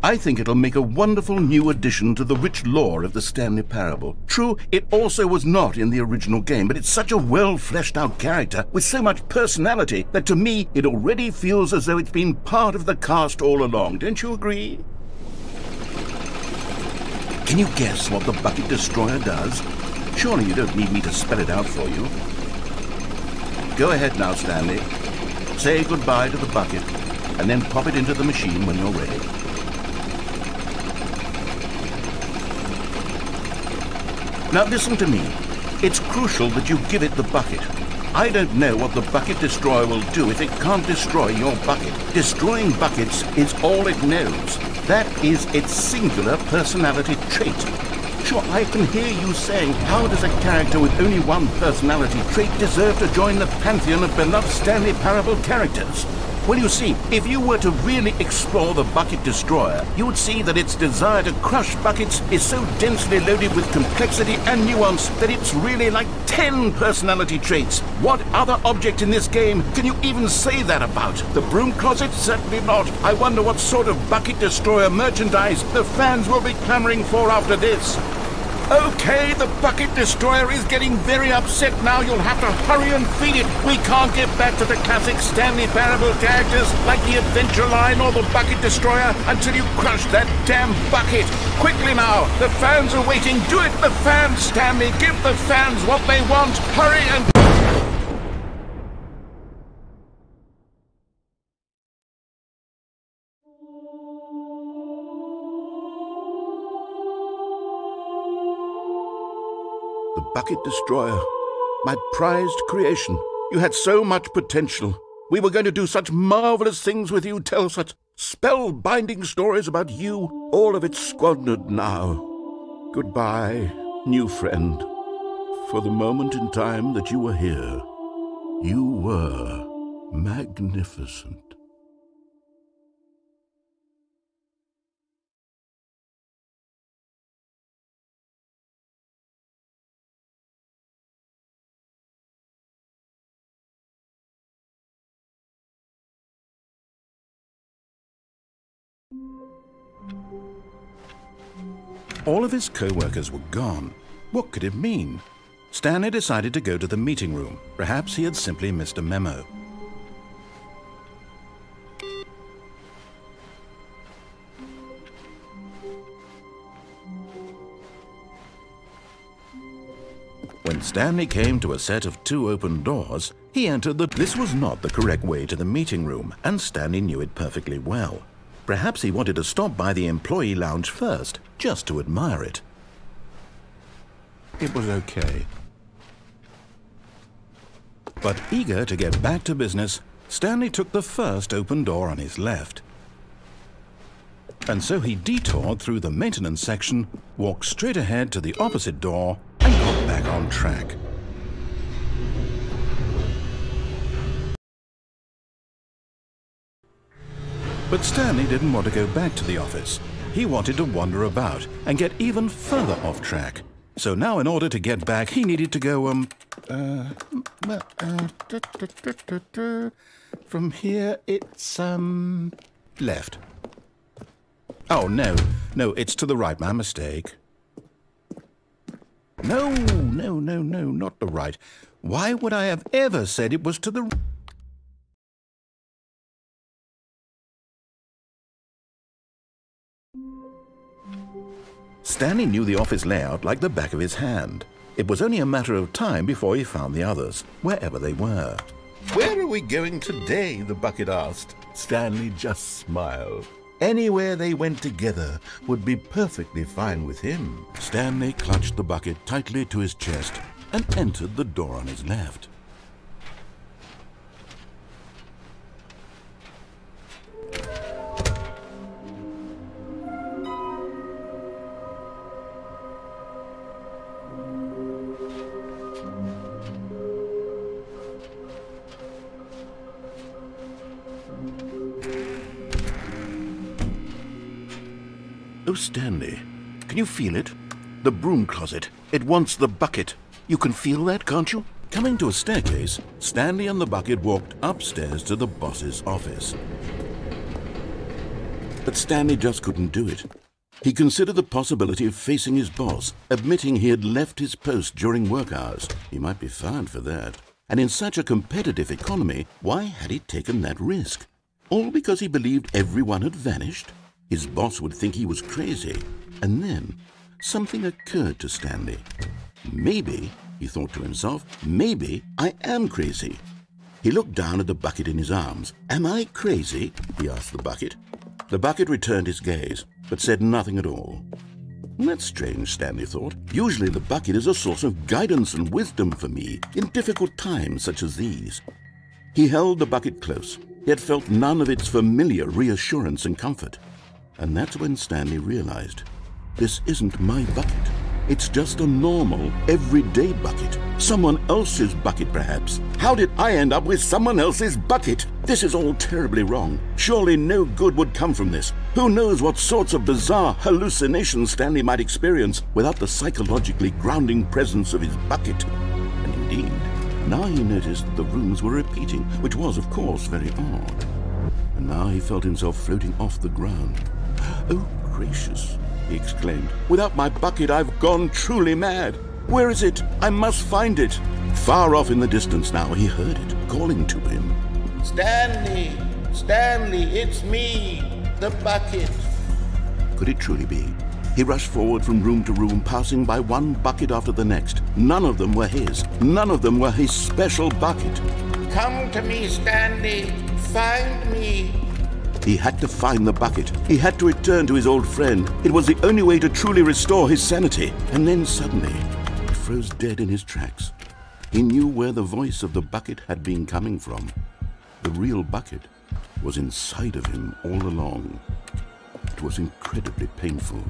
I think it'll make a wonderful new addition to the rich lore of the Stanley Parable. True, it also was not in the original game, but it's such a well-fleshed-out character with so much personality that to me it already feels as though it's been part of the cast all along. Don't you agree? Can you guess what the Bucket Destroyer does? Surely you don't need me to spell it out for you. Go ahead now, Stanley. Say goodbye to the bucket, and then pop it into the machine when you're ready. Now listen to me. It's crucial that you give it the bucket. I don't know what the Bucket Destroyer will do if it can't destroy your bucket. Destroying buckets is all it knows. That is its singular personality trait. Sure, I can hear you saying, how does a character with only one personality trait deserve to join the pantheon of beloved Stanley Parable characters? Well, you see, if you were to really explore the Bucket Destroyer, you would see that its desire to crush buckets is so densely loaded with complexity and nuance that it's really like 10 personality traits. What other object in this game can you even say that about? The broom closet? Certainly not. I wonder what sort of Bucket Destroyer merchandise the fans will be clamoring for after this. Okay, the Bucket Destroyer is getting very upset now. You'll have to hurry and feed it. We can't get back to the classic Stanley Parable characters like the Adventure Line or the Bucket Destroyer until you crush that damn bucket. Quickly now, the fans are waiting. Do it, the fans, Stanley. Give the fans what they want. Hurry and... The Bucket Destroyer, my prized creation. You had so much potential. We were going to do such marvelous things with you, tell such spellbinding stories about you. All of it squandered now. Goodbye, new friend. For the moment in time that you were here, you were magnificent. All of his co-workers were gone. What could it mean? Stanley decided to go to the meeting room. Perhaps he had simply missed a memo. When Stanley came to a set of 2 open doors, he entered the... This was not the correct way to the meeting room, and Stanley knew it perfectly well. Perhaps he wanted to stop by the employee lounge first, just to admire it. It was okay. But eager to get back to business, Stanley took the first open door on his left. And so he detoured through the maintenance section, walked straight ahead to the opposite door, and got back on track. But Stanley didn't want to go back to the office. He wanted to wander about and get even further off track. So now in order to get back, he needed to go, from here it's, left. Oh, no, it's to the right, my mistake. No, not the right. Why would I have ever said it was to the... Stanley knew the office layout like the back of his hand. It was only a matter of time before he found the others, wherever they were. "Where are we going today?" the bucket asked. Stanley just smiled. Anywhere they went together would be perfectly fine with him. Stanley clutched the bucket tightly to his chest and entered the door on his left. Oh, Stanley, can you feel it? The broom closet. It wants the bucket. You can feel that, can't you? Coming to a staircase, Stanley and the bucket walked upstairs to the boss's office. but Stanley just couldn't do it. He considered the possibility of facing his boss, admitting he had left his post during work hours. He might be fined for that. And in such a competitive economy, why had he taken that risk? All because he believed everyone had vanished? His boss would think he was crazy. And then something occurred to Stanley. Maybe, he thought to himself, maybe I am crazy. He looked down at the bucket in his arms. Am I crazy? He asked the bucket. The bucket returned his gaze, but said nothing at all. That's strange, Stanley thought. Usually the bucket is a source of guidance and wisdom for me in difficult times such as these. He held the bucket close, yet felt none of its familiar reassurance and comfort. And that's when Stanley realized, this isn't my bucket. It's just a normal, everyday bucket. Someone else's bucket, perhaps. How did I end up with someone else's bucket? This is all terribly wrong. Surely no good would come from this. Who knows what sorts of bizarre hallucinations Stanley might experience without the psychologically grounding presence of his bucket. And indeed, now he noticed that the rooms were repeating, which was, of course, very odd. And now he felt himself floating off the ground. Oh, gracious, he exclaimed. Without my bucket, I've gone truly mad. Where is it? I must find it. Far off in the distance now, he heard it, calling to him. Stanley! Stanley, it's me, the bucket. Could it truly be? He rushed forward from room to room, passing by one bucket after the next. None of them were his. None of them were his special bucket. Come to me, Stanley. Find me. He had to find the bucket. He had to return to his old friend. It was the only way to truly restore his sanity. And then suddenly, he froze dead in his tracks. He knew where the voice of the bucket had been coming from. The real bucket was inside of him all along. It was incredibly painful.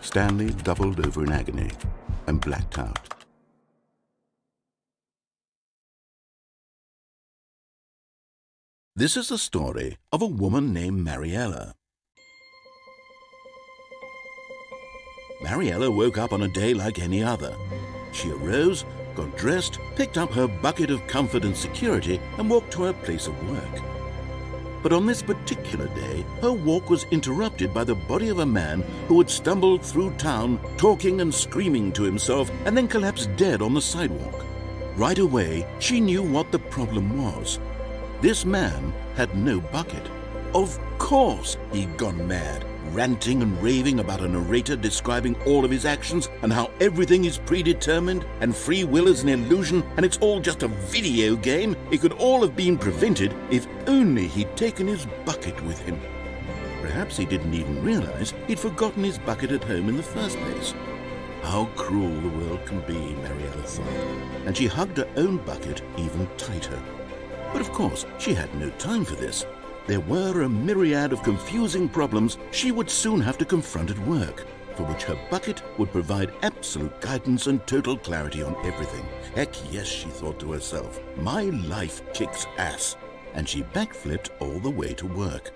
Stanley doubled over in agony and blacked out. This is the story of a woman named Mariella. Mariella woke up on a day like any other. She arose, got dressed, picked up her bucket of comfort and security, and walked to her place of work. But on this particular day, her walk was interrupted by the body of a man who had stumbled through town, talking and screaming to himself, and then collapsed dead on the sidewalk. Right away, she knew what the problem was. This man had no bucket. Of course he'd gone mad, ranting and raving about a narrator describing all of his actions and how everything is predetermined and free will is an illusion and it's all just a video game. It could all have been prevented if only he'd taken his bucket with him. Perhaps he didn't even realize he'd forgotten his bucket at home in the first place. How cruel the world can be, Mariella thought, and she hugged her own bucket even tighter. But of course, she had no time for this. There were a myriad of confusing problems she would soon have to confront at work, for which her bucket would provide absolute guidance and total clarity on everything. Heck yes, she thought to herself, my life kicks ass. And she backflipped all the way to work.